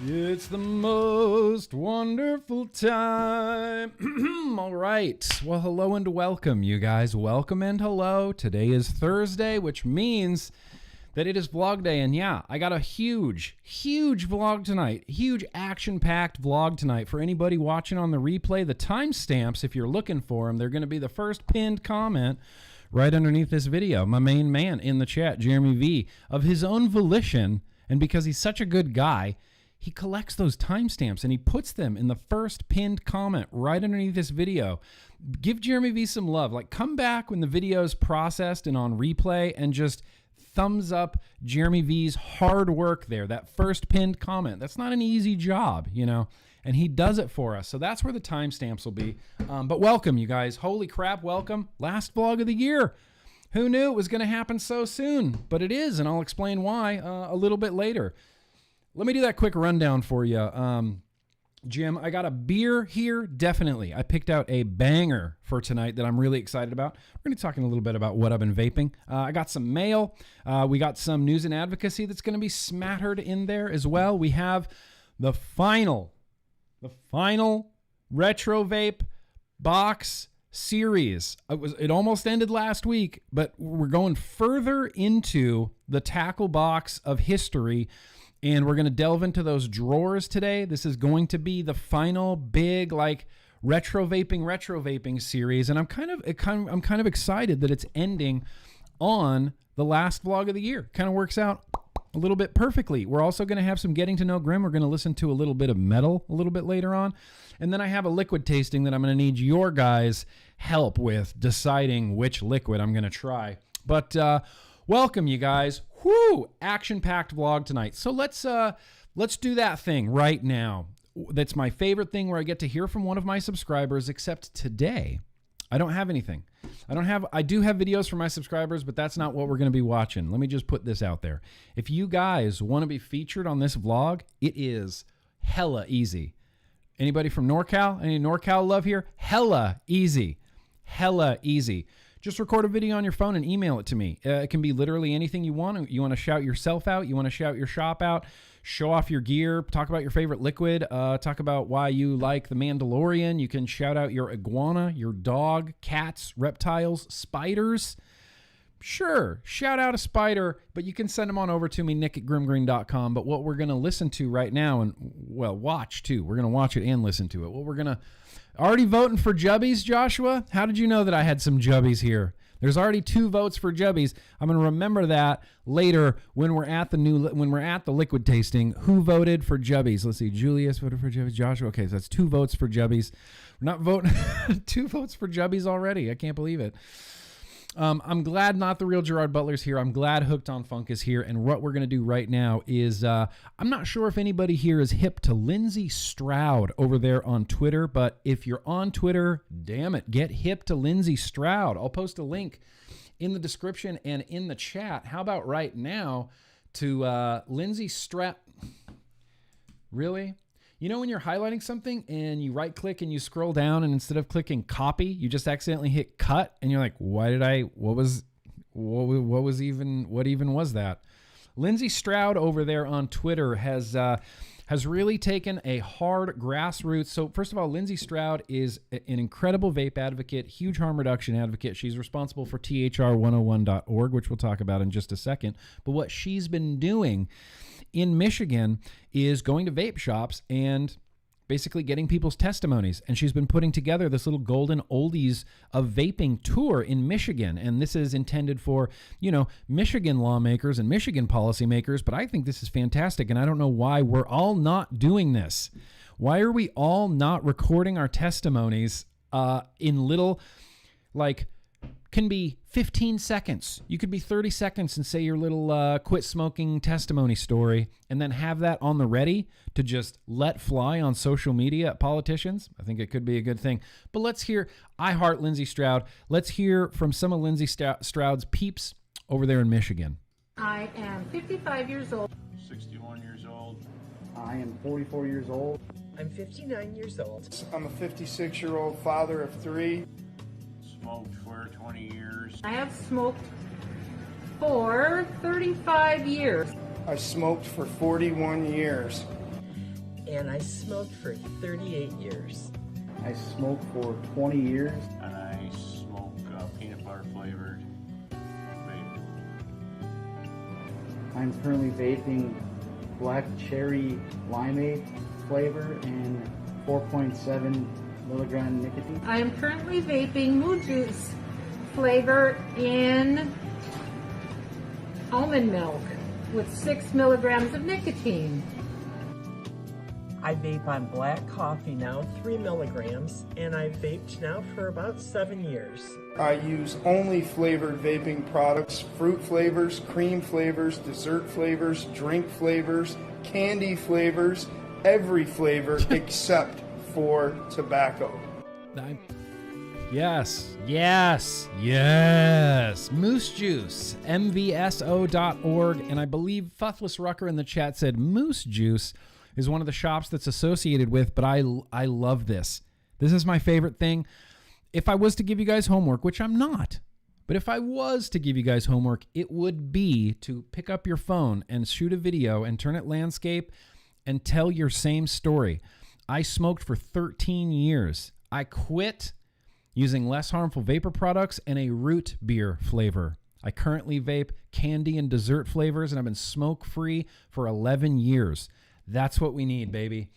It's the most wonderful time. All right. Well, hello and welcome, you guys. Welcome and hello. Today is Thursday, which means that it is vlog day. And yeah, I got a huge vlog tonight. Huge action-packed vlog tonight. For anybody watching on the replay, the timestamps, if you're looking for them, they're going to be the first pinned comment right underneath this video. My main man in the chat, Jeremy V, of his own volition, and because he's such a good guy, he collects those timestamps and he puts them in the first pinned comment right underneath this video. Give Jeremy V some love. Like, come back when the video is processed and on replay and just thumbs up Jeremy V's hard work there. That first pinned comment. That's not an easy job, you know, and he does it for us. So that's where the timestamps will be. But welcome, you guys. Holy crap, welcome. Last vlog of the year. Who knew it was going to happen so soon? But it is, and I'll explain why a little bit later. Let me do that quick rundown for you. Jim, I got a beer here, definitely. I picked out a banger for tonight that I'm really excited about. We're going to be talking a little bit about what I've been vaping. I got some mail. We got some news and advocacy that's going to be smattered in there as well. We have the final Retro Vape Box series. It almost ended last week, but we're going further into the tackle box of history. And we're going to delve into those drawers today. This is going to be the final big, like, retro vaping series. And I'm kind of excited that it's ending on the last vlog of the year. Kind of works out a little bit perfectly. We're also going to have some getting to know Grimm. We're going to listen to a little bit of metal a little bit later on. And then I have a liquid tasting that I'm going to need your guys' help with deciding which liquid I'm going to try. But welcome, you guys. Whoo! Action-packed vlog tonight. So let's do that thing right now. That's my favorite thing, where I get to hear from one of my subscribers, except today I don't have anything. I do have videos for my subscribers, but that's not what we're going to be watching. Let me just put this out there. If you guys want to be featured on this vlog, it is hella easy. Anybody from NorCal? Any NorCal love here? Hella easy. Hella easy. Just record a video on your phone and email it to me. It can be literally anything you want. You want to shout yourself out. You want to shout your shop out. Show off your gear. Talk about your favorite liquid. Talk about why you like the Mandalorian. You can shout out your iguana, your dog, cats, reptiles, spiders. Sure, shout out a spider, but you can send them on over to me, nick@grimmgreen.com. But what we're going to listen to right now, and, well, watch too. We're going to watch it and listen to it. What we're going to... Already voting for Jubbies, Joshua? How did you know that I had some Jubbies here? There's already 2 votes for Jubbies. I'm going to remember that later when we're at the liquid tasting. Who voted for Jubbies? Let's see. Julius voted for Jubbies. Joshua. Okay, so that's 2 votes for Jubbies. We're not voting 2 votes for Jubbies already. I can't believe it. I'm glad not the real Gerard Butler's here. I'm glad Hooked on Funk is here. And what we're going to do right now is, I'm not sure if anybody here is hip to Lindsay Stroud over there on Twitter, but if you're on Twitter, damn it, get hip to Lindsay Stroud. I'll post a link in the description and in the chat. How about right now to Lindsay Stroud? Really? You know when you're highlighting something and you right click and you scroll down, and instead of clicking copy, you just accidentally hit cut, and you're like, what even was that? Lindsay Stroud over there on Twitter has really taken a hard grassroots. So first of all, Lindsay Stroud is an incredible vape advocate, huge harm reduction advocate. She's responsible for thr101.org, which we'll talk about in just a second. But what she's been doing in Michigan is going to vape shops and basically getting people's testimonies. And she's been putting together this little golden oldies of vaping tour in Michigan. And this is intended for, you know, Michigan lawmakers and Michigan policymakers. But I think this is fantastic. And I don't know why we're all not doing this. Why are we all not recording our testimonies in little, like, can be 15 seconds. You could be 30 seconds and say your little quit smoking testimony story, and then have that on the ready to just let fly on social media at politicians. I think it could be a good thing. But let's hear, I heart Lindsay Stroud. Let's hear from some of Lindsay Stroud's peeps over there in Michigan. I am 55 years old. 61 years old. I am 44 years old. I'm 59 years old. I'm a 56-year-old father of 3. Smoked for 20 years. I have smoked for 35 years. I smoked for 41 years. and I smoked for 38 years. I smoked for 20 years. And I smoke peanut butter flavored vape. I'm currently vaping black cherry limeade flavor and 4.7 milligram nicotine. I am currently vaping Moo Juice flavor in almond milk with 6 milligrams of nicotine. I vape on black coffee now, 3 milligrams, and I've vaped now for about 7 years. I use only flavored vaping products, fruit flavors, cream flavors, dessert flavors, drink flavors, candy flavors, every flavor except for tobacco. Yes. Moose Juice, mvso.org. And I believe Futhless Rucker in the chat said Moose Juice is one of the shops that's associated with, but I love this. This is my favorite thing. If I was to give you guys homework, which I'm not, but if I was to give you guys homework, it would be to pick up your phone and shoot a video and turn it landscape and tell your same story. I smoked for 13 years. I quit using less harmful vapor products and a root beer flavor. I currently vape candy and dessert flavors, and I've been smoke-free for 11 years. That's what we need, baby.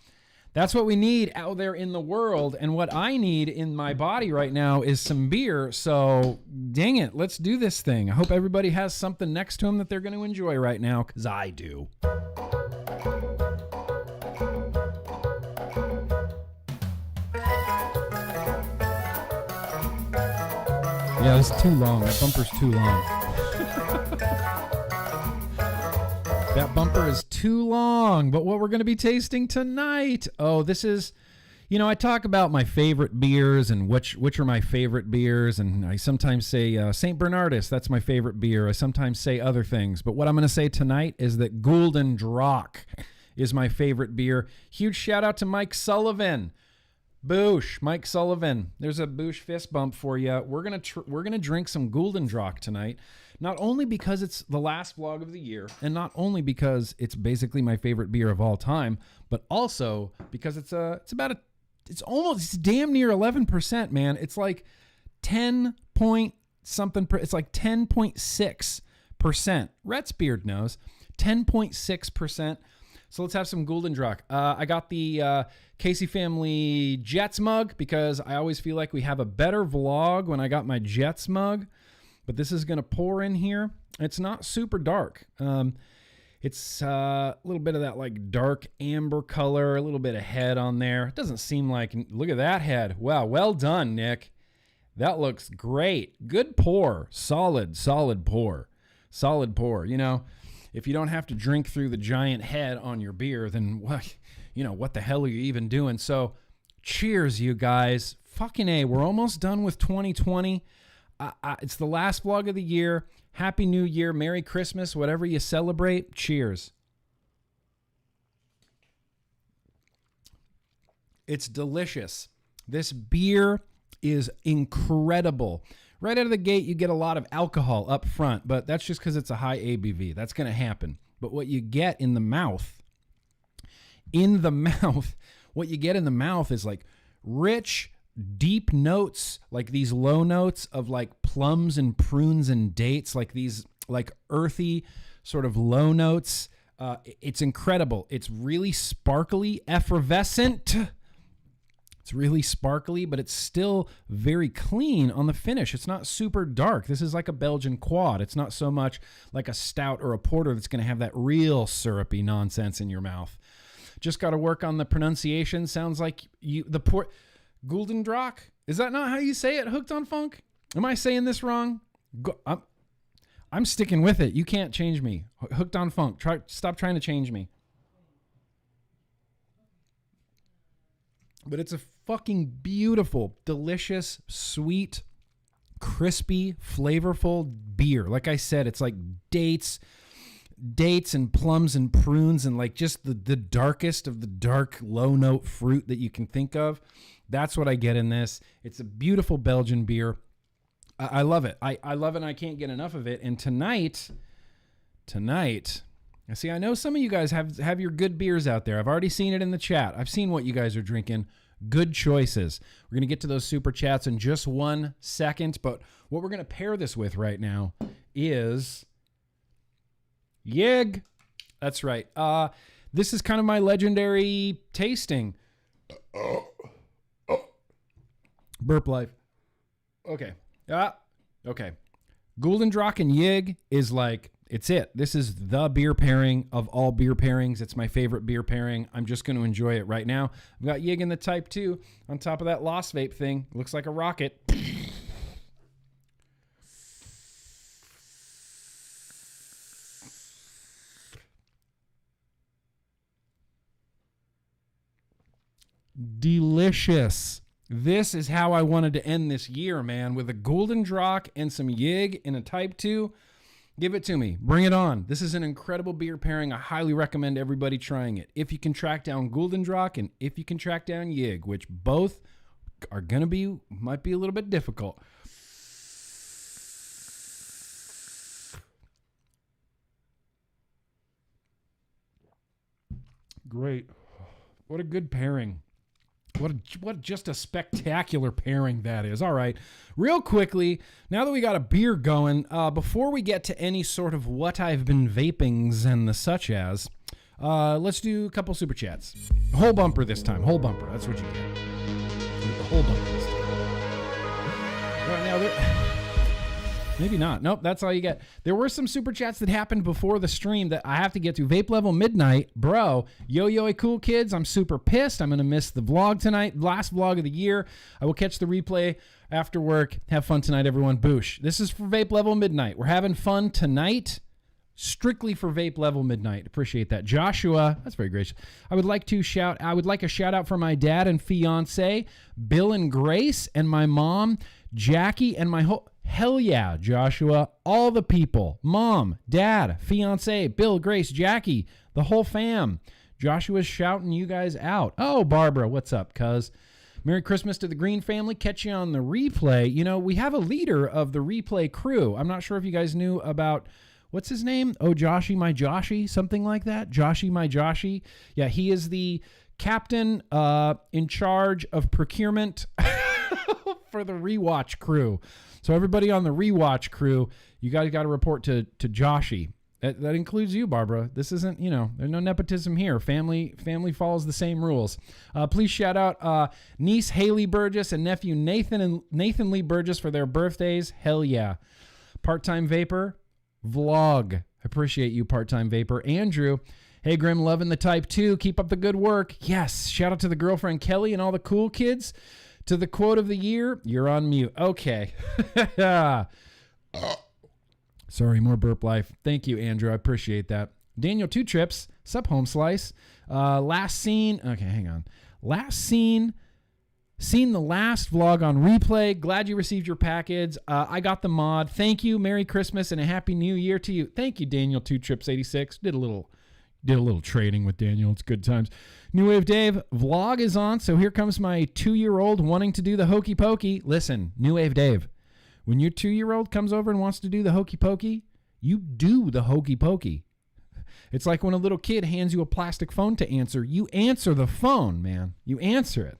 That's what we need out there in the world. And what I need in my body right now is some beer. So dang it, let's do this thing. I hope everybody has something next to them that they're going to enjoy right now, because I do. Yeah, this is too long. That bumper's too long. That bumper is too long. But what we're going to be tasting tonight, this is, I talk about my favorite beers and which are my favorite beers. And I sometimes say St. Bernardus, that's my favorite beer. I sometimes say other things. But what I'm going to say tonight is that Golden Drock is my favorite beer. Huge shout out to Mike Sullivan. Boosh, Mike Sullivan. There's a Boosh fist bump for you. We're gonna drink some Golden Drock tonight. Not only because it's the last vlog of the year, and not only because it's basically my favorite beer of all time, but also because it's damn near 11%, man. It's like 10 point something. It's like 10.6%. Rhett's beard knows 10.6%. So let's have some Golden Drock. I got the Casey Family Jets mug because I always feel like we have a better vlog when I got my Jets mug. But this is going to pour in here. It's not super dark. It's a little bit of that like dark amber color, a little bit of head on there. It doesn't seem like, look at that head. Wow, well done, Nick. That looks great. Good pour. Solid pour. Solid pour. If you don't have to drink through the giant head on your beer, then what the hell are you even doing? So cheers, you guys. Fucking A, we're almost done with 2020. It's the last vlog of the year. Happy New Year, Merry Christmas, whatever you celebrate. Cheers. It's delicious. This beer is incredible. Right out of the gate, you get a lot of alcohol up front, but that's just because it's a high ABV. That's going to happen. But what you get in the mouth, what you get in the mouth is like rich, deep notes, like these low notes of like plums and prunes and dates, like these like earthy sort of low notes. It's incredible. It's really sparkly, effervescent. It's really sparkly, but it's still very clean on the finish. It's not super dark. This is like a Belgian quad. It's not so much like a stout or a porter that's going to have that real syrupy nonsense in your mouth. Just got to work on the pronunciation. Sounds like Golden Drock. Is that not how you say it? Hooked on Funk? Am I saying this wrong? I'm sticking with it. You can't change me. Hooked on Funk. Stop trying to change me. But it's a fucking beautiful, delicious, sweet, crispy, flavorful beer. Like I said, it's like dates and plums and prunes and like just the darkest of the dark low note fruit that you can think of. That's what I get in this. It's a beautiful Belgian beer. I love it. I love it and I can't get enough of it. And tonight, See, I know some of you guys have your good beers out there. I've already seen it in the chat. I've seen what you guys are drinking. Good choices. We're going to get to those super chats in just 1 second, but what we're going to pair this with right now is Yig. That's right. This is kind of my legendary tasting. Burp life. Okay. Okay. Guldendrach and Yig is like, it's it. This is the beer pairing of all beer pairings. It's my favorite beer pairing. I'm just going to enjoy it right now. I've got Yig in the Type 2 on top of that Lost Vape thing. Looks like a rocket. Delicious. This is how I wanted to end this year, man, with a Guldendrach and some Yig in a Type 2. Give it to me. Bring it on. This is an incredible beer pairing. I highly recommend everybody trying it. If you can track down Guldendrach and if you can track down Yig, which both are going to might be a little bit difficult. Great. What a good pairing. What just a spectacular pairing that is. All right, real quickly, now that we got a beer going, before we get to any sort of what I've been vapings and the such as, let's do a couple super chats. Whole bumper this time. Whole bumper. That's what you get. The whole bumper this time. Right now, maybe not. Nope, that's all you get. There were some super chats that happened before the stream that I have to get to. Vape Level Midnight. Bro, yo, cool kids. I'm super pissed. I'm going to miss the vlog tonight. Last vlog of the year. I will catch the replay after work. Have fun tonight, everyone. Boosh. This is for Vape Level Midnight. We're having fun tonight. Strictly for Vape Level Midnight. Appreciate that. Joshua, that's very gracious. I would like a shout out for my dad and fiance, Bill and Grace, and my mom, Jackie, and my whole... Hell yeah, Joshua. All the people. Mom, dad, fiance, Bill, Grace, Jackie, the whole fam. Joshua's shouting you guys out. Oh, Barbara, what's up, cuz? Merry Christmas to the Green family. Catch you on the replay. You know, we have a leader of the replay crew. I'm not sure if you guys knew about... What's his name? Oh, Joshy, my Joshy, something like that. Joshy, my Joshy. Yeah, he is the captain in charge of procurement for the Rewatch crew. So everybody on the Rewatch crew, you guys got to report to Joshy. That includes you, Barbara. This isn't, there's no nepotism here. Family follows the same rules. Please shout out niece Haley Burgess and nephew Nathan Lee Burgess for their birthdays. Hell yeah. Part-time Vapor Vlog. I appreciate you, Part-time Vapor. Andrew, hey Grimm, loving the Type 2. Keep up the good work. Yes. Shout out to the girlfriend Kelly and all the cool kids. To the quote of the year, you're on mute. Okay. Sorry, more burp life. Thank you, Andrew. I appreciate that. Daniel Two Trips, sup home slice. Last seen. Okay, hang on. Last seen the last vlog on replay. Glad you received your package. I got the mod. Thank you. Merry Christmas and a Happy New Year to you. Thank you, Daniel Two Trips 86. Did a little trading with Daniel. It's good times. New Wave Dave, vlog is on, so here comes my 2-year-old wanting to do the hokey pokey. Listen, New Wave Dave, when your 2-year-old comes over and wants to do the hokey pokey, you do the hokey pokey. It's like when a little kid hands you a plastic phone to answer. You answer the phone, man. You answer it.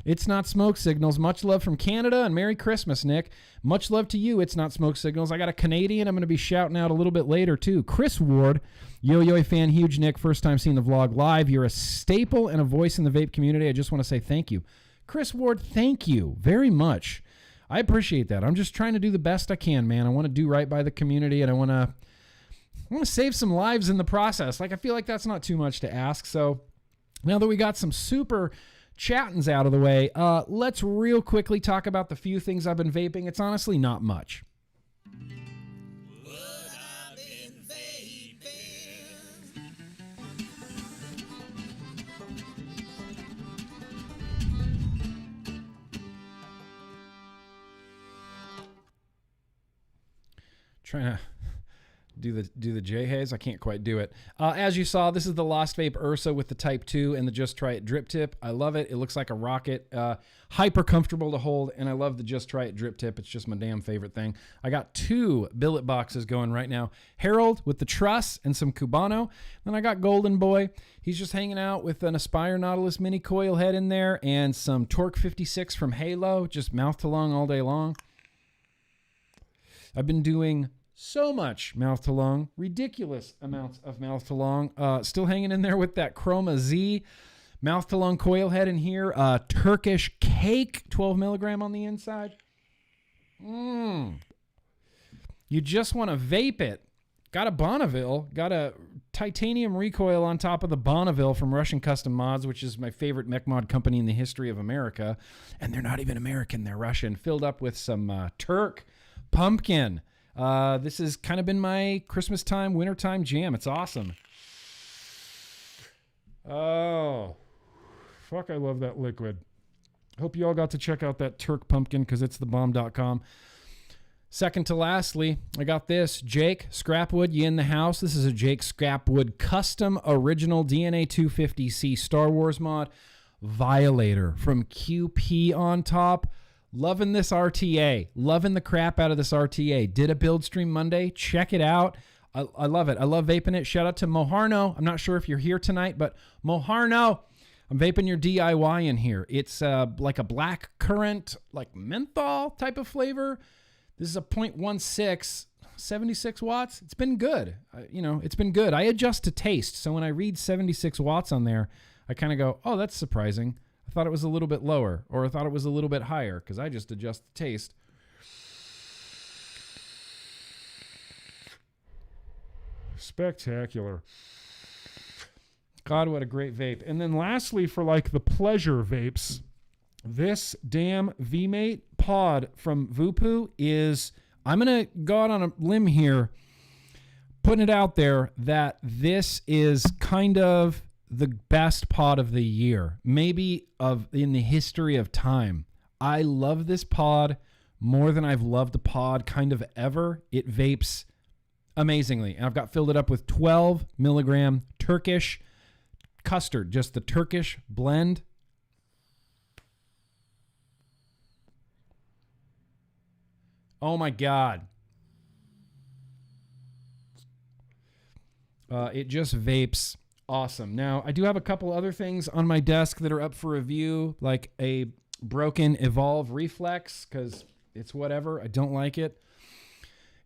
It's Not Smoke Signals. Much love from Canada and Merry Christmas, Nick. Much love to you, It's Not Smoke Signals. I got a Canadian I'm going to be shouting out a little bit later, too. Chris Ward, Yo-Yo fan, huge Nick. First time seeing the vlog live. You're a staple and a voice in the vape community. I just want to say thank you. Chris Ward, thank you very much. I appreciate that. I'm just trying to do the best I can, man. I want to do right by the community, and I want to save some lives in the process. Like, I feel like that's not too much to ask. So now that we got some super chattings out of the way, let's real quickly talk about the few things I've been vaping. It's honestly not much. Trying to Do the J haze. I can't quite do it. As you saw, this is the Lost Vape Ursa with the Type 2 and the Just Try It drip tip. I love it. It looks like a rocket. Hyper comfortable to hold, and I love the Just Try It drip tip. It's just my damn favorite thing. I got 2 billet boxes going right now. Harold with the Truss and some Cubano. Then I got Golden Boy. He's just hanging out with an Aspire Nautilus mini coil head in there and some Torque 56 from Halo, just mouth to lung all day long. I've been doing so much mouth to lung, ridiculous amounts of mouth to lung. Still hanging in there with that Chroma Z mouth to lung coil head in here. Turkish cake, 12 milligram on the inside. You just want to vape it. Got a Bonneville, got a titanium recoil on top of the Bonneville from Russian Custom Mods, which is my favorite mech mod company in the history of America. And they're not even American, they're Russian. Filled up with some Turk pumpkin. This has kind of been my Christmas time, wintertime jam. It's awesome. Oh, fuck, I love that liquid. Hope you all got to check out that Turk pumpkin because it's thebomb.com. Second to lastly, I got this. Jake Scrapwood, you in the house? This is a Jake Scrapwood custom original DNA 250C Star Wars mod. Violator from QP on top. Loving this RTA. Loving the crap out of this RTA. Did a build stream Monday. Check it out. I love it. I love vaping it. Shout out to Moharno. I'm not sure if you're here tonight, but Moharno, I'm vaping your DIY in here. It's like a black currant, like menthol type of flavor. This is a 0.16, 76 watts. It's been good. It's been good. I adjust to taste. So when I read 76 watts on there, I kind of go, oh, that's surprising. I thought it was a little bit lower, or I thought it was a little bit higher, because I just adjust the taste. Spectacular. God, what a great vape. And then lastly, for like the pleasure vapes, this damn VMate pod from Vupu is, I'm going to go out on a limb here, putting it out there that this is kind of the best pod of the year, maybe in the history of time. I love this pod more than I've loved a pod kind of ever. It vapes amazingly. And I've got filled it up with 12 milligram Turkish custard, just the Turkish blend. Oh my God. It just vapes awesome. Now, I do have a couple other things on my desk that are up for review, like a broken Evolve Reflex, because it's whatever. I don't like it.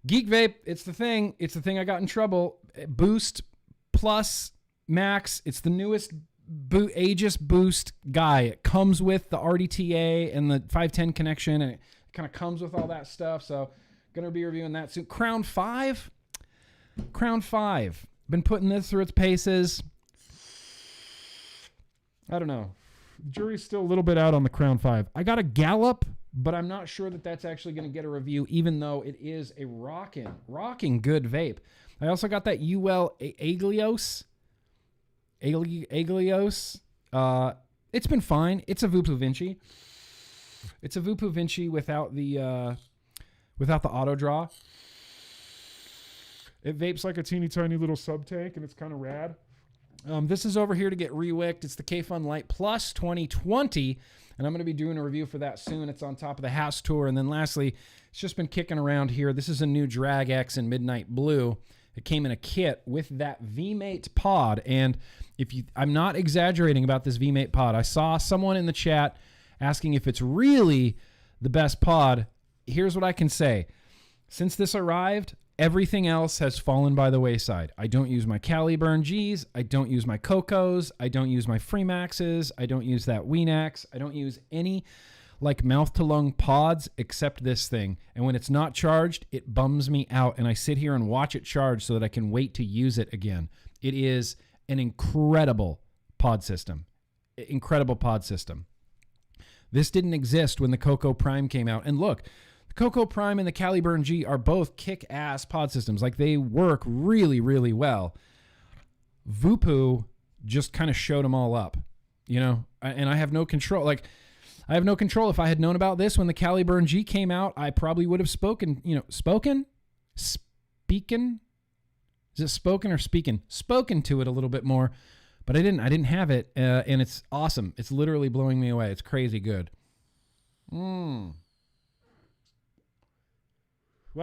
Geek Vape, it's the thing. It's the thing I got in trouble. Boost Plus Max. It's the newest Aegis Boost guy. It comes with the RDTA and the 510 connection, and it kind of comes with all that stuff. So, going to be reviewing that soon. Crown 5. Been putting this through its paces. I don't know. The jury's still a little bit out on the Crown 5. I got a Gallop, but I'm not sure that that's actually going to get a review, even though it is a rocking good vape. I also got that UL Aglios. It's been fine. It's a Vupu Vinci. It's a Vupu Vinci without the auto draw. It vapes like a teeny tiny little sub tank, and it's kind of rad. This is over here to get rewicked. It's the K-Fun Light Plus 2020, and I'm going to be doing a review for that soon. It's on top of the House Tour. And then lastly, it's just been kicking around here. This is a new Drag X in Midnight Blue. It came in a kit with that VMate pod, and I'm not exaggerating about this VMate pod. I saw someone in the chat asking if it's really the best pod. Here's what I can say. Since this arrived, everything else has fallen by the wayside. I don't use my Caliburn Gs. I don't use my Cocos. I don't use my Freemaxes. I don't use that Weenax. I don't use any like mouth-to-lung pods except this thing. And when it's not charged, it bums me out. And I sit here and watch it charge so that I can wait to use it again. It is an incredible pod system. Incredible pod system. This didn't exist when the Coco Prime came out. And look, Coco Prime and the Caliburn G are both kick-ass pod systems. Like, they work really, really well. Vupu just kind of showed them all up, you know? And I have no control. Like, I have no control. If I had known about this when the Caliburn G came out, I probably would have spoken. Is it spoken or speaking? Spoken to it a little bit more, but I didn't have it, and it's awesome. It's literally blowing me away. It's crazy good. Well,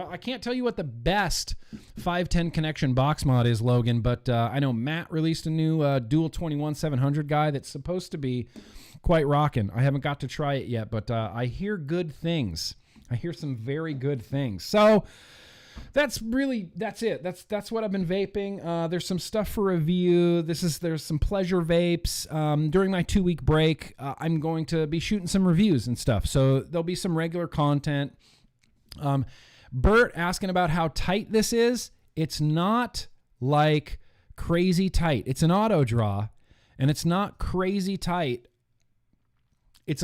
I can't tell you what the best 510 connection box mod is, Logan, but I know Matt released a new Dual 21700 guy that's supposed to be quite rocking. I haven't got to try it yet, but I hear good things. I hear some very good things. So that's it. That's what I've been vaping. There's some stuff for review. There's some pleasure vapes. During my 2-week break, I'm going to be shooting some reviews and stuff. So there'll be some regular content. Bert asking about how tight this is. It's not like crazy tight. It's an auto draw, and it's not crazy tight. It's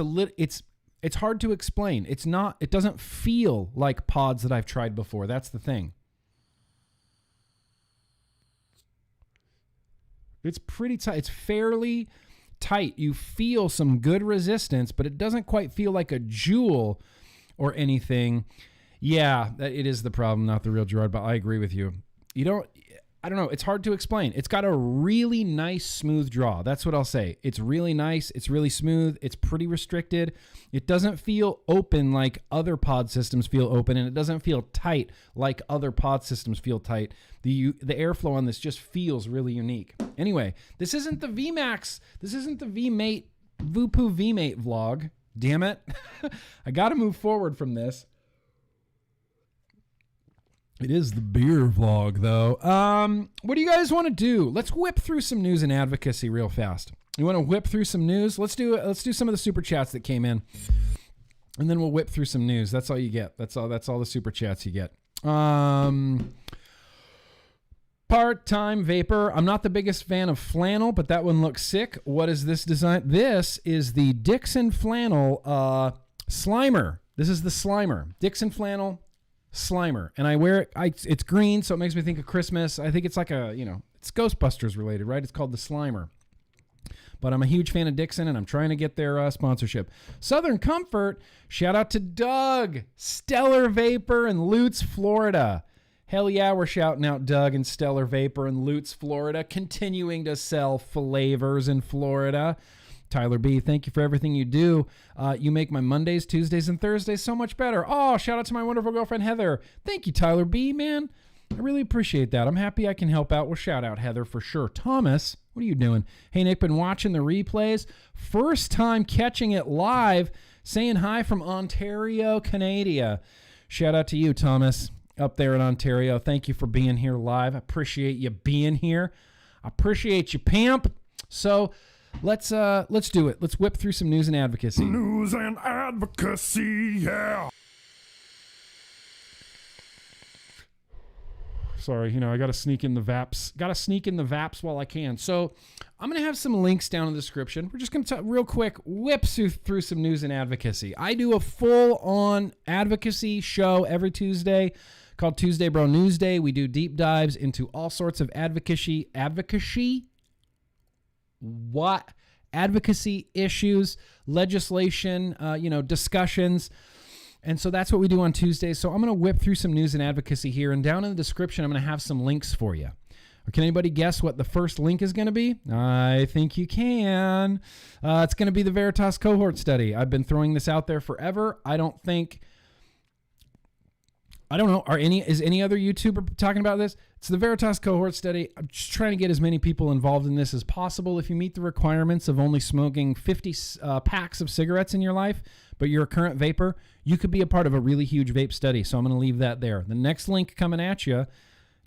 hard to explain. It doesn't feel like pods that I've tried before. That's the thing. It's pretty tight. It's fairly tight. You feel some good resistance, but it doesn't quite feel like a Juul or anything. Yeah, it is the problem, not the real Gerard, but I agree with you. I don't know. It's hard to explain. It's got a really nice, smooth draw. That's what I'll say. It's really nice. It's really smooth. It's pretty restricted. It doesn't feel open like other pod systems feel open, and it doesn't feel tight like other pod systems feel tight. The airflow on this just feels really unique. Anyway, this isn't the VMAX. This isn't the VMate, Vupu VMate vlog. Damn it. I got to move forward from this. It is the beer vlog, though. What do you guys want to do? Let's whip through some news and advocacy real fast. You want to whip through some news? Let's do some of the super chats that came in, and then we'll whip through some news. That's all you get. That's all the super chats you get. Part-time vapor. I'm not the biggest fan of flannel, but that one looks sick. What is this design? This is the Dixon Flannel Slimer. This is the Slimer. Dixon Flannel Slimer, and I wear it. It's green, so it makes me think of Christmas. I think it's like it's Ghostbusters related, right? It's called the Slimer. But I'm a huge fan of Dixon, and I'm trying to get their sponsorship. Southern Comfort, shout out to Doug, Stellar Vapor in Lutz, Florida. Hell yeah, we're shouting out Doug and Stellar Vapor in Lutz, Florida, continuing to sell flavors in Florida. Tyler B., thank you for everything you do. You make my Mondays, Tuesdays, and Thursdays so much better. Oh, shout out to my wonderful girlfriend, Heather. Thank you, Tyler B., man. I really appreciate that. I'm happy I can help out. We'll shout out Heather for sure. Thomas, what are you doing? Hey, Nick, been watching the replays. First time catching it live. Saying hi from Ontario, Canada. Shout out to you, Thomas, up there in Ontario. Thank you for being here live. I appreciate you being here. I appreciate you, pimp. So let's do it. Let's whip through some news and advocacy. News and advocacy, yeah. Sorry, I got to sneak in the vaps. Got to sneak in the vaps while I can. So I'm going to have some links down in the description. We're just going to real quick whip through some news and advocacy. I do a full-on advocacy show every Tuesday called Tuesday Bro News Day. We do deep dives into all sorts of advocacy issues, legislation, discussions. And so that's what we do on Tuesdays. So I'm going to whip through some news and advocacy here. And down in the description, I'm going to have some links for you. Or can anybody guess what the first link is going to be? I think you can. It's going to be the Veritas cohort study. I've been throwing this out there forever. I don't know. Is any other YouTuber talking about this? It's the Veritas cohort study. I'm just trying to get as many people involved in this as possible. If you meet the requirements of only smoking 50 packs of cigarettes in your life, but you're a current vapor, you could be a part of a really huge vape study. So I'm going to leave that there. The next link coming at you,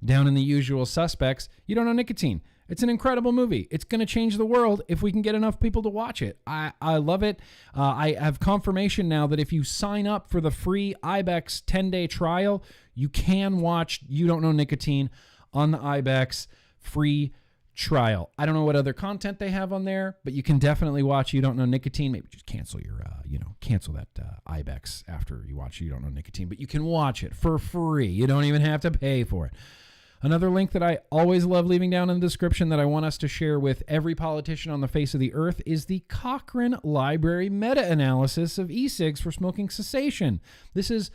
down in the usual suspects, You Don't Know Nicotine. It's an incredible movie. It's going to change the world if we can get enough people to watch it. I love it. I have confirmation now that if you sign up for the free IBEX 10-day trial, you can watch You Don't Know Nicotine on the IBEX free trial. I don't know what other content they have on there, but you can definitely watch You Don't Know Nicotine. Maybe just cancel your, cancel that IBEX after you watch You Don't Know Nicotine, but you can watch it for free. You don't even have to pay for it. Another link that I always love leaving down in the description that I want us to share with every politician on the face of the earth is the Cochrane Library meta-analysis of e-cigs for smoking cessation. This is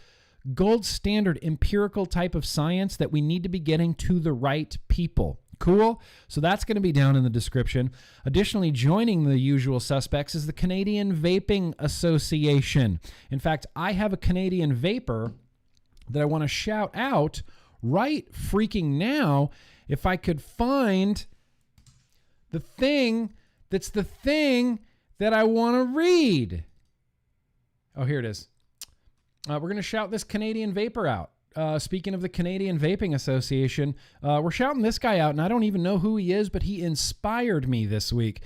gold standard empirical type of science that we need to be getting to the right people. Cool? So that's going to be down in the description. Additionally, joining the usual suspects is the Canadian Vaping Association. In fact, I have a Canadian vapor that I want to shout out right freaking now. If I could find the thing that's the thing that I want to read. Oh, here it is. We're going to shout this Canadian vapor out. Speaking of the Canadian Vaping Association, we're shouting this guy out, and I don't even know who he is, but he inspired me this week.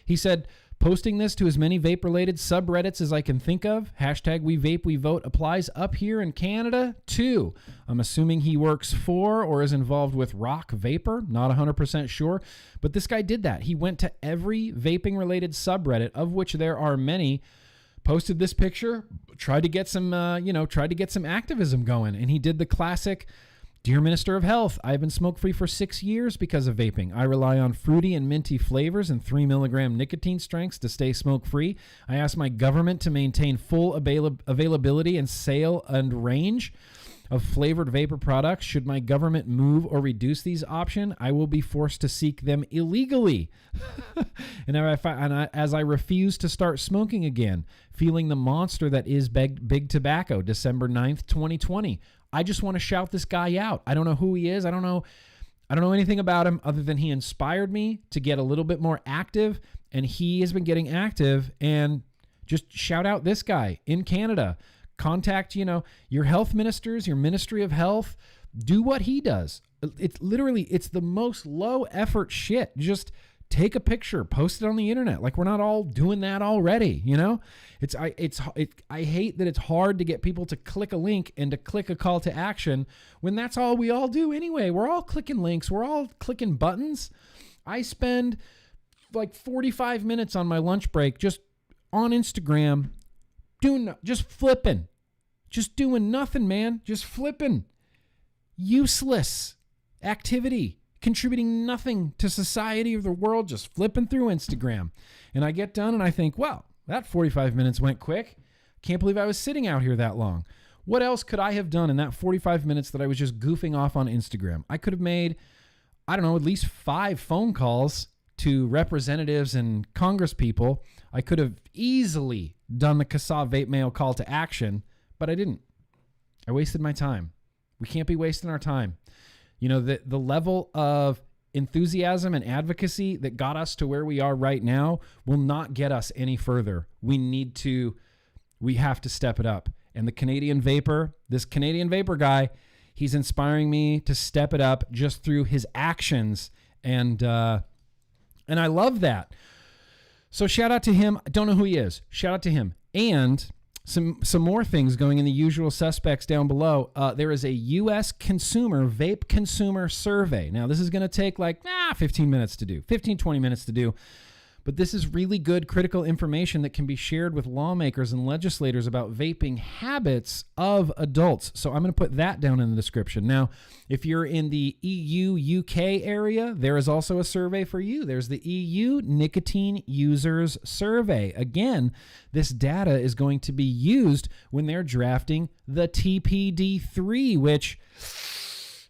He said, posting this to as many vape-related subreddits as I can think of. Hashtag We Vape, We Vote applies up here in Canada, too. I'm assuming he works for or is involved with Rock Vapor. Not 100% sure. But this guy did that. He went to every vaping-related subreddit, of which there are many, posted this picture, tried to get some activism going. And he did the classic, Dear Minister of Health, I've been smoke-free for 6 years because of vaping. I rely on fruity and minty flavors and 3 milligram nicotine strengths to stay smoke-free. I ask my government to maintain full availability and sale and range of flavored vapor products. Should my government move or reduce these options, I will be forced to seek them illegally. As I refuse to start smoking again, feeling the monster that is big tobacco, December 9th, 2020. I just want to shout this guy out. I don't know who he is. I don't know anything about him other than he inspired me to get a little bit more active, and he has been getting active. And just shout out this guy in Canada. Contact, your health ministers, your Ministry of Health. Do what he does. It's the most low effort shit. Just take a picture, post it on the internet. Like, we're not all doing that already, I hate that it's hard to get people to click a link and to click a call to action when that's all we all do anyway. We're all clicking links. We're all clicking buttons. I spend like 45 minutes on my lunch break just on Instagram just flipping, just doing nothing, man. Just flipping. Useless activity. Contributing nothing to society or the world, just flipping through Instagram. And I get done and I think, wow, that 45 minutes went quick. Can't believe I was sitting out here that long. What else could I have done in that 45 minutes that I was just goofing off on Instagram? I could have made, at least 5 phone calls to representatives and Congress people. I could have easily done the CASA Vape Mail call to action, but I didn't. I wasted my time. We can't be wasting our time. The level of enthusiasm and advocacy that got us to where we are right now will not get us any further. We have to step it up. And this Canadian Vapor guy, he's inspiring me to step it up just through his actions. And I love that. So shout out to him. I don't know who he is. Shout out to him. And some more things going in the usual suspects down below. There is a U.S. vape consumer survey. Now, this is going to take 15 minutes to do, 20 minutes to do. But this is really good critical information that can be shared with lawmakers and legislators about vaping habits of adults. So I'm going to put that down in the description. Now, if you're in the EU, UK area, there is also a survey for you. There's the EU Nicotine Users Survey. Again, this data is going to be used when they're drafting the TPD3, which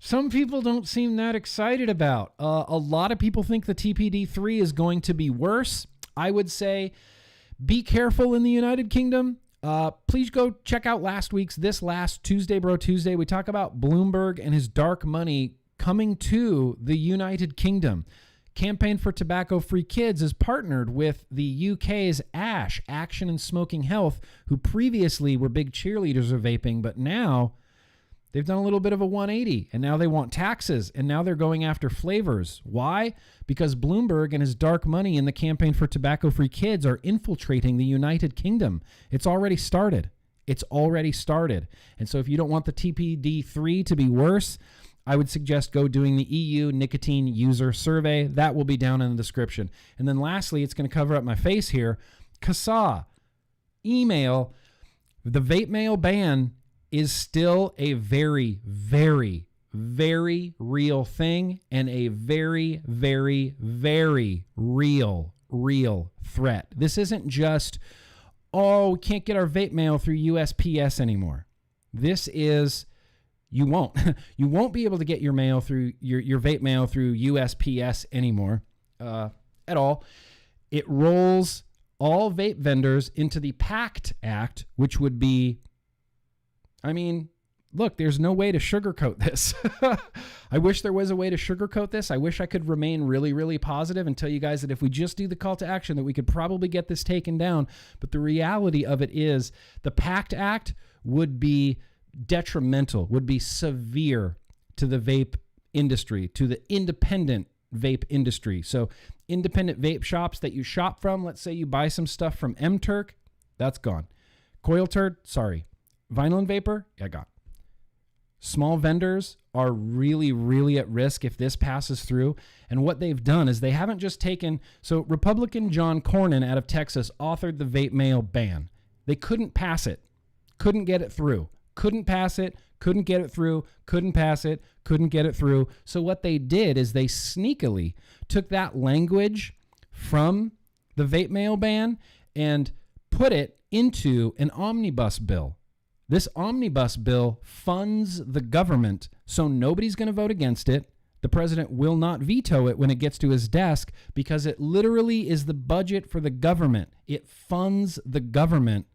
some people don't seem that excited about. A lot of people think the TPD3 is going to be worse. I would say be careful in the United Kingdom. Please go check out this last Tuesday, Bro Tuesday. We talk about Bloomberg and his dark money coming to the United Kingdom. Campaign for Tobacco-Free Kids is partnered with the UK's ASH, Action and Smoking Health, who previously were big cheerleaders of vaping, but now they've done a little bit of a 180, and now they want taxes, and now they're going after flavors. Why? Because Bloomberg and his dark money in the Campaign for Tobacco-Free Kids are infiltrating the United Kingdom. It's already started. And so if you don't want the TPD3 to be worse, I would suggest go doing the EU Nicotine User Survey. That will be down in the description. And then lastly, it's going to cover up my face here. CASA, email, the vape mail ban is still a very, very, very real thing and a very, very, very real threat. This isn't just, we can't get our vape mail through USPS anymore. This is, you won't be able to get your mail through your vape mail through USPS anymore at all. It rolls all vape vendors into the PACT Act, which would be, I mean, look, there's no way to sugarcoat this. I wish there was a way to sugarcoat this. I wish I could remain really, really positive and tell you guys that if we just do the call to action, that we could probably get this taken down. But the reality of it is the PACT Act would be detrimental, would be severe to the vape industry, to the independent vape industry. So independent vape shops that you shop from, let's say you buy some stuff from M-Turk, that's gone. Coil Turd, sorry. Vinyl and Vapor, yeah, gone. Small vendors are really, really at risk if this passes through. And what they've done is they haven't just taken, so Republican John Cornyn out of Texas authored the vape mail ban. They couldn't pass it, couldn't get it through, couldn't pass it, couldn't get it through, couldn't pass it, couldn't get it through. So what they did is they sneakily took that language from the vape mail ban and put it into an omnibus bill. This omnibus bill funds the government, so nobody's going to vote against it. The president will not veto it when it gets to his desk because it literally is the budget for the government. It funds the government.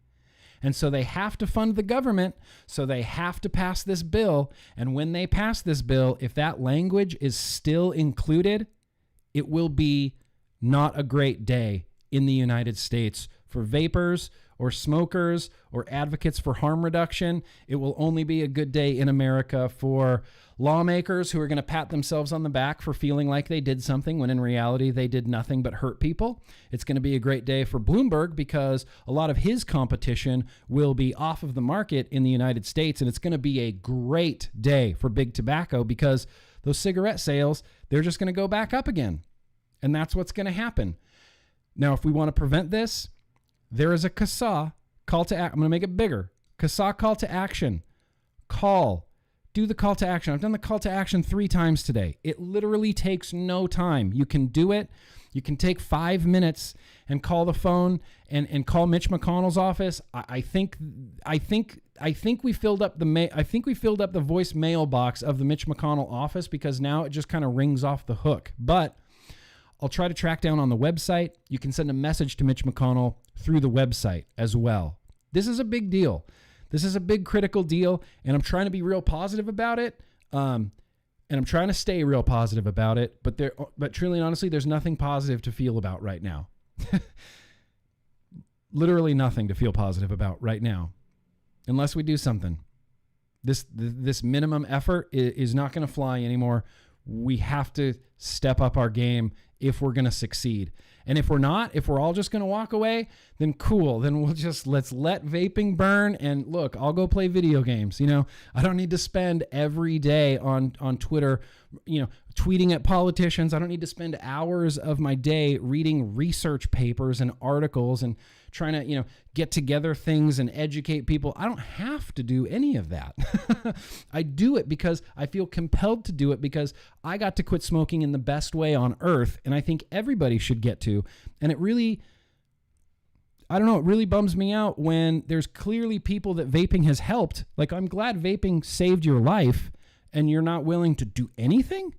And so they have to fund the government, so they have to pass this bill. And when they pass this bill, if that language is still included, it will be not a great day in the United States for vapors or smokers or advocates for harm reduction. It will only be a good day in America for lawmakers who are going to pat themselves on the back for feeling like they did something when in reality they did nothing but hurt people. It's going to be a great day for Bloomberg because a lot of his competition will be off of the market in the United States. And it's going to be a great day for big tobacco because those cigarette sales, they're just going to go back up again. And that's what's going to happen. Now, if we want to prevent this, there is a CASA call to action. I'm going to make it bigger. CASA call to action. Do the call to action. I've done the call to action 3 times today. It literally takes no time. You can do it. You can take 5 minutes and call the phone and call Mitch McConnell's office. I think we filled up the voicemail box of the Mitch McConnell office because now it just kind of rings off the hook. But I'll try to track down on the website. You can send a message to Mitch McConnell through the website as well. This is a big deal. This is a big critical deal, and I'm trying to be real positive about it. And I'm trying to stay real positive about it. But truly and honestly, there's nothing positive to feel about right now. Literally nothing to feel positive about right now, unless we do something. This minimum effort is not going to fly anymore. We have to step up our game if we're going to succeed. And if we're not, if we're all just going to walk away, then cool. Then let's let vaping burn. And look, I'll go play video games. I don't need to spend every day on Twitter, tweeting at politicians. I don't need to spend hours of my day reading research papers and articles and trying to, get together things and educate people. I don't have to do any of that. I do it because I feel compelled to do it because I got to quit smoking in the best way on earth. And I think everybody should get to. And it really bums me out when there's clearly people that vaping has helped. Like, I'm glad vaping saved your life and you're not willing to do anything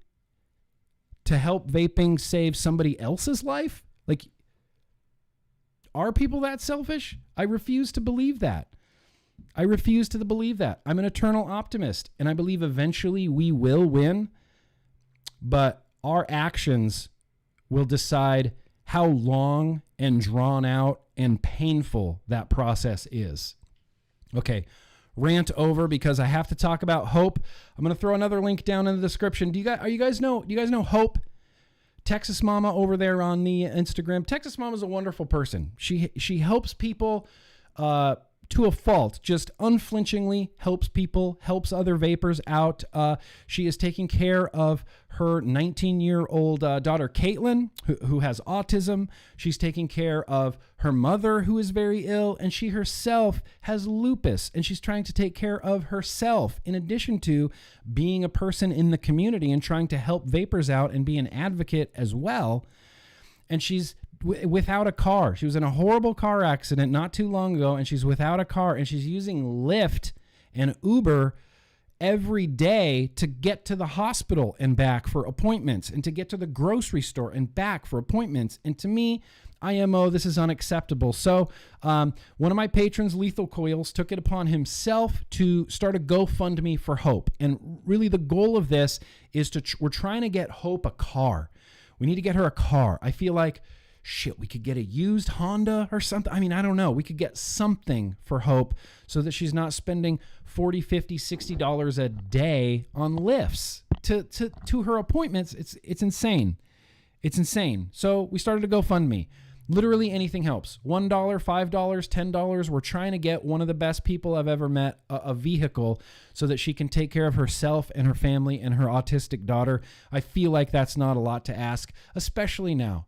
to help vaping save somebody else's life. Like, are people that selfish? I refuse to believe that. I'm an eternal optimist, and I believe eventually we will win, but our actions will decide how long and drawn out and painful that process is. Okay, rant over because I have to talk about Hope. I'm going to throw another link down in the description. Do you guys know Hope? Texas Mama over there on the Instagram. Texas Mama is a wonderful person. She helps people to a fault, just unflinchingly helps people, helps other vapors out. She is taking care of her 19-year-old daughter, Caitlin, who has autism. She's taking care of her mother, who is very ill, and she herself has lupus, and she's trying to take care of herself in addition to being a person in the community and trying to help vapors out and be an advocate as well. And she's without a car. She was in a horrible car accident not too long ago, and she's without a car, and she's using Lyft and Uber every day to get to the hospital and back for appointments, and to get to the grocery store and back for appointments. And to me, IMO, this is unacceptable. So one of my patrons, Lethal Coils, took it upon himself to start a GoFundMe for Hope. And really the goal of this is we're trying to get Hope a car. We need to get her a car. I feel like, shit, we could get a used Honda or something. I mean, I don't know. We could get something for Hope so that she's not spending $40, $50, $60 a day on lifts to her appointments. It's insane. It's insane. So we started a GoFundMe. Literally anything helps. $1, $5, $10. We're trying to get one of the best people I've ever met a vehicle so that she can take care of herself and her family and her autistic daughter. I feel like that's not a lot to ask, especially now,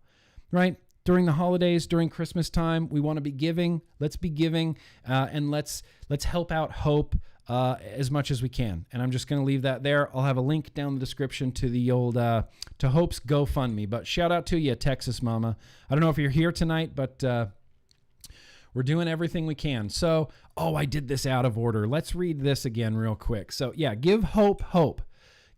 right? During the holidays, during Christmas time, we want to be giving. Let's be giving, and let's help out Hope as much as we can. And I'm just going to leave that there. I'll have a link down the description to the old to Hope's GoFundMe. But shout out to you, Texas Mama. I don't know if you're here tonight, but we're doing everything we can. So, I did this out of order. Let's read this again real quick. So, yeah, give Hope hope.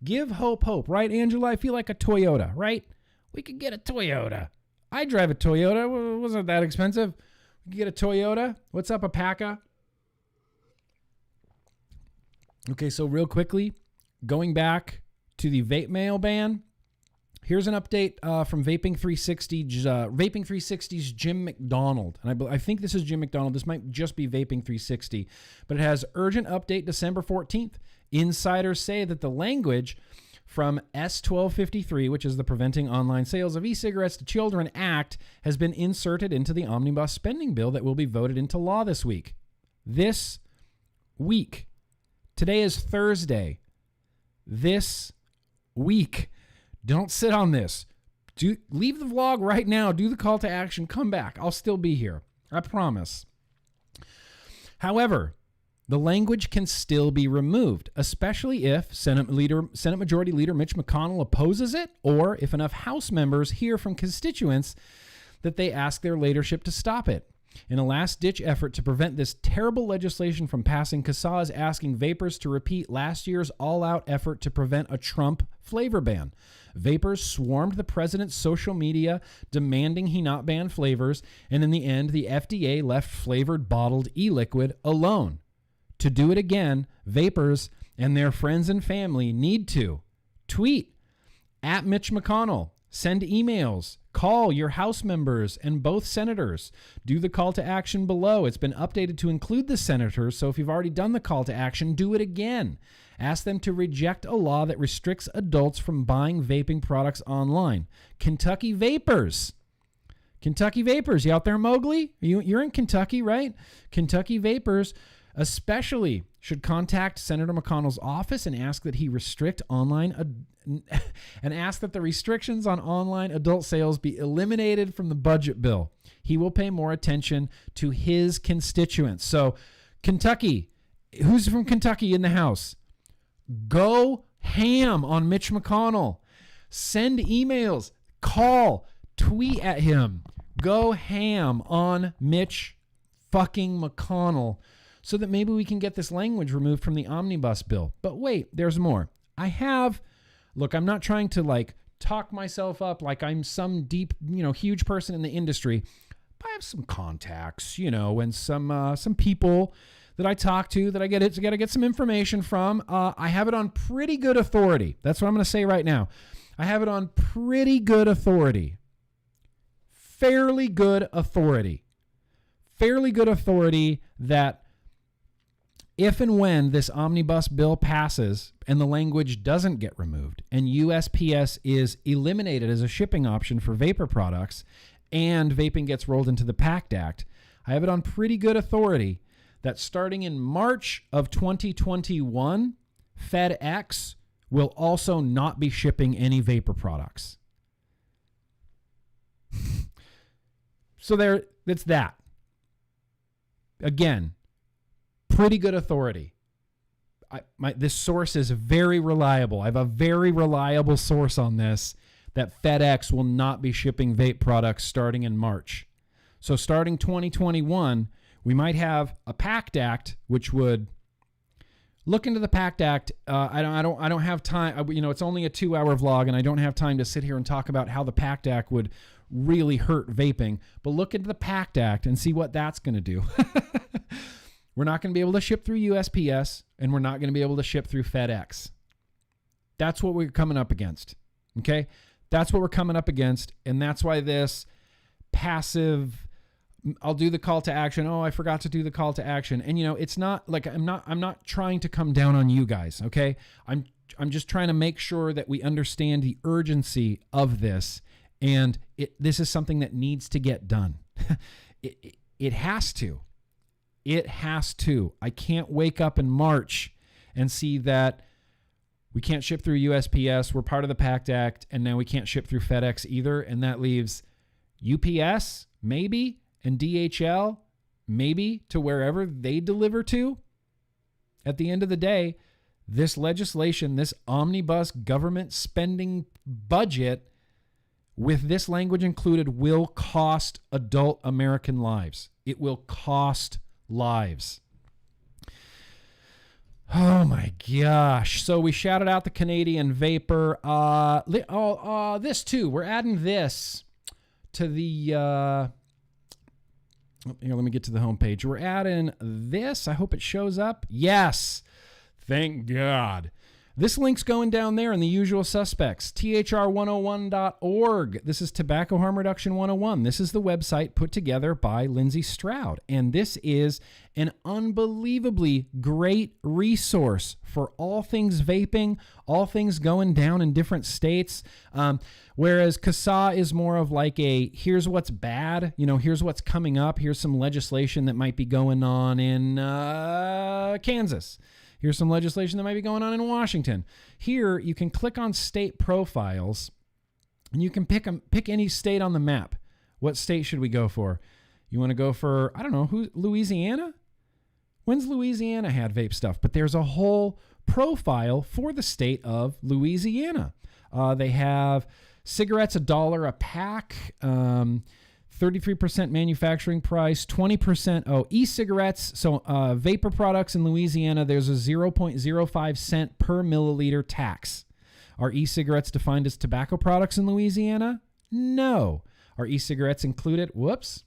Give Hope hope, right, Angela? I feel like a Toyota, right? We could get a Toyota. I drive a Toyota. It wasn't that expensive. We could get a Toyota. What's up, Apaca? Okay, so real quickly, going back to the Vape Mail ban, here's an update from Vaping 360's Jim McDonald. And I think this is Jim McDonald. This might just be Vaping 360. But it has urgent update December 14th. Insiders say that the language from S1253, which is the Preventing Online Sales of E-Cigarettes to Children Act, has been inserted into the omnibus spending bill that will be voted into law this week. This week. Today is Thursday. This week. Don't sit on this. Leave the vlog right now. Do the call to action. Come back. I'll still be here. I promise. However, the language can still be removed, especially if Senate Majority Leader Mitch McConnell opposes it, or if enough House members hear from constituents that they ask their leadership to stop it. In a last-ditch effort to prevent this terrible legislation from passing, CASA is asking vapers to repeat last year's all-out effort to prevent a Trump flavor ban. Vapers swarmed the president's social media demanding he not ban flavors, and in the end, the FDA left flavored bottled e-liquid alone. To do it again, vapers and their friends and family need to tweet at Mitch McConnell, send emails, call your House members and both senators. Do the call to action below. It's been updated to include the senators, so if you've already done the call to action, do it again. Ask them to reject a law that restricts adults from buying vaping products online. Kentucky Vapers. Kentucky Vapers, you out there, Mowgli? You're in Kentucky, right? Kentucky Vapers especially should contact Senator McConnell's office and ask that he restrict online and ask that the restrictions on online adult sales be eliminated from the budget bill. He will pay more attention to his constituents. So, Kentucky, who's from Kentucky in the House? Go ham on Mitch McConnell. Send emails, call, tweet at him. Go ham on Mitch fucking McConnell, so that maybe we can get this language removed from the omnibus bill. But wait, there's more. Look, I'm not trying to talk myself up like I'm some deep, huge person in the industry. But I have some contacts, and some people that I talk to that I got to get some information from. I have it on pretty good authority. That's what I'm going to say right now. I have it on pretty good authority. Fairly good authority. Fairly good authority that if and when this omnibus bill passes and the language doesn't get removed and USPS is eliminated as a shipping option for vapor products and vaping gets rolled into the PACT Act, I have it on pretty good authority that starting in March of 2021, FedEx will also not be shipping any vapor products. So that's that. Again, pretty good authority. This source is very reliable. I have a very reliable source on this that FedEx will not be shipping vape products starting in March. So starting 2021, we might have a PACT Act, which would look into the PACT Act. I don't have time. It's only a 2-hour vlog, and I don't have time to sit here and talk about how the PACT Act would really hurt vaping. But look into the PACT Act and see what that's going to do. We're not going to be able to ship through USPS, and we're not going to be able to ship through FedEx. That's what we're coming up against. Okay, that's what we're coming up against, and that's why this passive. I'll do the call to action. Oh, I forgot to do the call to action. And it's not like I'm not trying to come down on you guys, okay? I'm just trying to make sure that we understand the urgency of this, and this is something that needs to get done. It has to. It has to. I can't wake up in March and see that we can't ship through USPS, we're part of the PACT Act, and now we can't ship through FedEx either, and that leaves UPS maybe and DHL, maybe to wherever they deliver to. At the end of the day, this legislation, this omnibus government spending budget, with this language included, will cost adult American lives. It will cost lives. Oh my gosh. So we shouted out the Canadian Vapor. This too. We're adding this to the... Here, let me get to the homepage. We're adding this. I hope it shows up. Yes. Thank God. This link's going down there in the usual suspects. thr101.org. This is Tobacco Harm Reduction 101. This is the website put together by Lindsay Stroud. And this is an unbelievably great resource for all things vaping, all things going down in different states. Whereas CASA is more of like a, here's what's bad, here's what's coming up, here's some legislation that might be going on in Kansas. Here's some legislation that might be going on in Washington. Here, you can click on state profiles, and you can pick any state on the map. What state should we go for? You want to go for, Louisiana? When's Louisiana had vape stuff? But there's a whole profile for the state of Louisiana. They have cigarettes $1 a pack, 33% manufacturing price, 20%, e-cigarettes. So vapor products in Louisiana, there's a 0.05 cent per milliliter tax. Are e-cigarettes defined as tobacco products in Louisiana? No. Are e-cigarettes included? Whoops.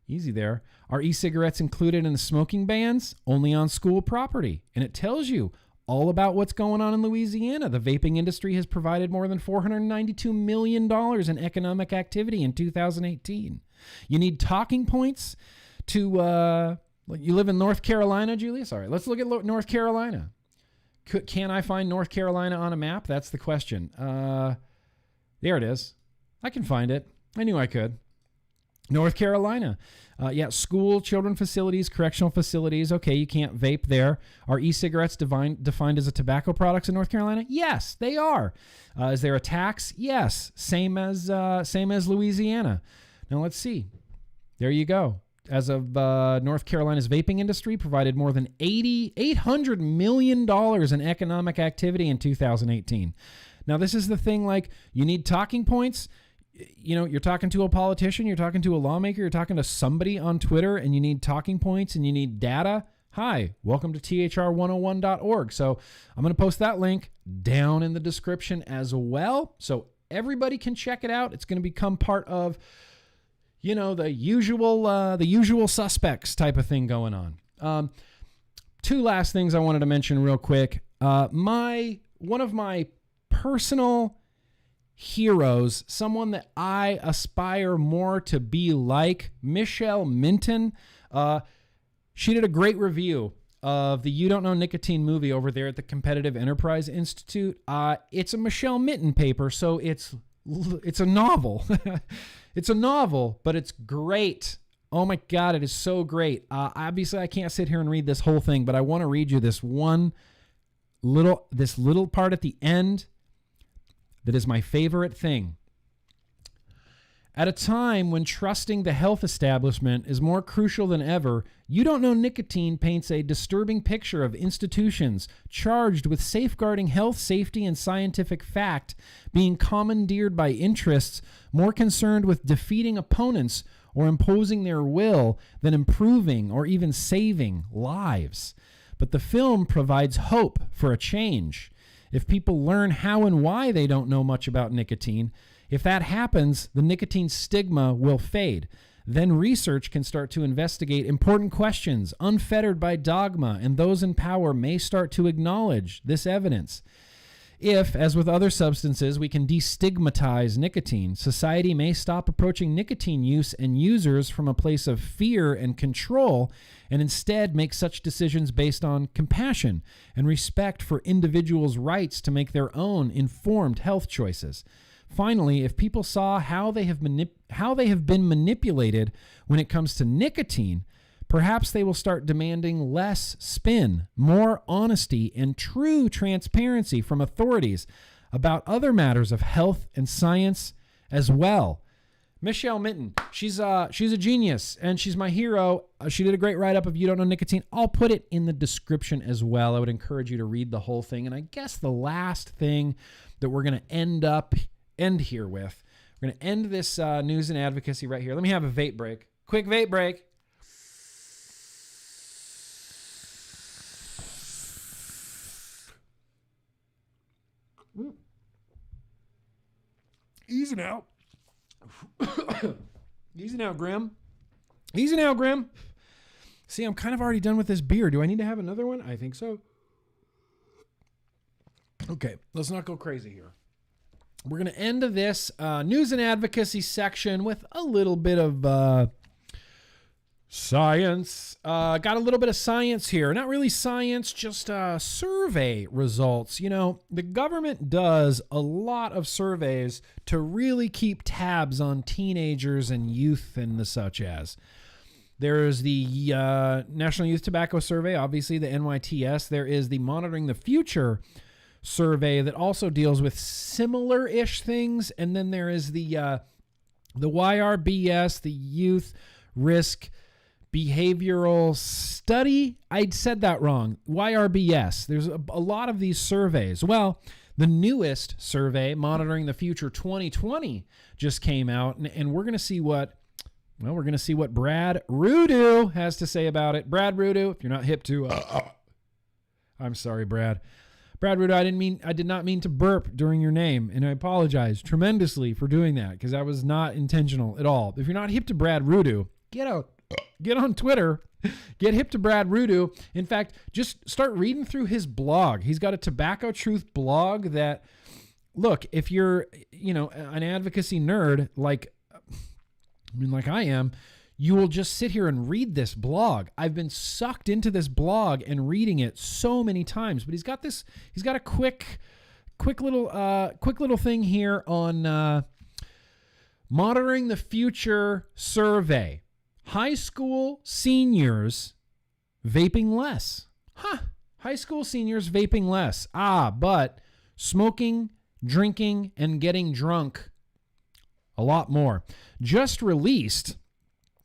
Easy there. Are e-cigarettes included in the smoking bans? Only on school property. And it tells you all about what's going on in Louisiana. The vaping industry has provided more than $492 million in economic activity in 2018. You need talking points to, you live in North Carolina, Julius? All right, let's look at North Carolina. Can I find North Carolina on a map? That's the question. There it is. I can find it. I knew I could. North Carolina. School, children facilities, correctional facilities. Okay, you can't vape there. Are e-cigarettes defined as a tobacco products in North Carolina? Yes, they are. Is there a tax? Yes, same as Louisiana. Now let's see. There you go. As of North Carolina's vaping industry, provided more than $800 million in economic activity in 2018. Now this is the thing. Like, you need talking points. You're talking to a politician, you're talking to a lawmaker, you're talking to somebody on Twitter, and you need talking points and you need data. Hi, welcome to thr101.org. So I'm going to post that link down in the description as well, so everybody can check it out. It's going to become part of, the usual suspects type of thing going on. Two last things I wanted to mention real quick. One of my personal heroes, someone that I aspire more to be like, Michelle Minton. She did a great review of the You Don't Know Nicotine movie over there at the Competitive Enterprise Institute. It's a Michelle Minton paper, so it's a novel. It's a novel, but it's great. Oh my God, it is so great. Obviously, I can't sit here and read this whole thing, but I want to read you this little part at the end. That is my favorite thing. At a time when trusting the health establishment is more crucial than ever, You Don't Know Nicotine paints a disturbing picture of institutions charged with safeguarding health, safety, and scientific fact being commandeered by interests more concerned with defeating opponents or imposing their will than improving or even saving lives. but the film provides hope for a change. If people learn how and why they don't know much about nicotine, if that happens, the nicotine stigma will fade. Then research can start to investigate important questions unfettered by dogma, and those in power may start to acknowledge this evidence. If, as with other substances, we can destigmatize nicotine, society may stop approaching nicotine use and users from a place of fear and control, and instead make such decisions based on compassion and respect for individuals' rights to make their own informed health choices. Finally, if people saw how they have been manipulated when it comes to nicotine, perhaps they will start demanding less spin, more honesty, and true transparency from authorities about other matters of health and science as well. Michelle Minton, she's a genius, and she's my hero. She did a great write-up of You Don't Know Nicotine. I'll put it in the description as well. I would encourage you to read the whole thing. And I guess the last thing that we're going to end here with, we're going to end this news and advocacy right here. Let me have a vape break. Quick vape break. Easy now. Easy now, Grimm. Easy now, Grimm. See, I'm kind of already done with this beer. Do I need to have another one? I think so. Okay, let's not go crazy here. We're going to end this news and advocacy section with a little bit of science. Got a little bit of science here. Not really science, just survey results. You know, the government does a lot of surveys to really keep tabs on teenagers and youth and the such as. There's the National Youth Tobacco Survey, obviously the NYTS. There is the Monitoring the Future survey that also deals with similar-ish things. And then there is the YRBS, the Youth Risk Behavioral Study. I said that wrong. YRBS. There's a lot of these surveys. Well, the newest survey, Monitoring the Future 2020, just came out, and we're going to see what Brad Rudo has to say about it. Brad Rudo, if you're not hip to, I'm sorry, Brad. Brad Rudo, I did not mean to burp during your name, and I apologize tremendously for doing that because that was not intentional at all. If you're not hip to Brad Rudo, get on Twitter, get hip to Brad Rudo. In fact, just start reading through his blog. He's got a Tobacco Truth blog that, look, if you're, an advocacy nerd like I am, you will just sit here and read this blog. I've been sucked into this blog and reading it so many times, but he's got a quick little thing here on Monitoring the Future survey. High school seniors vaping less. High school seniors vaping less. But smoking, drinking, and getting drunk a lot more. Just released,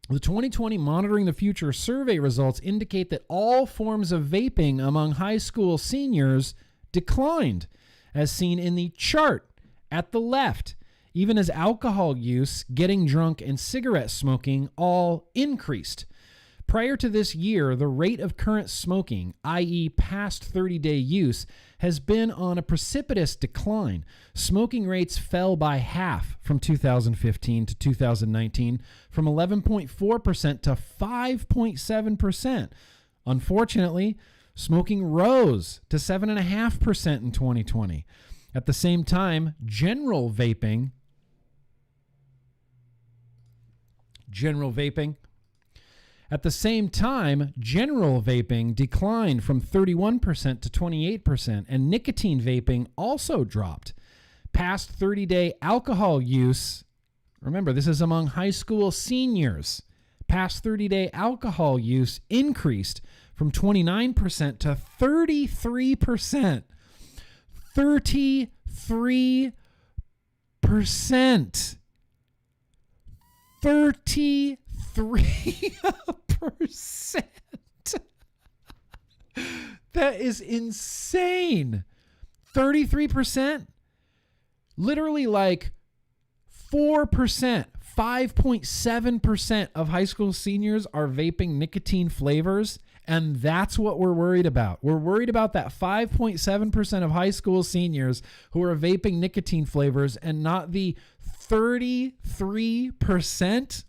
the 2020 Monitoring the Future survey results indicate that all forms of vaping among high school seniors declined, as seen in the chart at the left, even as alcohol use, getting drunk, and cigarette smoking all increased. Prior to this year, the rate of current smoking, i.e. past 30-day use, has been on a precipitous decline. Smoking rates fell by half from 2015 to 2019, from 11.4% to 5.7%. Unfortunately, smoking rose to 7.5% in 2020. At the same time, general vaping declined from 31% to 28%, and nicotine vaping also dropped. Past 30-day alcohol use, remember, this is among high school seniors. Past 30-day alcohol use increased from 29% to 33%. 33%. 33%. That is insane. 33%? Literally like 4%. 5.7% of high school seniors are vaping nicotine flavors, and that's what we're worried about. We're worried about that 5.7% of high school seniors who are vaping nicotine flavors and not the 33%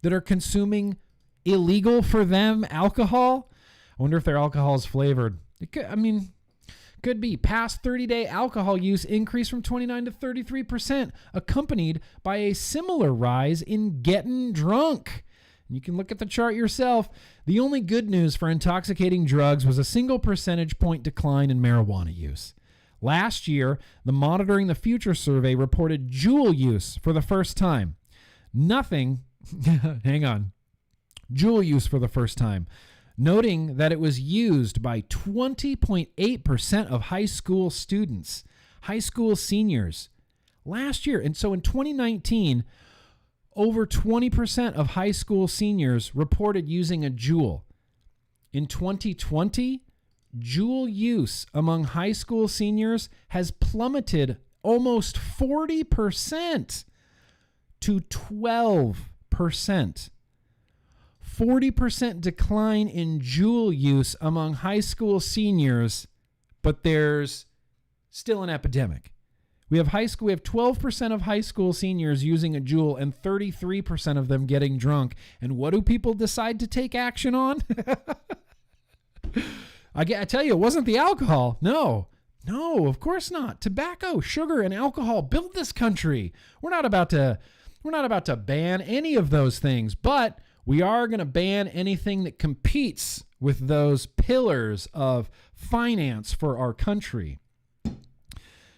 that are consuming illegal for them alcohol. I wonder if their alcohol is flavored. Could be. Past 30-day alcohol use increased from 29 to 33%, accompanied by a similar rise in getting drunk. You can look at the chart yourself. The only good news for intoxicating drugs was a single percentage point decline in marijuana use. Last year, the Monitoring the Future survey reported Juul use for the first time. Juul use for the first time, noting that it was used by 20.8% of high school students, high school seniors last year. And so in 2019, over 20% of high school seniors reported using a Juul. In 2020, Juul use among high school seniors has plummeted almost 40% to 12%. 40% decline in Juul use among high school seniors, but there's still an epidemic. We have 12% of high school seniors using a Juul and 33% of them getting drunk. And what do people decide to take action on? I tell you, it wasn't the alcohol. No, of course not. Tobacco, sugar, and alcohol build this country. We're not about to ban any of those things, but we are going to ban anything that competes with those pillars of finance for our country.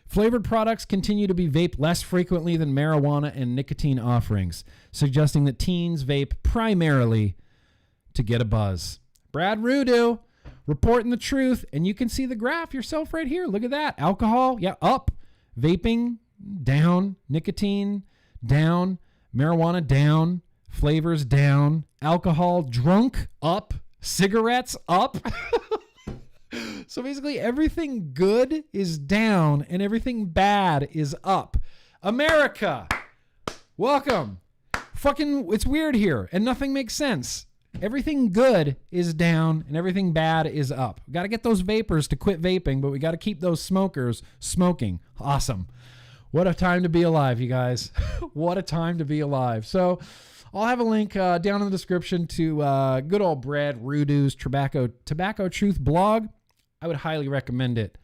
Flavored products continue to be vaped less frequently than marijuana and nicotine offerings, suggesting that teens vape primarily to get a buzz. Brad Rudo reporting the truth, and you can see the graph yourself right here. Look at that. Alcohol, up. Vaping, down. Nicotine, down. Marijuana, down. Flavors, down. Alcohol, drunk, up. Cigarettes, up. So basically everything good is down and everything bad is up. America, welcome. It's weird here and nothing makes sense. Everything good is down and everything bad is up. We got to get those vapors to quit vaping, but we got to keep those smokers smoking. Awesome. What a time to be alive, you guys. What a time to be alive. So I'll have a link down in the description to good old Brad Rudo's Tobacco Truth blog. I would highly recommend it.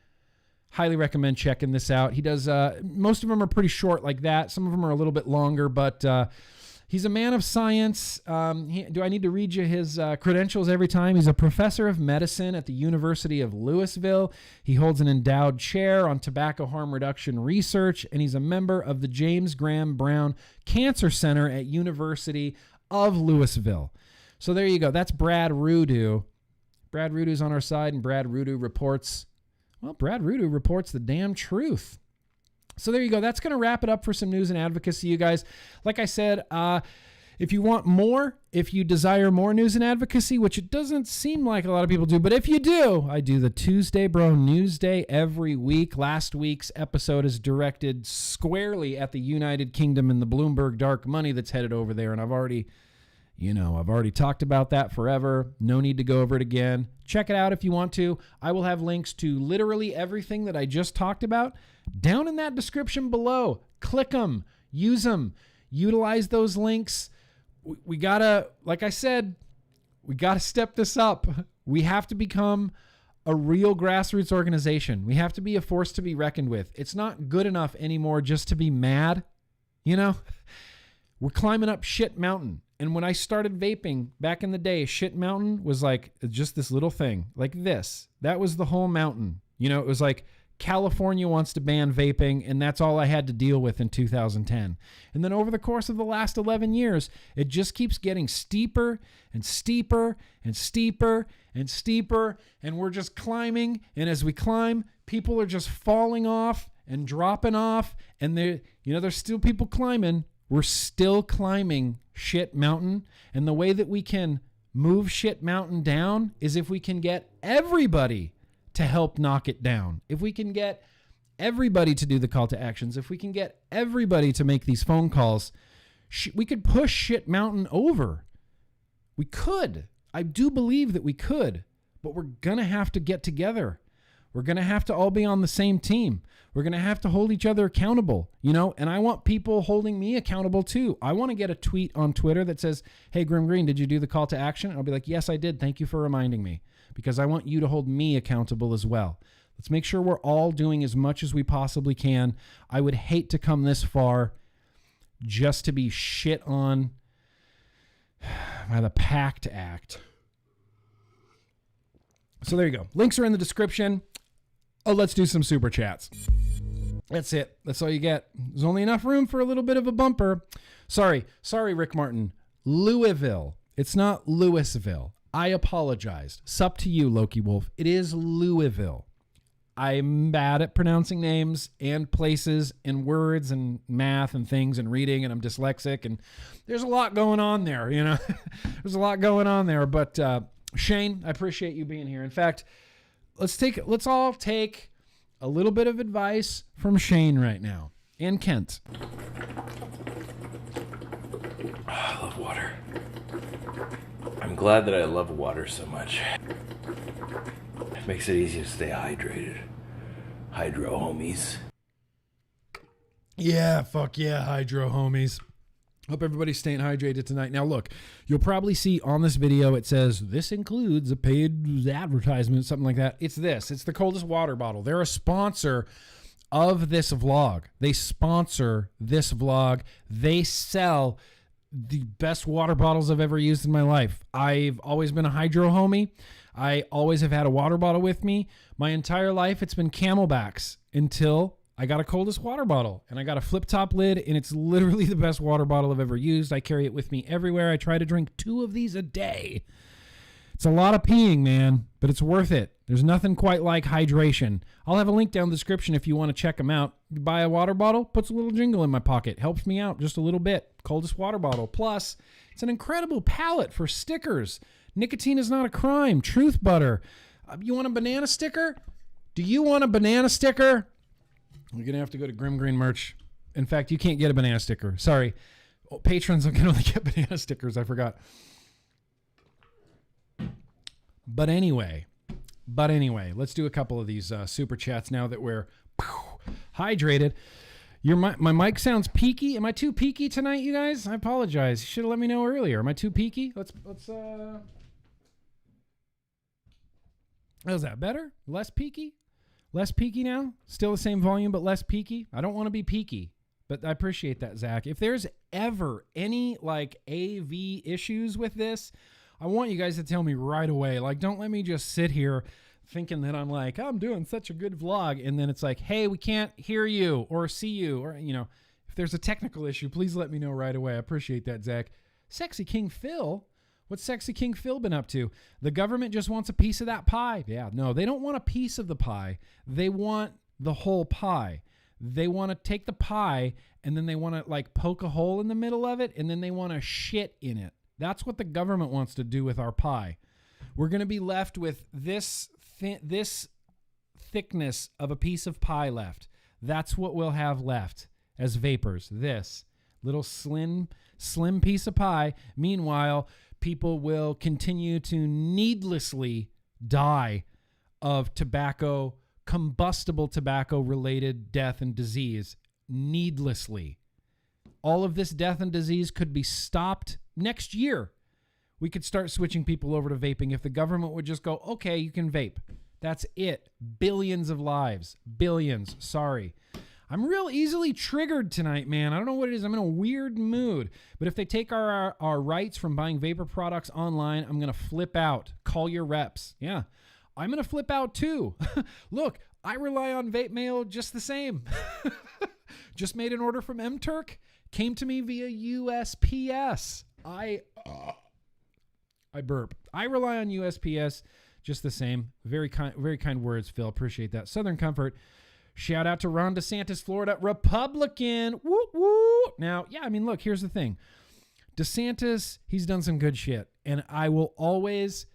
Highly recommend checking this out. He does, most of them are pretty short like that. Some of them are a little bit longer, but he's a man of science. Do I need to read you his credentials every time? He's a professor of medicine at the University of Louisville. He holds an endowed chair on tobacco harm reduction research, and he's a member of the James Graham Brown Cancer Center at University of Louisville. So there you go. That's Brad Rudo. Brad Rudo's on our side, and Brad Rudo reports the damn truth. So there you go. That's going to wrap it up for some news and advocacy, you guys. Like I said, if you want more, if you desire more news and advocacy, which it doesn't seem like a lot of people do, but if you do, I do the Tuesday Bro News Day every week. Last week's episode is directed squarely at the United Kingdom and the Bloomberg dark money that's headed over there, and I've already talked about that forever. No need to go over it again. Check it out if you want to. I will have links to literally everything that I just talked about down in that description below. Click them, use them, utilize those links. We gotta, like I said, we gotta step this up. We have to become a real grassroots organization. We have to be a force to be reckoned with. It's not good enough anymore just to be mad. We're climbing up shit mountain. And when I started vaping back in the day, shit mountain was like just this little thing like this. That was the whole mountain. It was like California wants to ban vaping, and that's all I had to deal with in 2010. And then over the course of the last 11 years, it just keeps getting steeper and steeper and steeper and steeper, and we're just climbing. And as we climb, people are just falling off and dropping off, and there's still people climbing. We're still climbing shit mountain, and the way that we can move shit mountain down is if we can get everybody to help knock it down. If we can get everybody to do the call to actions, if we can get everybody to make these phone calls, we could push shit mountain over. We could. I do believe that we could, but we're going to have to get together. We're going to have to all be on the same team. We're going to have to hold each other accountable, you know, and I want people holding me accountable too. I want to get a tweet on Twitter that says, hey, GrimmGreen, did you do the call to action? And I'll be like, yes, I did. Thank you for reminding me, because I want you to hold me accountable as well. Let's make sure we're all doing as much as we possibly can. I would hate to come this far just to be shit on by the PACT Act. So there you go. Links are in the description. Oh, let's do some super chats. That's it. That's all you get. There's only enough room for a little bit of a bumper. Sorry, Rick Martin. Louisville. It's not Louisville. I apologized. Sup to you, Loki Wolf. It is Louisville. I'm bad at pronouncing names and places and words and math and things and reading, and I'm dyslexic, and there's a lot going on there, you know. There's a lot going on there, but Shane, I appreciate you being here. In fact, let's all take a little bit of advice from Shane right now, and Kent. I love water. I'm glad that I love water so much. It makes it easy to stay hydrated. Hydro, homies. Yeah, fuck yeah, hydro, homies. Hope everybody's staying hydrated tonight. Now, look, you'll probably see on this video, it says, this includes a paid advertisement, something like that. It's this. It's the coldest water bottle. They're a sponsor of this vlog. They sponsor this vlog. They sell the best water bottles I've ever used in my life. I've always been a hydro homie. I always have had a water bottle with me. My entire life, it's been Camelbacks until I got a coldest water bottle, and I got a flip top lid, and it's literally the best water bottle I've ever used. I carry it with me everywhere. I try to drink 2 of these a day. It's a lot of peeing, man, but it's worth it. There's nothing quite like hydration. I'll have a link down in the description if you want to check them out. You buy a water bottle, puts a little jingle in my pocket. Helps me out just a little bit. Coldest water bottle. Plus, it's an incredible palette for stickers. Nicotine is not a crime. Truth butter. You want a banana sticker? Do you want a banana sticker? You're going to have to go to GrimmGreen merch. In fact, you can't get a banana sticker. Sorry. Patrons can only get banana stickers. I forgot. But anyway, let's do a couple of these super chats now that we're hydrated. My mic sounds peaky. Am I too peaky tonight, you guys? I apologize. You should have let me know earlier. Am I too peaky? How's that? Better? Less peaky? Less peaky now? Still the same volume, but less peaky? I don't want to be peaky, but I appreciate that, Zach. If there's ever any like AV issues with this, I want you guys to tell me right away. Like, don't let me just sit here thinking that I'm like, I'm doing such a good vlog, and then it's like, hey, we can't hear you or see you, or, you know, if there's a technical issue, please let me know right away. I appreciate that, Zach. Sexy King Phil? What's Sexy King Phil been up to? The government just wants a piece of that pie. Yeah, no, they don't want a piece of the pie. They want the whole pie. They want to take the pie, and then they want to like poke a hole in the middle of it, and then they want to shit in it. That's what the government wants to do with our pie. We're going to be left with this thickness of a piece of pie left. That's what we'll have left as vapors. This little slim piece of pie. Meanwhile, people will continue to needlessly die of tobacco, combustible tobacco-related death and disease. Needlessly. All of this death and disease could be stopped next year. We could start switching people over to vaping if the government would just go, okay, you can vape. That's it. Billions of lives. Billions. Sorry. I'm real easily triggered tonight, man. I don't know what it is. I'm in a weird mood. But if they take our rights from buying vapor products online, I'm going to flip out. Call your reps. Yeah. I'm going to flip out too. Look, I rely on Vape Mail just the same. Just made an order from MTurk. Came to me via USPS. I burp. I rely on USPS just the same. Very kind words, Phil. Appreciate that. Southern Comfort. Shout out to Ron DeSantis, Florida Republican. Woo woo. Now, yeah, I mean, look, here's the thing. DeSantis, he's done some good shit, and I will always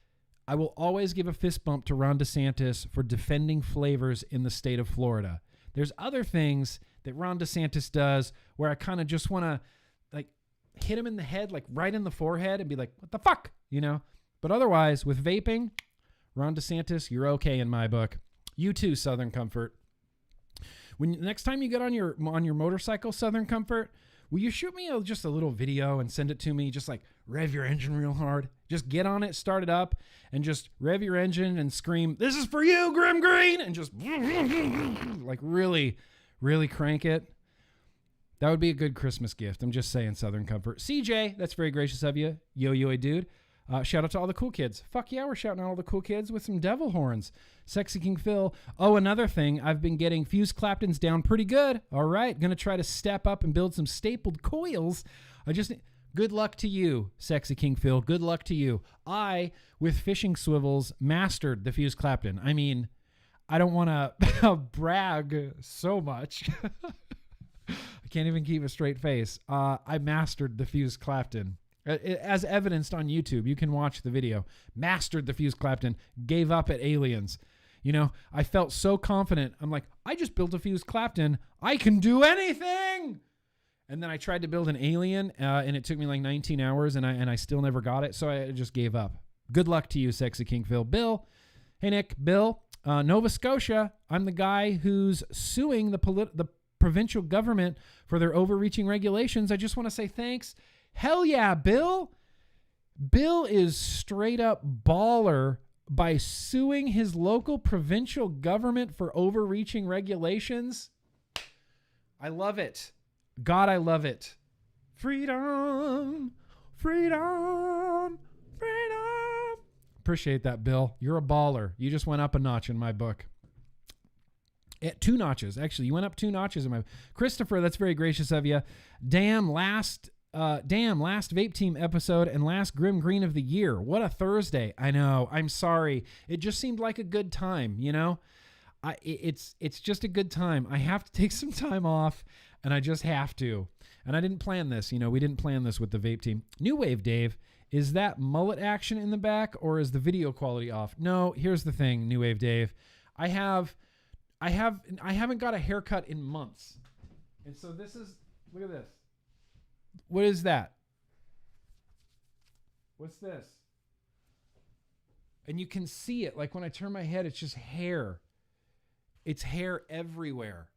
give a fist bump to Ron DeSantis for defending flavors in the state of Florida. There's other things that Ron DeSantis does where I kind of just want to, like, hit him in the head, like right in the forehead, and be like, what the fuck? You know? But otherwise, with vaping, Ron DeSantis, you're okay in my book. You too, Southern Comfort. When next time you get on your motorcycle, Southern Comfort, will you shoot me just a little video and send it to me? Just like rev your engine real hard. Just get on it, start it up, and just rev your engine and scream, "This is for you, GrimmGreen!" And just like really, really crank it. That would be a good Christmas gift. I'm just saying, Southern Comfort. CJ, that's very gracious of you. Yo, dude. Shout out to all the cool kids. Fuck yeah, we're shouting out all the cool kids with some devil horns. Sexy King Phil. Oh, another thing. I've been getting fuse Claptons down pretty good. All right. Going to try to step up and build some stapled coils. Good luck to you, Sexy King Phil. Good luck to you. I, with fishing swivels, mastered the fuse Clapton. I mean, I don't want to brag so much. I can't even keep a straight face. I mastered the fuse Clapton. As evidenced on YouTube, you can watch the video. Mastered the fuse Clapton, gave up at aliens. You know, I felt so confident. I'm like, I just built a fuse Clapton. I can do anything. And then I tried to build an alien, and it took me like 19 hours, and I still never got it. So I just gave up. Good luck to you, Sexy King Phil. Bill, hey Nick, Bill, Nova Scotia. I'm the guy who's suing the provincial government for their overreaching regulations. I just want to say thanks. Hell yeah, Bill. Bill is straight up baller by suing his local provincial government for overreaching regulations. I love it. God, I love it. Freedom, freedom, freedom. Appreciate that, Bill. You're a baller. You just went up a notch in my book. 2 notches. Actually, you went up 2 notches in my... Christopher, that's very gracious of you. Damn, last Vape Team episode and last GrimmGreen of the year. What a Thursday. I know. I'm sorry. It just seemed like a good time, you know? It's just a good time. I have to take some time off, and I just have to. And I didn't plan this. You know, we didn't plan this with the Vape Team. New Wave Dave, is that mullet action in the back, or is the video quality off? No, here's the thing, New Wave Dave. I haven't got a haircut in months. And so this is, look at this. What is that? What's this? And you can see it. Like when I turn my head, it's just hair. It's hair everywhere.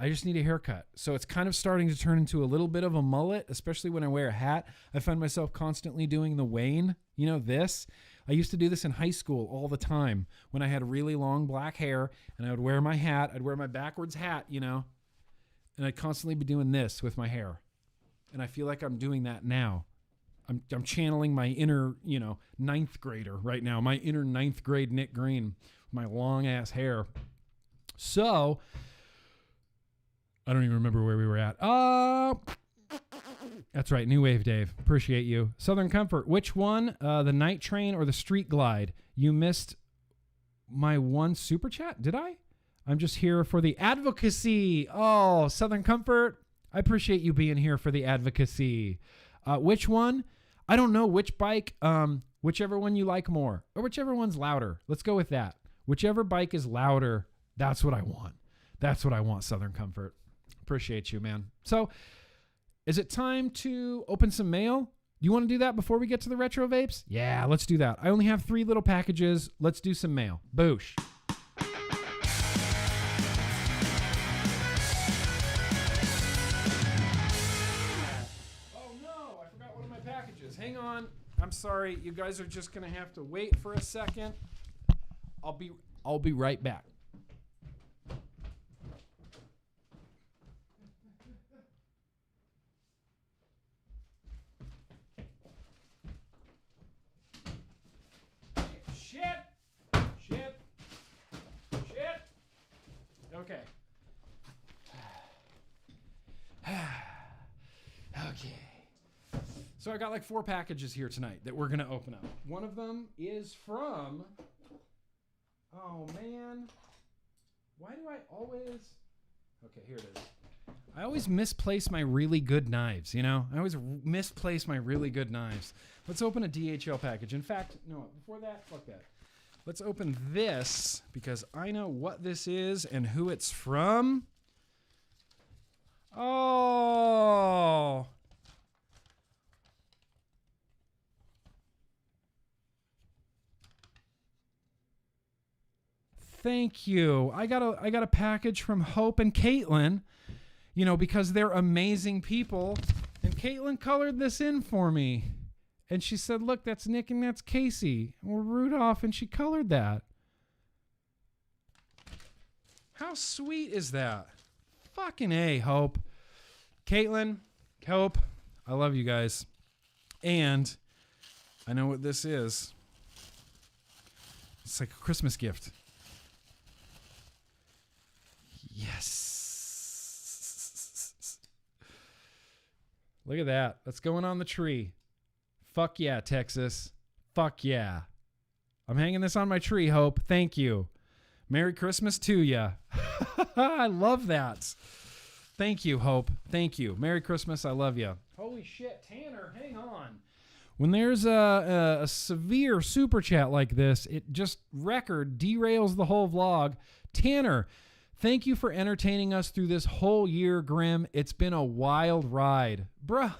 I just need a haircut. So it's kind of starting to turn into a little bit of a mullet, especially when I wear a hat. I find myself constantly doing the Wayne, you know, this. I used to do this in high school all the time when I had really long black hair and I would wear my hat. I'd wear my backwards hat, you know, and I'd constantly be doing this with my hair. And I feel like I'm doing that now. I'm channeling my inner, you know, 9th grader right now. My inner 9th grade Nick Green, my long ass hair. So I don't even remember where we were at. That's right. New Wave Dave. Appreciate you. Southern Comfort. Which one? The Night Train or the Street Glide? You missed my one super chat. Did I? I'm just here for the advocacy. Oh, Southern Comfort. I appreciate you being here for the advocacy. Which one? I don't know which bike. Whichever one you like more, or whichever one's louder. Let's go with that. Whichever bike is louder, that's what I want. That's what I want, Southern Comfort. Appreciate you, man. So, is it time to open some mail? You want to do that before we get to the retro vapes? Yeah, let's do that. I only have 3 little packages. Let's do some mail. Boosh. Hang on. I'm sorry. You guys are just going to have to wait for a second. I'll be right back. Shit. Okay. Okay. So I got like 4 packages here tonight that we're going to open up. One of them is from... Oh, man. Why do I always... Okay, here it is. I always misplace my really good knives, you know? I always misplace my really good knives. Let's open a DHL package. In fact, no, before that, fuck that. Let's open this because I know what this is and who it's from. Oh... Thank you. I got a package from Hope and Caitlin, you know, because they're amazing people. And Caitlin colored this in for me. And she said, look, that's Nick and that's Casey. And we're Rudolph, and she colored that. How sweet is that? Fucking A, Hope. Caitlin, Hope, I love you guys. And I know what this is. It's like a Christmas gift. Yes. Look at that. That's going on the tree. Fuck yeah, Texas. Fuck yeah. I'm hanging this on my tree, Hope. Thank you. Merry Christmas to ya. I love that. Thank you, Hope. Thank you. Merry Christmas. I love you. Holy shit, Tanner, hang on. When there's a severe super chat like this, it just derails the whole vlog. Tanner, thank you for entertaining us through this whole year, Grimm. It's been a wild ride. Bruh,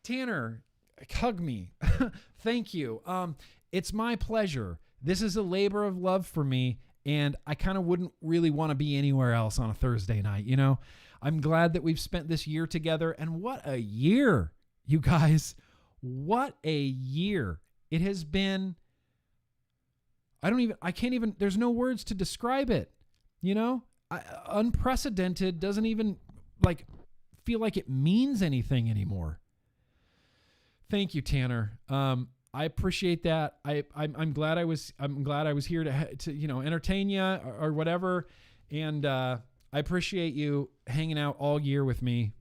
Tanner, hug me. Thank you. It's my pleasure. This is a labor of love for me, and I kind of wouldn't really want to be anywhere else on a Thursday night, you know? I'm glad that we've spent this year together, and what a year, you guys. What a year. It has been, I can't even, there's no words to describe it, you know? Unprecedented doesn't even feel like it means anything anymore. Thank you, Tanner. I appreciate that. I'm glad I was here to you know, entertain you or whatever. And I appreciate you hanging out all year with me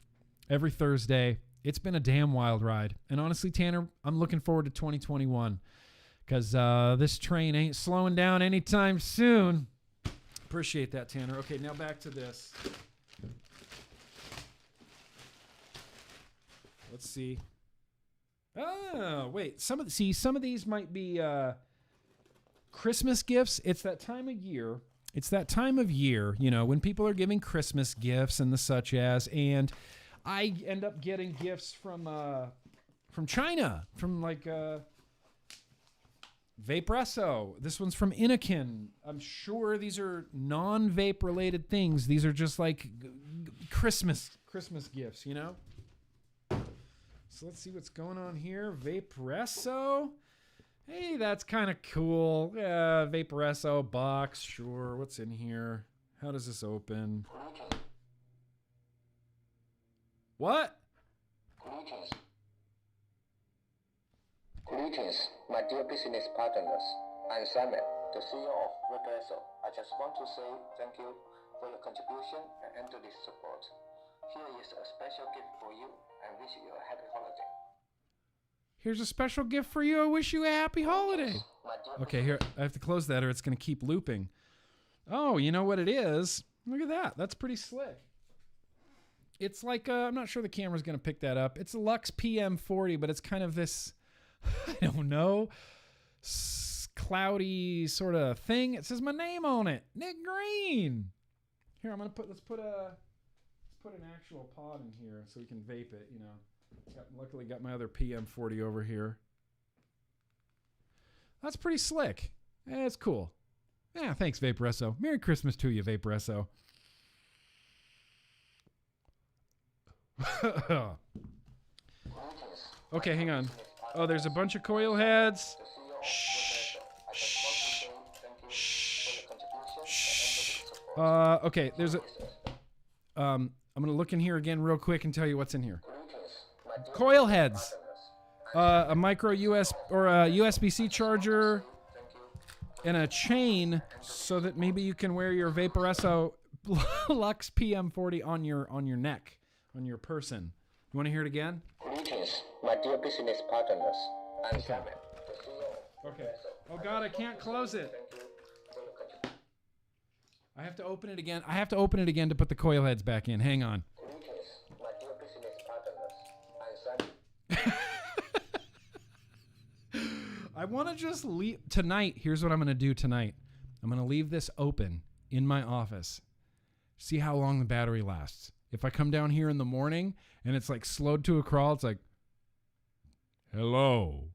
every Thursday. It's been a damn wild ride. And honestly, Tanner, I'm looking forward to 2021 because this train ain't slowing down anytime soon. Appreciate that, Tanner. Okay, now back to this. Let's see. Oh, wait. Some of these might be Christmas gifts. It's that time of year. You know, when people are giving Christmas gifts and the such as, and I end up getting gifts from China, from Vaperesso. This one's from Inikin. I'm sure these are non-vape related things. These are just like Christmas gifts, you know? So let's see what's going on here. Vaperesso. Hey, that's kind of cool. Yeah, Vaperesso box. Sure. What's in here? How does this open? What? Greetings, my dear business partners. I'm Simon, the CEO of Vaperesso. I just want to say thank you for your contribution and endless support. Here is a special gift for you and wish you a happy holiday. Here's a special gift for you. I wish you a happy holiday. Okay, here, I have to close that or it's going to keep looping. Oh, you know what it is? Look at that. That's pretty slick. It's like, I'm not sure the camera's going to pick that up. It's a Lux PM40, but it's kind of this, I don't know, cloudy sort of thing. It says my name on it. Nick Green. Here, let's put an actual pod in here so we can vape it, you know. Luckily got my other PM40 over here. That's pretty slick. It's cool. Yeah, thanks, Vaperesso. Merry Christmas to you, Vaperesso. Okay, hang on. Oh, there's a bunch of coil heads. Shh. Shh. Shh. Shh. Okay, there's a... I'm going to look in here again real quick and tell you what's in here. Coil heads. A micro US or a USB-C charger and a chain so that maybe you can wear your Vaperesso Lux PM40 on your neck, on your person. You want to hear it again? Greetings, my dear business partners. I'm Simon. Okay. Oh God, I can't close it. I have to open it again. I have to open it again to put the coil heads back in. Hang on. Greetings, my dear business partners. I'm Simon. I want to just leave tonight. Here's what I'm going to do tonight. I'm going to leave this open in my office. See how long the battery lasts. If I come down here in the morning and it's like slowed to a crawl, it's like, hello,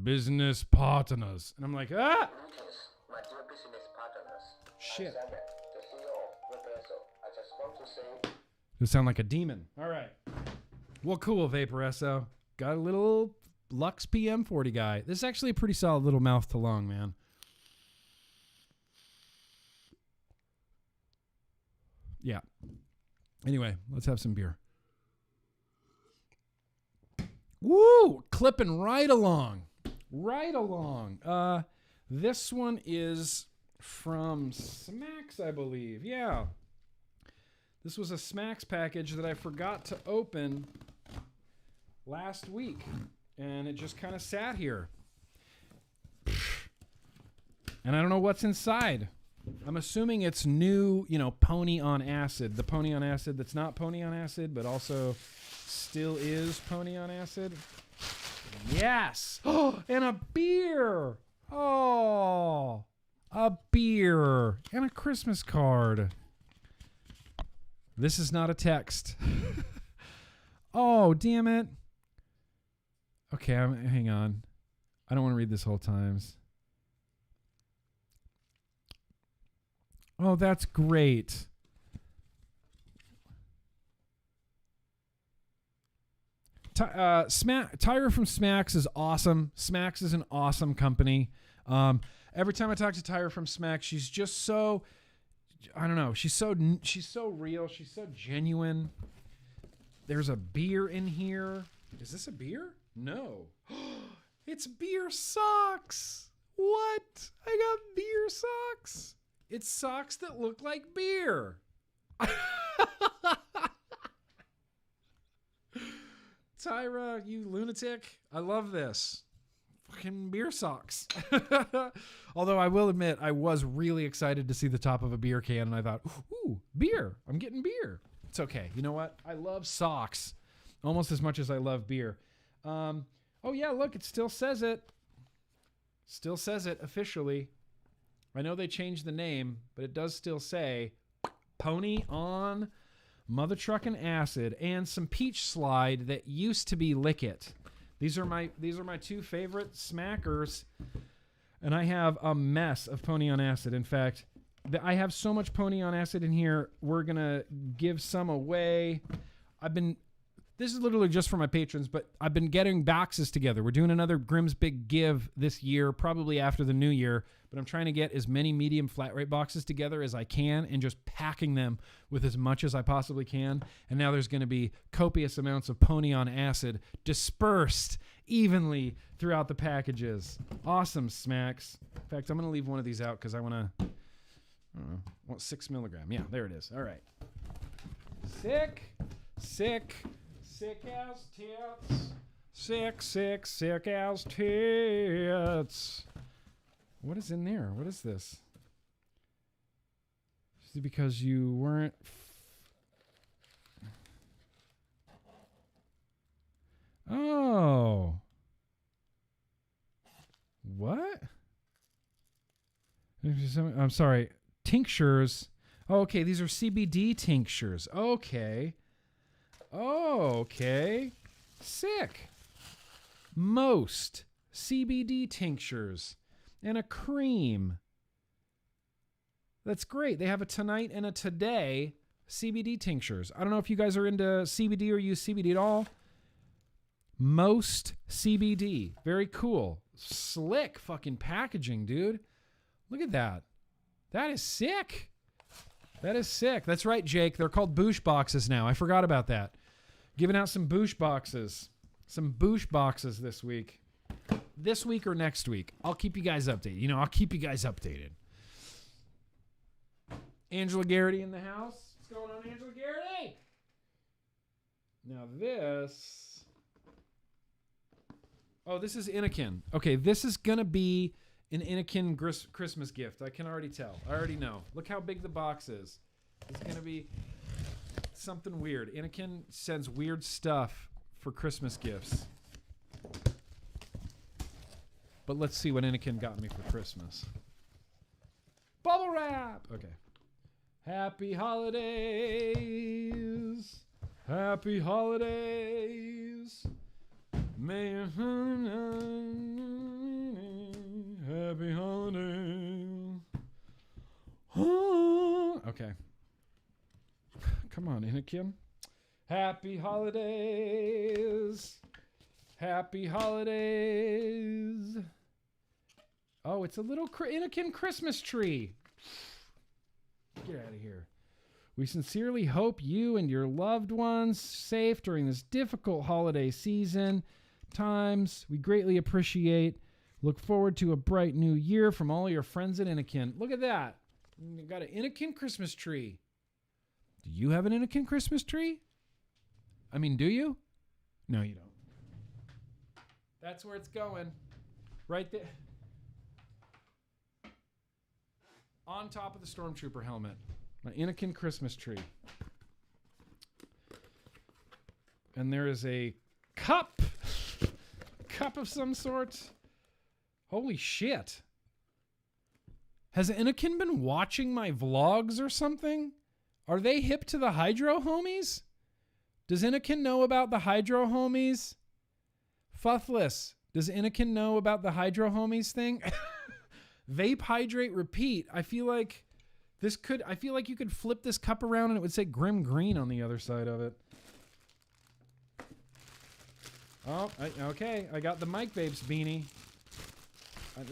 business partners. And I'm like, ah. Greetings, my dear business partners. Shit. I'm Simon, the CEO of RETRO. I just want to say. You sound like a demon. All right. Well, cool, Vaporesso. Got a little Lux PM40 guy. This is actually a pretty solid little mouth to lung, man. Yeah. Anyway, let's have some beer. Woo! Clipping right along. Right along. This one is from Smacks, I believe. Yeah. This was a Smacks package that I forgot to open last week. And it just kind of sat here. And I don't know what's inside. I'm assuming it's new, you know, pony on acid. The pony on acid that's not pony on acid, but also still is pony on acid. Yes! Oh, and a beer! Oh, a beer and a Christmas card. This is not a text. Oh, damn it. Okay, hang on. I don't want to read this whole times. Oh, that's great. Tyra from Smacks is awesome. Smacks is an awesome company. Every time I talk to Tyra from Smacks, she's just so, I don't know, she's so real. She's so genuine. There's a beer in here. Is this a beer? No. It's beer socks. What? I got beer socks. It's socks that look like beer. Tyra, you lunatic. I love this. Fucking beer socks. Although I will admit, I was really excited to see the top of a beer can, and I thought, ooh, beer. I'm getting beer. It's okay. You know what? I love socks almost as much as I love beer. Oh, yeah, look, it still says it. Still says it officially. I know they changed the name, but it does still say Pony on Mother Truckin' Acid and some Peach Slide that used to be Lick It. These are my two favorite smackers, and I have a mess of Pony on Acid. In fact, I have so much Pony on Acid in here. We're gonna give some away. This is literally just for my patrons, but I've been getting boxes together. We're doing another Grimm's Big Give this year, probably after the new year, but I'm trying to get as many medium flat rate boxes together as I can and just packing them with as much as I possibly can. And now there's going to be copious amounts of Pony on Acid dispersed evenly throughout the packages. Awesome, Smacks. In fact, I'm going to leave one of these out because I want 6 milligram. Yeah, there it is. All right. Sick as tits. Sick as tits. What is in there? What is this? Is it because you weren't... Oh. What? I'm sorry. Tinctures. Oh, okay, these are CBD tinctures. Okay. Oh, okay. Sick. Most CBD tinctures and a cream. That's great. They have a tonight and a today CBD tinctures. I don't know if you guys are into CBD or use CBD at all. Most CBD. Very cool. Slick fucking packaging, dude. Look at that. That is sick. That is sick. That's right, Jake. They're called Boosh boxes now. I forgot about that. Giving out some Boosh boxes. Some Boosh boxes this week. This week or next week. I'll keep you guys updated. You know, I'll keep you guys updated. Angela Garrity in the house. What's going on, Angela Garrity? Now this... Oh, this is Inikin. Okay, this is going to be an Inikin Christmas gift. I can already tell. I already know. Look how big the box is. It's going to be something weird. Inikin sends weird stuff for Christmas gifts. But let's see what Inikin got me for Christmas. Bubble wrap! Okay. Happy holidays. Happy holidays. May your happy holidays. Okay. Come on, Anakin. Happy holidays. Happy holidays. Oh, it's a little Anakin Christmas tree. Get out of here. We sincerely hope you and your loved ones safe during this difficult holiday season times. We greatly appreciate. Look forward to a bright new year from all your friends at Anakin. Look at that. You got an Anakin Christmas tree. Do you have an Anakin Christmas tree? I mean, do you? No, you don't. That's where it's going. Right there. On top of the Stormtrooper helmet. My Anakin Christmas tree. And there is a cup. Cup of some sort. Holy shit. Has Anakin been watching my vlogs or something? Are they hip to the Hydro homies? Does Anakin know about the Hydro homies? Futhless. Does Anakin know about the Hydro homies thing? Vape, hydrate, repeat. I feel like you could flip this cup around and it would say GrimmGreen on the other side of it. Oh, okay. I got the Mike Vapes beanie.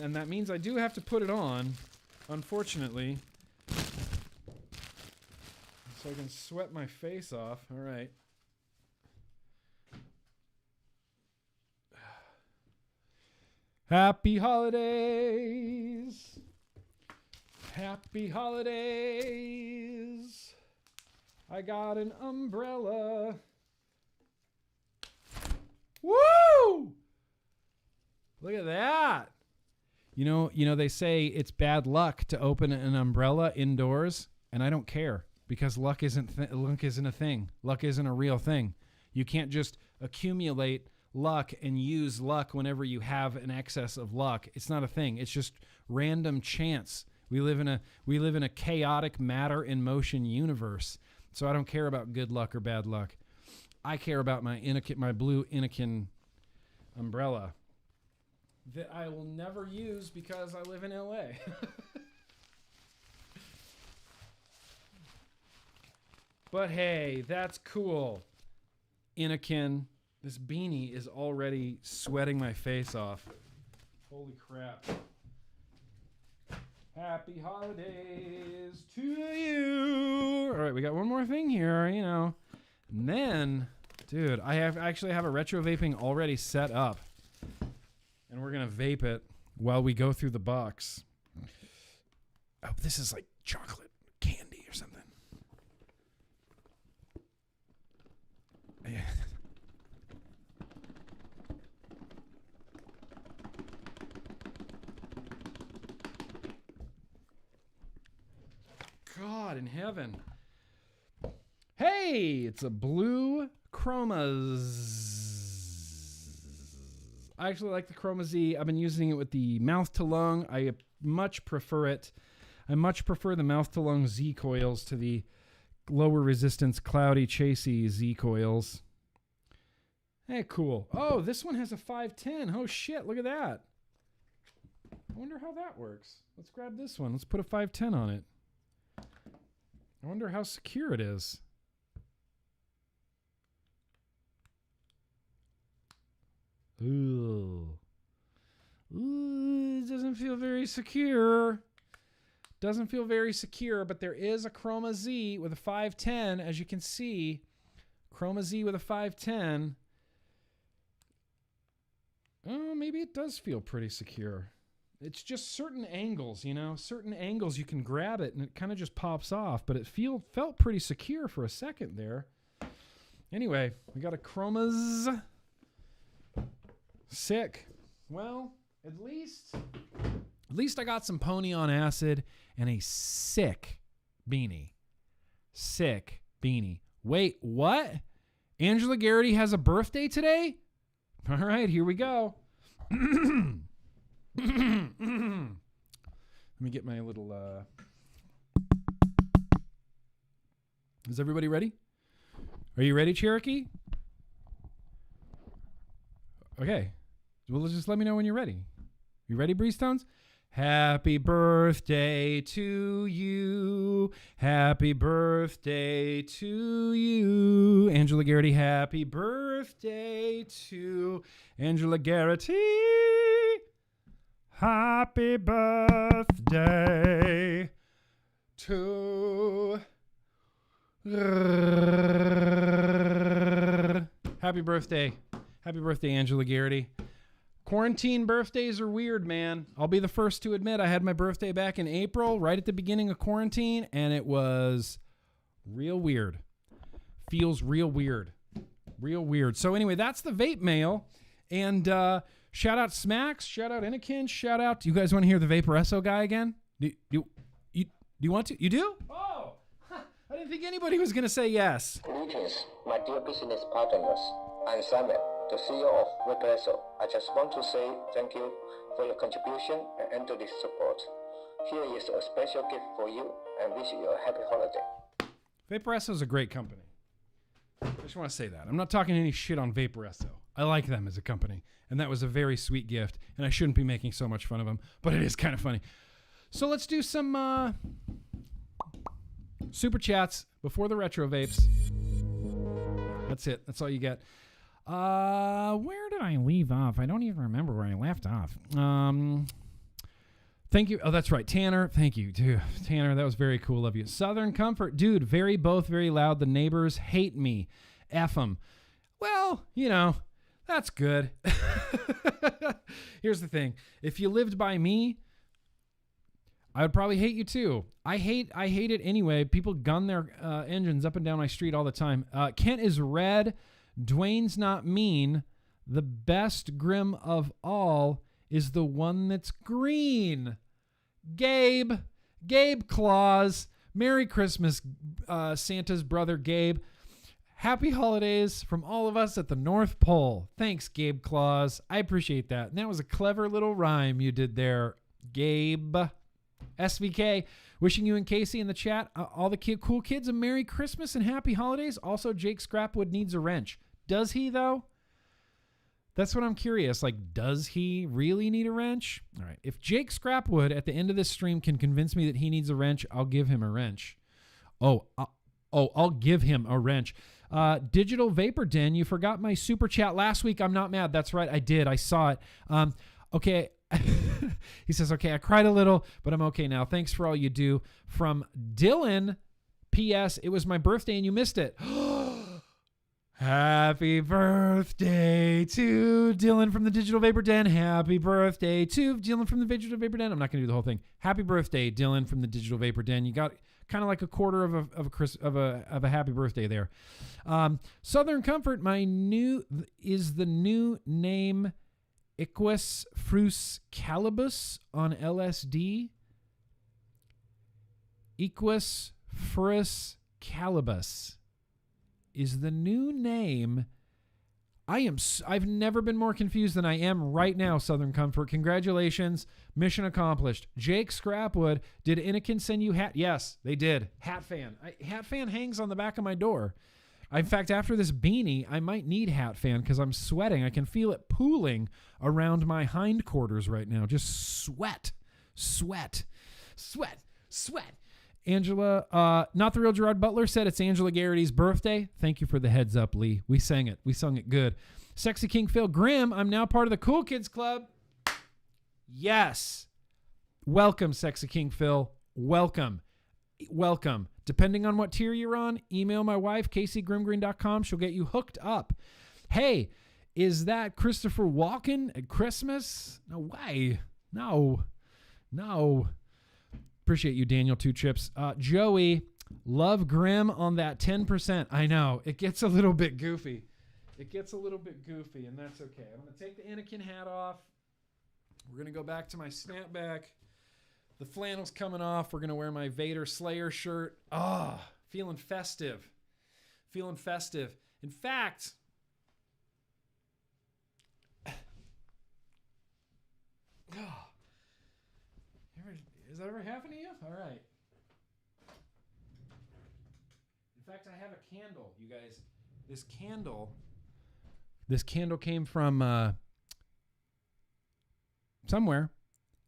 And that means I do have to put it on, unfortunately. So I can sweat my face off. All right. Happy holidays. Happy holidays. I got an umbrella. Woo! Look at that. You know they say it's bad luck to open an umbrella indoors, and I don't care because luck isn't a thing. Luck isn't a real thing. You can't just accumulate luck and use luck whenever you have an excess of luck. It's not a thing. It's just random chance. We live in a chaotic matter in motion universe. So I don't care about good luck or bad luck. I care about my blue Anakin umbrella that I will never use because I live in LA. But hey, that's cool. Anakin, this beanie is already sweating my face off. Holy crap. Happy holidays to you. All right, we got one more thing here, And then, dude, I actually have a retro vaping already set up. And we're going to vape it while we go through the box. Oh, this is like chocolate candy or something. Yeah. God in heaven. Hey, it's a blue Chromas. I actually like the Chroma Z. I've been using it with the mouth to lung. I much prefer it. I much prefer the mouth to lung Z coils to the lower resistance cloudy chasey Z coils. Hey, cool. Oh, this one has a 510. Oh shit, look at that. I wonder how that works. Let's grab this one. Let's put a 510 on it. I wonder how secure it is. Ooh. Ooh, it doesn't feel very secure. Doesn't feel very secure, but there is a Chroma Z with a 510, as you can see. Chroma Z with a 510. Oh, maybe it does feel pretty secure. It's just certain angles, certain angles you can grab it and it kind of just pops off, but it felt pretty secure for a second there. Anyway, we got a Chromas. Sick. Well, at least I got some pony on acid and a sick beanie. Sick beanie. Wait, what? Angela Garrity has a birthday today? All right, here we go. Let me get my little... Is everybody ready? Are you ready, Cherokee? Okay. Well, just let me know when you're ready. You ready, Breeze Stones? Happy birthday to you. Happy birthday to you. Angela Garrity, happy birthday to Angela Garrity. Happy birthday to... Happy birthday. Happy birthday, Angela Garrity. Quarantine birthdays are weird, man. I'll be the first to admit I had my birthday back in April, right at the beginning of quarantine, and it was real weird. Feels real weird. Real weird. So anyway, that's the vape mail. And shout out Smacks, shout out Inikin, shout out... Do you guys want to hear the Vaporesso guy again? Do you want to? You do? Oh! I didn't think anybody was going to say yes. Greetings, my dear business partners. I'm Simon, the CEO of RETRO. I just want to say thank you for your contribution and endless support. Here is a special gift for you and wish you a happy holiday. Vaporesso is a great company. I just want to say that. I'm not talking any shit on Vaporesso. I like them as a company, and that was a very sweet gift, and I shouldn't be making so much fun of them, but it is kind of funny. So let's do some super chats before the retro vapes. That's it. That's all you get. Where did I leave off? I don't even remember where I left off. Thank you. Oh, that's right. Tanner. Thank you, dude. Tanner, that was very cool of you. Southern Comfort. Dude, both very loud. The neighbors hate me. F them. Well, you know, that's good. Here's the thing. If you lived by me, I would probably hate you too. I hate it anyway. People gun their engines up and down my street all the time. Kent is red. Dwayne's not mean. The best Grimm of all is the one that's green. Gabe Claus. Merry Christmas, Santa's brother Gabe. Happy holidays from all of us at the North Pole. Thanks, Gabe Claus. I appreciate that. And that was a clever little rhyme you did there, Gabe. SVK, wishing you and Casey in the chat, all the cool kids, a Merry Christmas and Happy Holidays. Also, Jake Scrapwood needs a wrench. Does he, though? That's what I'm curious. Like, does he really need a wrench? All right. If Jake Scrapwood at the end of this stream can convince me that he needs a wrench, I'll give him a wrench. I'll give him a wrench. Digital Vapor Den, you forgot my super chat last week. I'm not mad. That's right. I did. I saw it. Okay. He says, okay, I cried a little, but I'm okay now. Thanks for all you do. From Dylan, P.S. It was my birthday and you missed it. Happy birthday to Dylan from the Digital Vapor Den. Happy birthday to Dylan from the Digital Vapor Den. I'm not going to do the whole thing. Happy birthday, Dylan from the Digital Vapor Den. You got kind of like a quarter of a happy birthday there. Southern Comfort, the new name Equus fruscalibus on LSD. Equus fruscalibus is the new name. I've never been more confused than I am right now, Southern Comfort. Congratulations. Mission accomplished. Jake Scrapwood, did Inikin send you hat? Yes, they did. Hat fan. Hat fan hangs on the back of my door. In fact, after this beanie, I might need hat fan because I'm sweating. I can feel it pooling around my hindquarters right now. Just sweat. Angela, not the real Gerard Butler, said it's Angela Garrity's birthday. Thank you for the heads up, Lee. We sang it. We sung it good. Sexy King Phil Grimm, I'm now part of the Cool Kids Club. Yes. Welcome, Sexy King Phil. Welcome. Depending on what tier you're on, email my wife, CaseyGrimmGreen.com. She'll get you hooked up. Hey, is that Christopher Walken at Christmas? No way. No. Appreciate you, Daniel Two Chips. Joey, love Grimm on that 10%. I know. It gets a little bit goofy. And that's okay. I'm going to take the Anakin hat off. We're going to go back to my snapback. The flannel's coming off. We're going to wear my Vader Slayer shirt. Feeling festive. In fact, has that ever happened to you? All right. In fact, I have a candle, you guys. This candle came from somewhere.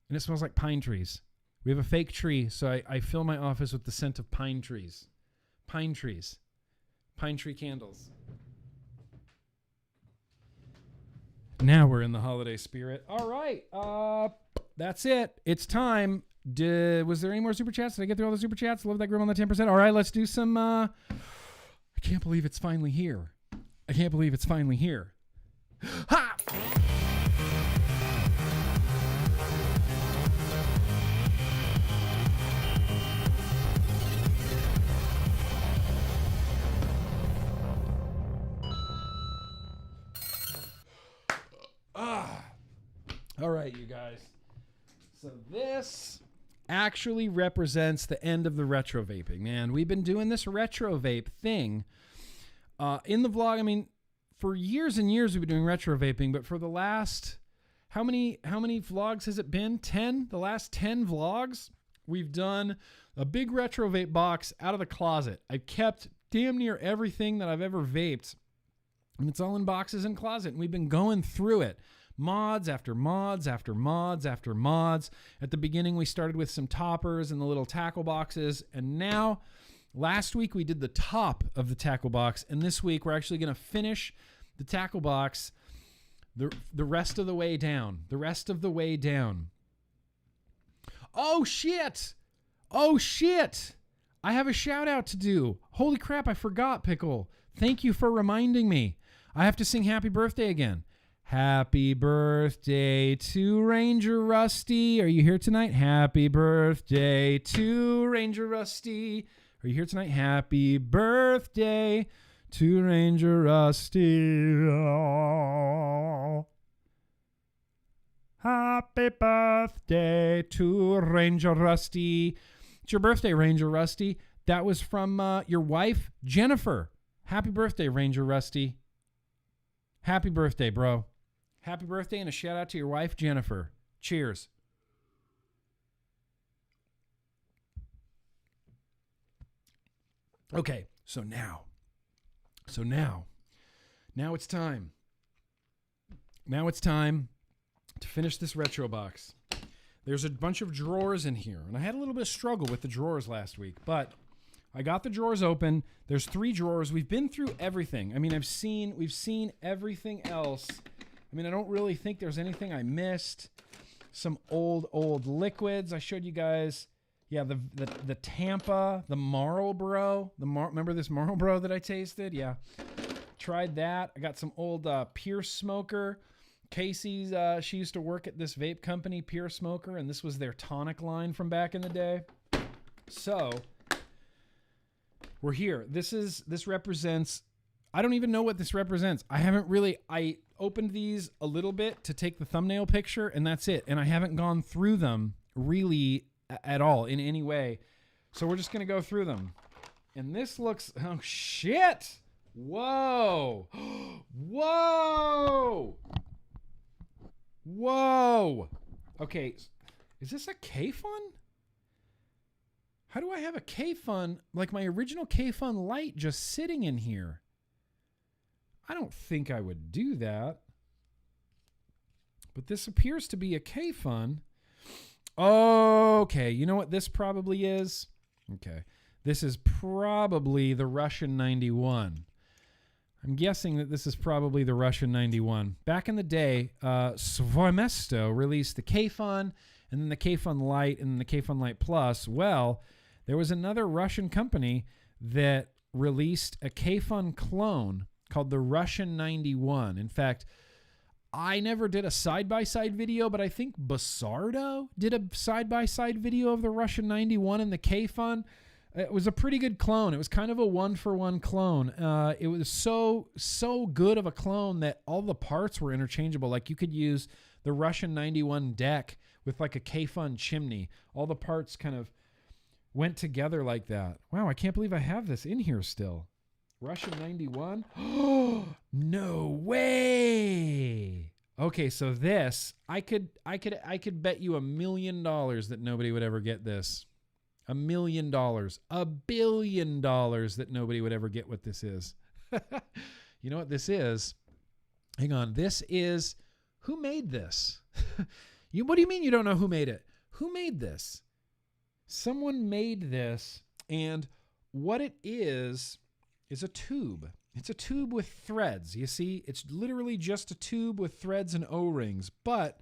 And it smells like pine trees. We have a fake tree, so I fill my office with the scent of pine trees. Pine trees. Pine tree candles. Now we're in the holiday spirit. All right. That's it. It's time. Was there any more super chats? Did I get through all the super chats? Love that Grimm on the 10%. All right, let's do some. I can't believe it's finally here. I can't believe it's finally here. Ha! All right, you guys. So this actually represents the end of the retro vaping, man. We've been doing this retro vape thing in the vlog. I mean, for years and years we've been doing retro vaping, but for the last how many vlogs has it been? 10? The last 10 vlogs, we've done a big retro vape box out of the closet. I've kept damn near everything that I've ever vaped, and it's all in boxes and closet, and we've been going through it. Mods after mods after mods after mods. At the beginning, we started with some toppers and the little tackle boxes. And now, last week, we did the top of the tackle box. And this week, we're actually going to finish the tackle box the rest of the way down. The rest of the way down. Oh, shit. Oh, shit. I have a shout out to do. Holy crap, I forgot, Pickle. Thank you for reminding me. I have to sing happy birthday again. Happy birthday to Ranger Rusty. Are you here tonight? Happy birthday to Ranger Rusty. Are you here tonight? Happy birthday to Ranger Rusty. Oh. Happy birthday to Ranger Rusty. It's your birthday, Ranger Rusty. That was from your wife, Jennifer. Happy birthday, Ranger Rusty. Happy birthday, bro. Happy birthday and a shout out to your wife, Jennifer. Cheers. Okay, so now it's time. Now it's time to finish this retro box. There's a bunch of drawers in here, and I had a little bit of struggle with the drawers last week, but I got the drawers open. There's 3 drawers. We've been through everything. I mean, we've seen everything else. I mean, I don't really think there's anything I missed. Some old liquids. I showed you guys. Yeah, the Tampa, the Marlboro. Remember this Marlboro that I tasted? Yeah. Tried that. I got some old Pierce Smoker. Casey's, she used to work at this vape company, Pierce Smoker, and this was their tonic line from back in the day. So we're here. This represents, I don't even know what this represents. I opened these a little bit to take the thumbnail picture, and that's it. And I haven't gone through them really at all in any way. So we're just going to go through them. And this looks, oh shit. Whoa. Whoa. Whoa. Okay. Is this a K-Fun? How do I have a K-Fun, like my original K-Fun light, just sitting in here? I don't think I would do that. But this appears to be a K-Fun. Okay, you know what this probably is? Okay, this is probably the Russian 91. I'm guessing that this is probably the Russian 91. Back in the day, Svomesto released the K-Fun, and then the K-Fun Lite, and then the K-Fun Lite Plus. Well, there was another Russian company that released a K-Fun clone called the Russian 91. In fact, I never did a side-by-side video, but I think Basardo did a side-by-side video of the Russian 91 and the K-Fun. It was a pretty good clone. It was kind of a one-for-one clone. It was so good of a clone that all the parts were interchangeable. Like you could use the Russian 91 deck with like a K-Fun chimney. All the parts kind of went together like that. Wow, I can't believe I have this in here still. Russian 91? Oh, no way. Okay, so this, I could bet you $1 million that nobody would ever get this. $1 million. $1 billion that nobody would ever get what this is. You know what this is? Hang on. This is, who made this? What do you mean you don't know who made it? Who made this? Someone made this, and what it is a tube. It's a tube with threads. You see, it's literally just a tube with threads and O-rings. But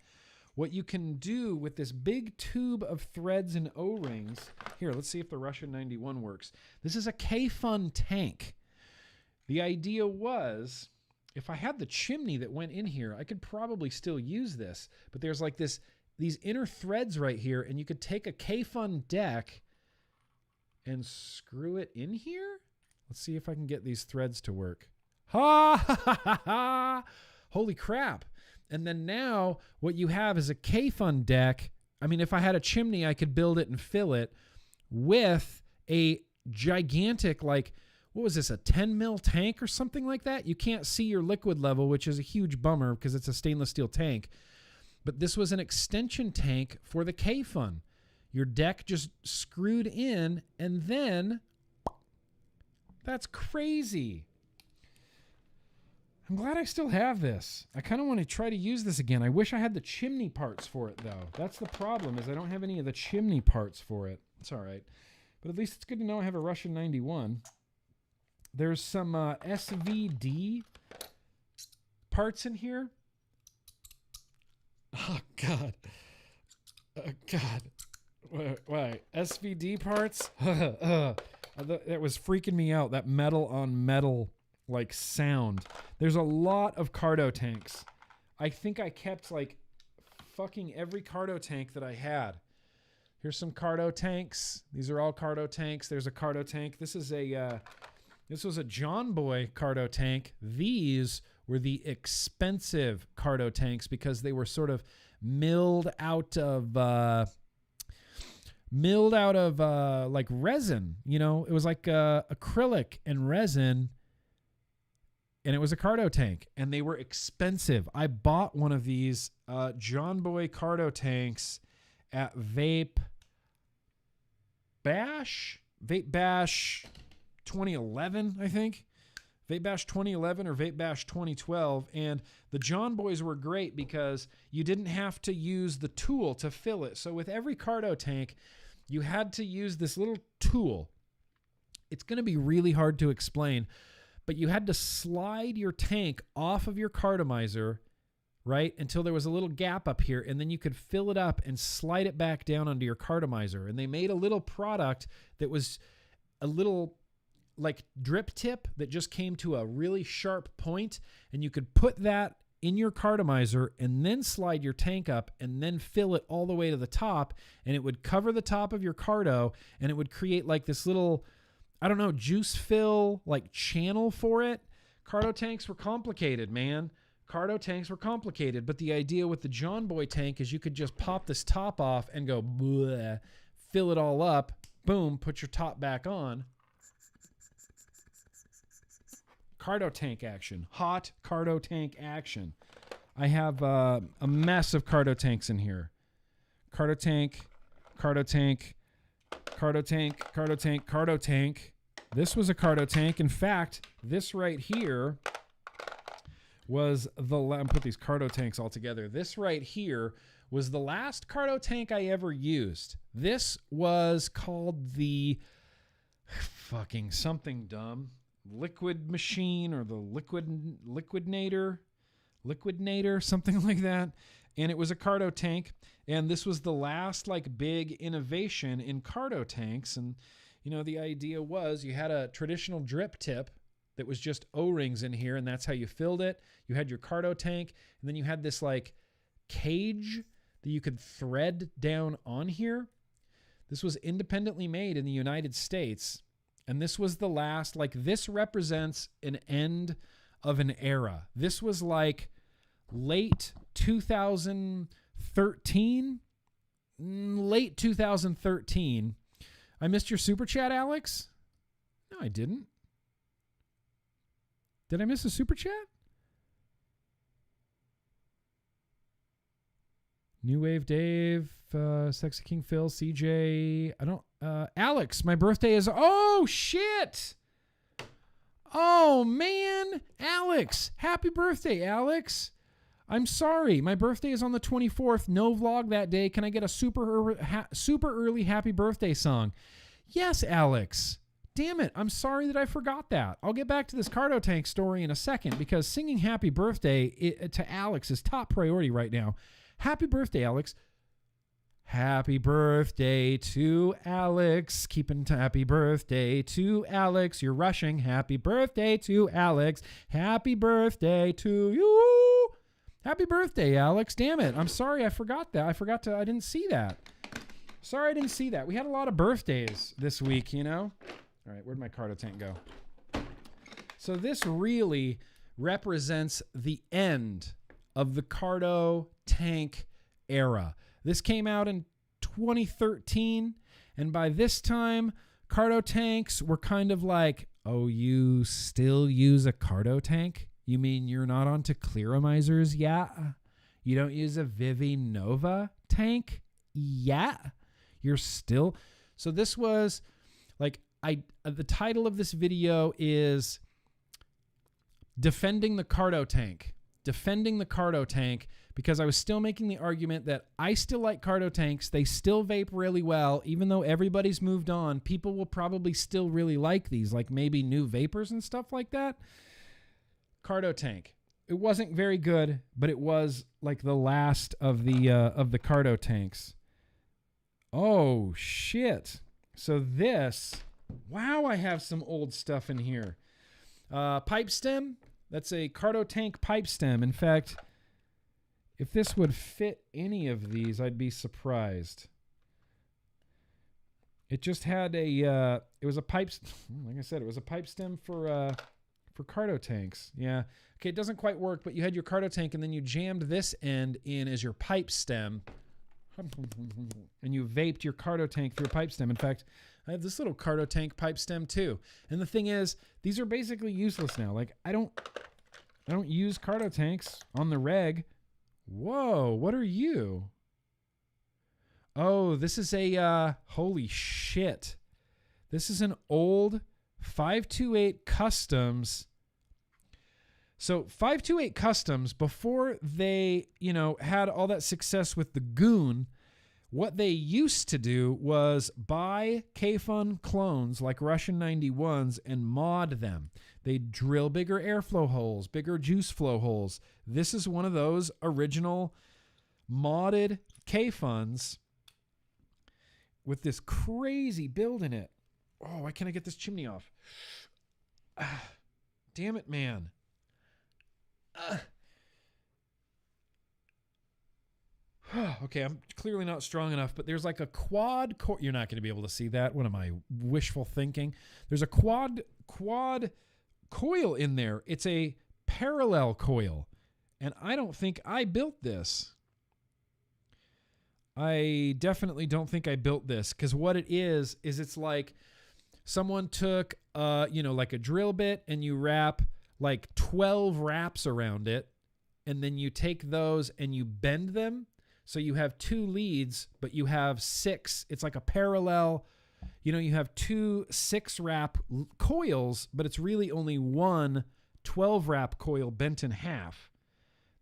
what you can do with this big tube of threads and O-rings, here, let's see if the Russian 91 works. This is a K-Fun tank. The idea was, if I had the chimney that went in here, I could probably still use this. But there's like these inner threads right here, and you could take a K-Fun deck and screw it in here. Let's see if I can get these threads to work. Ha ha ha ha! Holy crap. And then now what you have is a K-Fun deck. I mean, if I had a chimney, I could build it and fill it with a gigantic, like, what was this, a 10 mil tank or something like that? You can't see your liquid level, which is a huge bummer because it's a stainless steel tank. But this was an extension tank for the K-Fun. Your deck just screwed in, and then that's crazy. I'm glad I still have this. I kind of want to try to use this again. I wish I had the chimney parts for it, though. That's the problem, is I don't have any of the chimney parts for it. It's all right. But at least it's good to know I have a Russian 91. There's some SVD parts in here. Oh, God. Oh, God. Why? SVD parts? That was freaking me out, that metal on metal like sound. There's a lot of cardo tanks. I think I kept like fucking every cardo tank that I had. Here's some cardo tanks. These are all cardo tanks. There's a cardo tank. This was a John Boy cardo tank. These were the expensive cardo tanks because they were sort of milled out of like resin. You know, it was like acrylic and resin, and it was a cardo tank, and they were expensive. I bought one of these John Boy cardo tanks at Vape Bash 2011, I think. Vape Bash 2011 or Vape Bash 2012. And the John Boys were great because you didn't have to use the tool to fill it. So with every cardo tank, you had to use this little tool. It's going to be really hard to explain, but you had to slide your tank off of your cartomizer, right, until there was a little gap up here, and then you could fill it up and slide it back down onto your cartomizer. And they made a little product that was a little like drip tip that just came to a really sharp point, and you could put that in your cartomizer and then slide your tank up and then fill it all the way to the top, and it would cover the top of your cardo, and it would create like this little, I don't know, juice fill like channel for it. Cardo tanks were complicated, man. Cardo tanks were complicated, but the idea with the John Boy tank is you could just pop this top off and go bleh, fill it all up, boom, put your top back on. Cardo tank action. Hot cardo tank action. I have a mess of cardo tanks in here. Cardo tank, cardo tank, cardo tank, cardo tank, cardo tank. This was a cardo tank. In fact, this right here was I'm put these cardo tanks all together. This right here was the last cardo tank I ever used. This was called the fucking something dumb. Liquid machine or the liquidnator, something like that. And it was a cardo tank. And this was the last like big innovation in cardo tanks. And, you know, the idea was you had a traditional drip tip that was just O-rings in here, and that's how you filled it. You had your cardo tank, and then you had this like cage that you could thread down on here. This was independently made in the United States. And this was the last, like this represents an end of an era. This was like late 2013. Late 2013. I missed your super chat, Alex? No, I didn't. Did I miss a super chat? New Wave Dave, Sexy King Phil, CJ. I don't. Alex, my birthday is. Oh, shit. Oh, man. Alex. Happy birthday, Alex. I'm sorry. My birthday is on the 24th. No vlog that day. Can I get a super early happy birthday song? Yes, Alex. Damn it. I'm sorry that I forgot that. I'll get back to this Cardo Tank story in a second because singing happy birthday to Alex is top priority right now. Happy birthday, Alex. Happy birthday to Alex. Keeping happy birthday to Alex. You're rushing. Happy birthday to Alex. Happy birthday to you. Happy birthday, Alex. Damn it. I'm sorry I forgot that. I didn't see that. Sorry I didn't see that. We had a lot of birthdays this week, you know? All right, where'd my Cardo Tank go? So this really represents the end of the Cardo Tank era. This came out in 2013, and by this time, Cardo Tanks were kind of like, oh, you still use a Cardo Tank? You mean you're not onto Clearamizers yet? You don't use a Vivi Nova tank yet? You're still... So this was like... the title of this video is Defending the Cardo Tank. Defending the Cardo Tank, because I was still making the argument that I still like Cardo Tanks. They still vape really well. Even though everybody's moved on, people will probably still really like these, like maybe new vapors and stuff like that. Cardo Tank. It wasn't very good, but it was like the last of the Cardo Tanks. Oh, shit. So this... Wow, I have some old stuff in here. Pipe stem. That's a Cardo Tank pipe stem. In fact, if this would fit any of these, I'd be surprised. It just had a, it was a pipe, like I said, it was a pipe stem for Cardo Tanks. Yeah. Okay, it doesn't quite work, but you had your Cardo Tank and then you jammed this end in as your pipe stem. And you vaped your Cardo Tank through a pipe stem. In fact, I have this little Cardo Tank pipe stem too. And the thing is, these are basically useless now. Like I don't use Cardo Tanks on the reg. Whoa, what are you? Oh, this is a holy shit. This is an old 528 Customs. So 528 Customs, before they, you know, had all that success with the Goon, what they used to do was buy K-Fun clones like Russian 91s and mod them. They'd drill bigger airflow holes, bigger juice flow holes. This is one of those original modded K-Funs with this crazy build in it. Oh, why can't I get this chimney off? Damn it, man. Okay, I'm clearly not strong enough, but there's like a quad coil. You're not going to be able to see that. What am I, wishful thinking? There's a quad coil in there. It's a parallel coil, and I don't think I built this. I definitely don't think I built this, because what it is it's like someone took, you know, like a drill bit, and you wrap like 12 wraps around it, and then you take those and you bend them. So you have two leads, but you have six. It's like a parallel, you know, you have two 6-wrap coils, but it's really only one 12-wrap coil bent in half.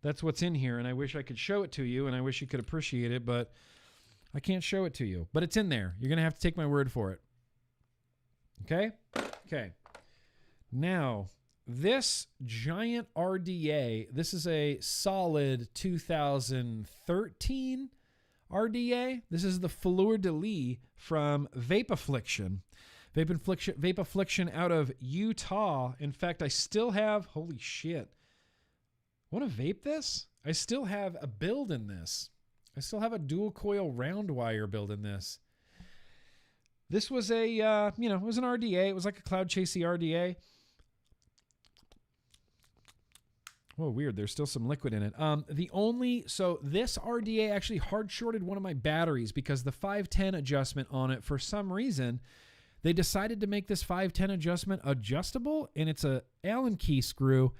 That's what's in here, and I wish I could show it to you, and I wish you could appreciate it, but I can't show it to you. But it's in there. You're going to have to take my word for it. Okay? Okay. Now, this giant RDA, this is a solid 2013 RDA. This is the Fleur de Lis from Vape Affliction. Vape Affliction out of Utah. In fact, I still have, holy shit. Want to vape this? I still have a build in this. I still have a dual coil round wire build in this. This was a, you know, it was an RDA. It was like a Cloud Chasey RDA. Whoa, weird. There's still some liquid in it. So this RDA actually hard shorted one of my batteries because the 510 adjustment on it, for some reason, they decided to make this 510 adjustment adjustable, and it's a Allen key screw,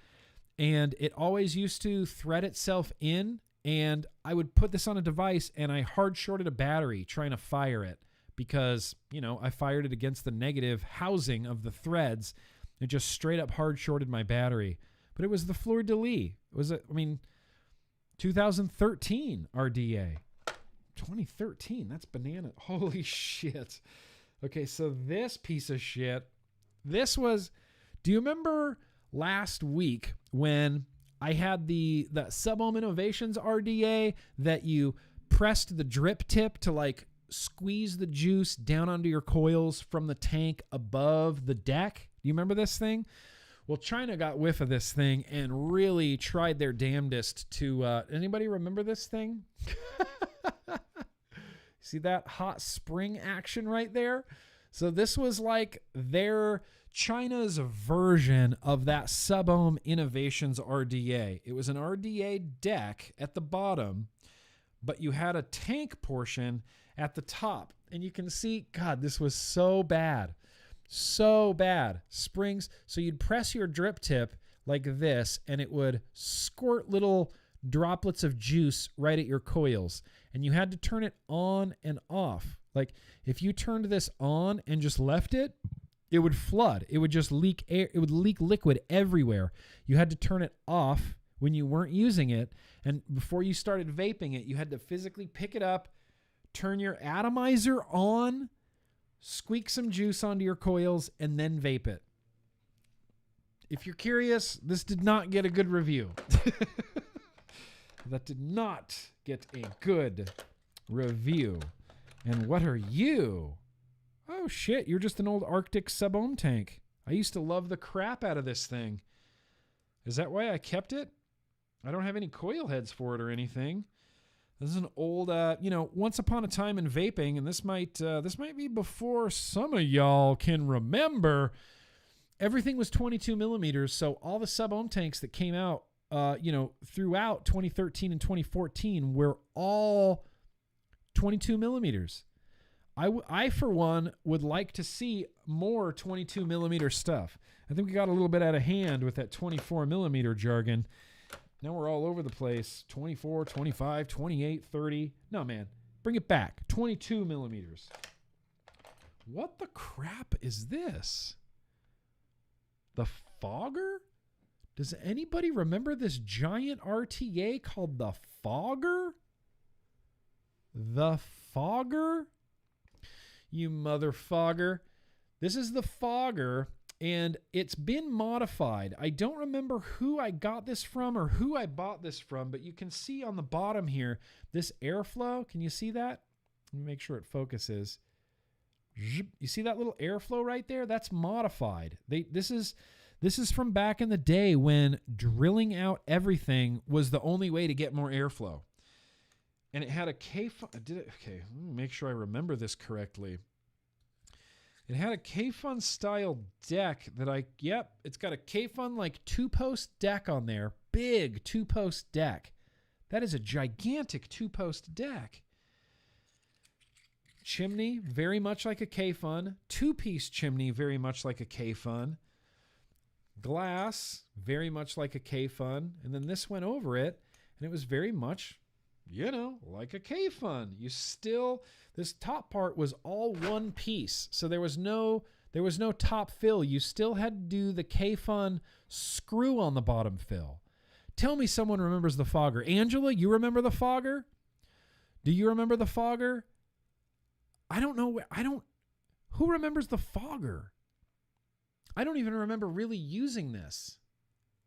and it always used to thread itself in, and I would put this on a device, and I hard shorted a battery trying to fire it because, you know, I fired it against the negative housing of the threads. It just straight up hard shorted my battery. But it was the Fleur de Lis. It was, I mean, 2013 RDA. 2013, that's banana. Holy shit. Okay, so this piece of shit, this was, do you remember last week when I had the Sub-Ohm Innovations RDA that you pressed the drip tip to like squeeze the juice down onto your coils from the tank above the deck? Do you remember this thing? Well, China got whiff of this thing and really tried their damnedest to, anybody remember this thing? See that hot spring action right there? So this was like their China's version of that Sub-Ohm Innovations RDA. It was an RDA deck at the bottom, but you had a tank portion at the top. And you can see, God, this was so bad. So bad. Springs. So you'd press your drip tip like this, and it would squirt little droplets of juice right at your coils. And you had to turn it on and off. Like if you turned this on and just left it, it would flood. It would just leak air. It would leak liquid everywhere. You had to turn it off when you weren't using it. And before you started vaping it, you had to physically pick it up, turn your atomizer on, squeak some juice onto your coils, and then vape it. If you're curious, this did not get a good review. That did not get a good review. And what are you? Oh shit, you're just an old Arctic Sub-Ohm tank. I used to love the crap out of this thing. Is that why I kept it? I don't have any coil heads for it or anything. This is an old, once upon a time in vaping, and this might be before some of y'all can remember. Everything was 22 millimeters, so all the Sub-Ohm tanks that came out, throughout 2013 and 2014 were all 22 millimeters. I, for one, would like to see more 22 millimeter stuff. I think we got a little bit out of hand with that 24 millimeter jargon. Now we're all over the place. 24, 25, 28, 30. No, man. Bring it back. 22 millimeters. What the crap is this? The Fogger? Does anybody remember this giant RTA called the Fogger? The Fogger? You mother fogger. This is the Fogger, and it's been modified. I don't remember who I got this from or who I bought this from, but you can see on the bottom here, this airflow. Can you see that? Let me make sure it focuses. You see that little airflow right there? That's modified. This is from back in the day when drilling out everything was the only way to get more airflow. And it had a K-Fun. Okay, let me make sure I remember this correctly. It had a K-Fun style deck that it's got a K-Fun like 2-post deck on there. Big 2-post deck. That is a gigantic 2-post deck. Chimney, very much like a K-Fun. 2-piece chimney, very much like a K-Fun. Glass, very much like a K-Fun. And then this went over it, and it was very much, like a K-Fun. This top part was all one piece. So there was no top fill. You still had to do the K-Fun screw on the bottom fill. Tell me someone remembers the Fogger. Angela, you remember the Fogger? Do you remember the Fogger? I don't know. Who remembers the Fogger? I don't even remember really using this.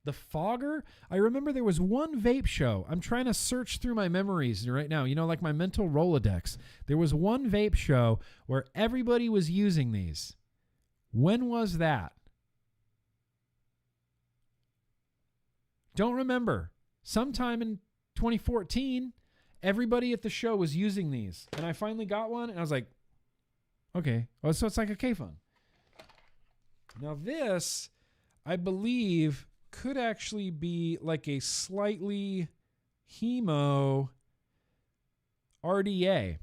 The Fogger? I remember there was one vape show. I'm trying to search through my memories right now, like my mental Rolodex. There was one vape show where everybody was using these. When was that? Don't remember. Sometime in 2014, everybody at the show was using these. And I finally got one, and I was like, okay. Oh, so it's like a K-Fun. Now this, I believe, could actually be like a slightly hemo RDA.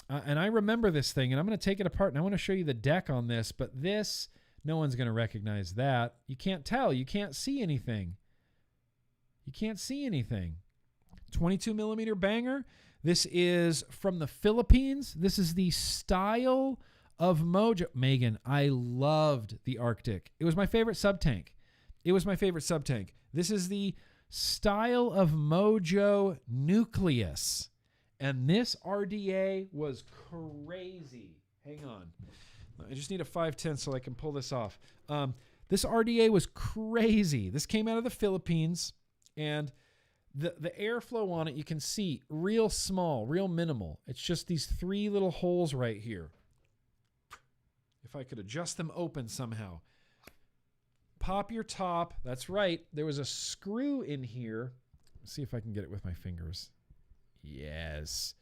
And I remember this thing, and I'm going to take it apart, and I want to show you the deck on this, but this, no one's going to recognize that. You can't tell. You can't see anything. You can't see anything. 22 millimeter banger. This is from the Philippines. This is the style of Mojo. Megan, I loved the Arctic. It was my favorite sub-tank. This is the Style of Mojo Nucleus. And this RDA was crazy. Hang on. I just need a 510 so I can pull this off. This RDA was crazy. This came out of the Philippines, and the airflow on it, you can see real small, real minimal. It's just these 3 little holes right here. If I could adjust them open somehow. Pop your top. That's right. There was a screw in here. Let's see if I can get it with my fingers. Yes.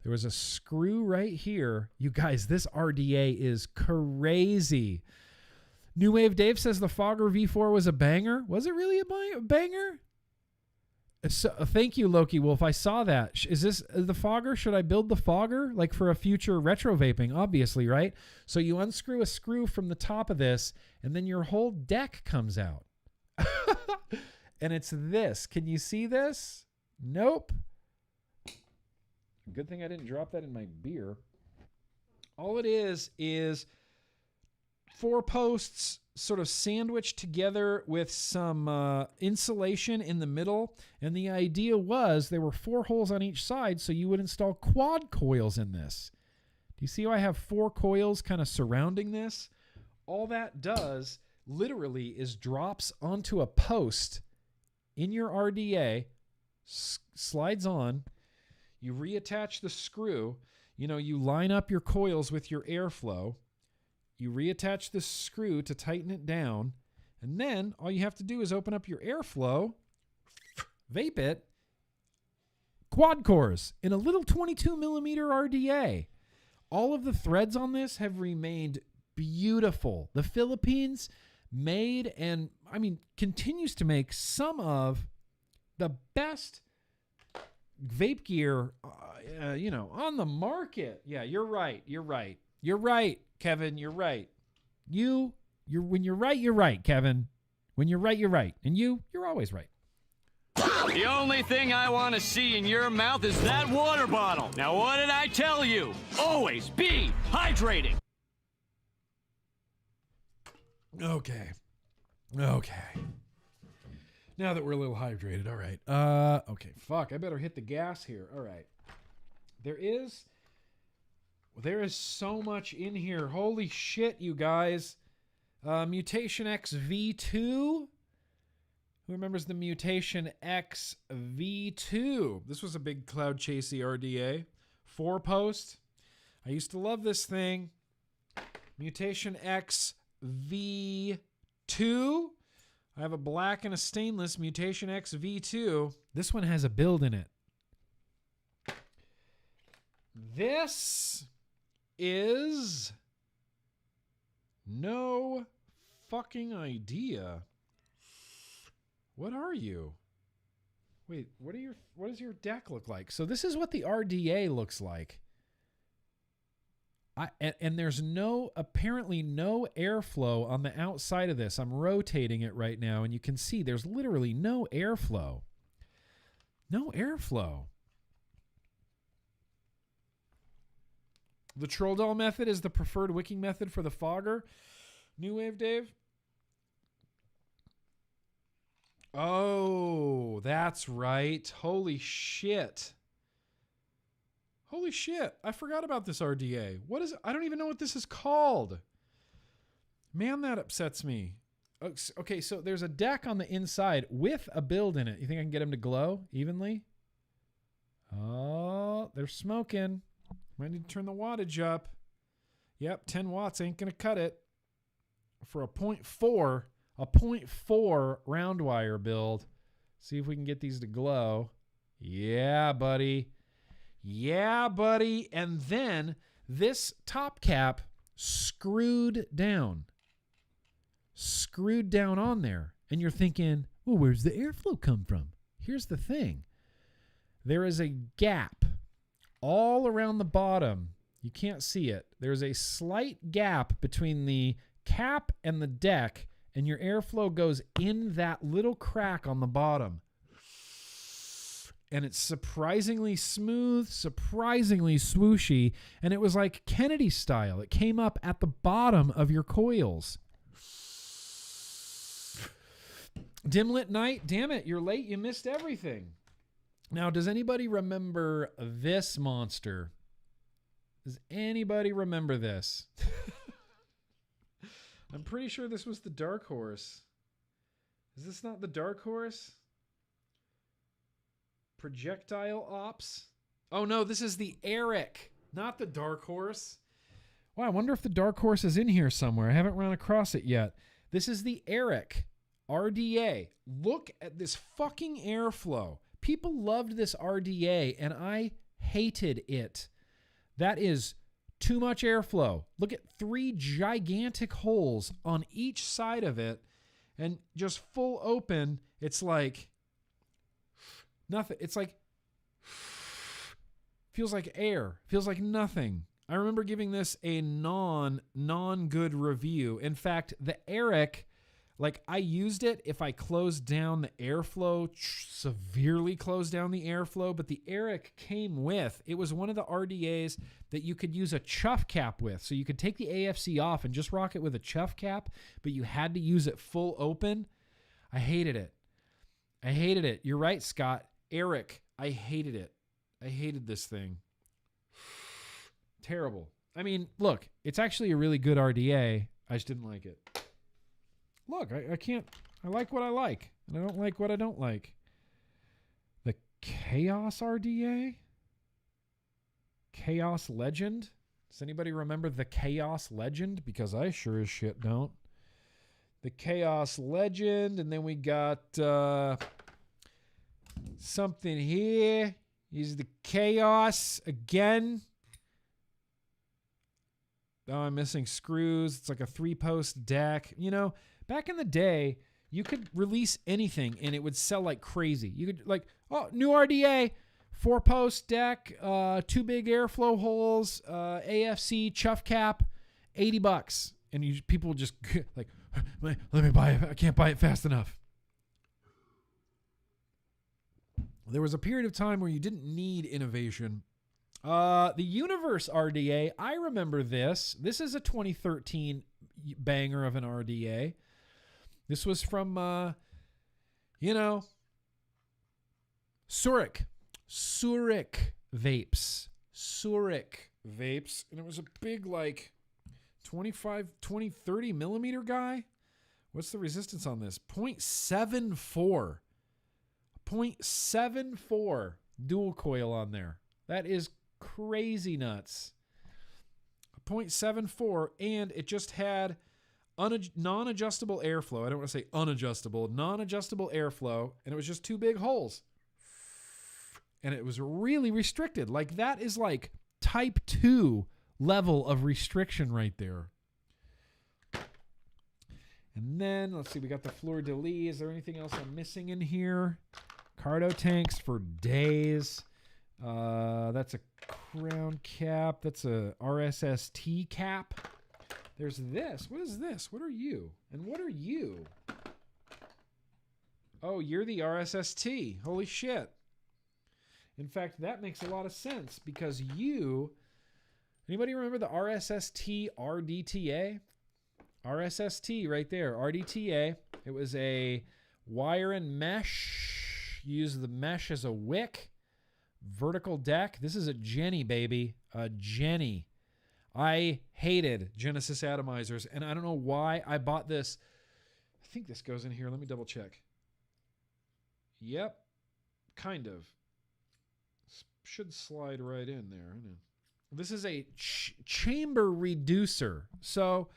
There was a screw right here. You guys, this RDA is crazy. New Wave Dave says the Fogger V4 was a banger. Was it really a banger? So, thank you, Loki Wolf. I saw that. Is this the Fogger? Should I build the Fogger? Like for a future retro vaping, obviously, right? So you unscrew a screw from the top of this, and then your whole deck comes out. And it's this. Can you see this? Nope. Good thing I didn't drop that in my beer. All it is 4 posts sort of sandwiched together with some insulation in the middle. And the idea was there were 4 holes on each side, so you would install quad coils in this. Do you see how I have 4 coils kind of surrounding this? All that does literally is drops onto a post in your RDA, slides on. You reattach the screw. You line up your coils with your airflow. You reattach the screw to tighten it down. And then all you have to do is open up your airflow, vape it, quad cores in a little 22 millimeter RDA. All of the threads on this have remained beautiful. The Philippines made and, continues to make some of the best vape gear, on the market. Yeah, you're right. You're right, Kevin. You're right. When you're right, Kevin. When you're right. And you're always right. The only thing I want to see in your mouth is that water bottle. Now, what did I tell you? Always be hydrating. Okay. Now that we're a little hydrated, all right. Okay, fuck, I better hit the gas here. All right. There is so much in here. Holy shit, you guys. Mutation X V2. Who remembers the Mutation X V2? This was a big cloud chasey RDA. 4-post. I used to love this thing. Mutation X V2. I have a black and a stainless Mutation X V2. This one has a build in it. This is no fucking idea. What are you? Wait, what does your deck look like? So this is what the RDA looks like. And there's apparently no airflow on the outside of this. I'm rotating it right now, and you can see there's literally no airflow. No airflow. The troll doll method is the preferred wicking method for the Fogger. New Wave Dave? Oh, that's right. Holy shit. Holy shit. I forgot about this RDA. What is it? I don't even know what this is called. Man, that upsets me. Okay, so there's a deck on the inside with a build in it. You think I can get them to glow evenly? Oh, they're smoking. Might need to turn the wattage up. Yep, 10 watts ain't going to cut it. For a 0.4 round wire build. See if we can get these to glow. Yeah, buddy. Yeah, buddy. And then this top cap screwed down. Screwed down on there. And you're thinking, well, where's the airflow come from? Here's the thing. There is a gap all around the bottom. You can't see it. There's a slight gap between the cap and the deck, and your airflow goes in that little crack on the bottom. And it's surprisingly smooth, surprisingly swooshy, and it was like Kennedy style. It came up at the bottom of your coils. Dimlit night. Damn it, you're late. You missed everything. Now, does anybody remember this monster? Does anybody remember this? I'm pretty sure this was the Dark Horse. Is this not the Dark Horse? Projectile Ops? Oh no, this is the EPIC, not the Dark Horse. Wow, I wonder if the Dark Horse is in here somewhere. I haven't run across it yet. This is the EPIC RDA. Look at this fucking airflow. People loved this RDA and I hated it. That is too much airflow. Look at 3 gigantic holes on each side of it and just full open. It's like nothing. It's like, feels like air. Feels like nothing. I remember giving this a non-good review. In fact, the EPIC, like I used it if I closed down the airflow, severely closed down the airflow, but the EPIC came with, it was one of the RDAs that you could use a chuff cap with. So you could take the AFC off and just rock it with a chuff cap, but you had to use it full open. I hated it. I hated it. You're right, Scott. EPIC. I hated it. I hated this thing. Terrible. I mean, look, it's actually a really good RDA. I just didn't like it. Look, I can't. I like what I like, and I don't like what I don't like. The Chaos RDA? Chaos Legend? Does anybody remember the Chaos Legend? Because I sure as shit don't. The Chaos Legend, and then we got something here. Is the Chaos again. Oh, I'm missing screws. It's like a 3-post deck. You know, back in the day, you could release anything and it would sell like crazy. You could like, oh, new RDA, 4-post deck, 2 big airflow holes, AFC chuff cap, $80. And people would just like, let me buy it. I can't buy it fast enough. There was a period of time where you didn't need innovation. The Universe RDA, I remember this. This is a 2013 banger of an RDA. This was from, Zurich Vapes. Zurich Vapes. And it was a big, like, 30 millimeter guy. What's the resistance on this? 0.74. 0.74 dual coil on there. That is crazy nuts. 0.74, and it just had non-adjustable airflow. I don't want to say unadjustable, non-adjustable airflow, and it was just 2 big holes. And it was really restricted. Like that is like type 2 level of restriction right there. And then, let's see, we got the Fleur de Lis. Is there anything else I'm missing in here? Cardo tanks for days. That's a crown cap. That's a RSST cap. There's this. What is this? What are you? And what are you? Oh, you're the RSST. Holy shit. In fact, that makes a lot of sense because anybody remember the RSST RDTA? RSST right there, RDTA. It was a wire and mesh. Use the mesh as a wick. Vertical deck. This is a Jenny, baby. A Jenny. I hated Genesis atomizers, and I don't know why I bought this. I think this goes in here. Let me double check. Yep. Kind of. Should slide right in there. This is a chamber reducer. So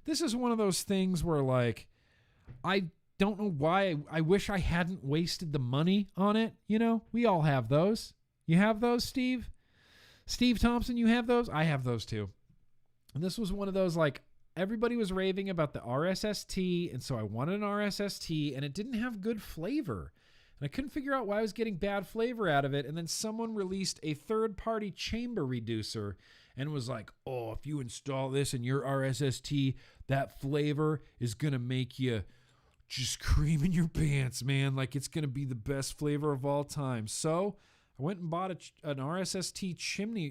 this is one of those things where, like, I don't know why. I wish I hadn't wasted the money on it. You know, we all have those. You have those, Steve? Steve Thompson, you have those? I have those too. And this was one of those, like, everybody was raving about the RSST, and so I wanted an RSST, and it didn't have good flavor. And I couldn't figure out why I was getting bad flavor out of it. And then someone released a third-party chamber reducer and was like, oh, if you install this in your RSST, that flavor is going to make you just cream in your pants, man. Like, it's going to be the best flavor of all time. So I went and bought an RSST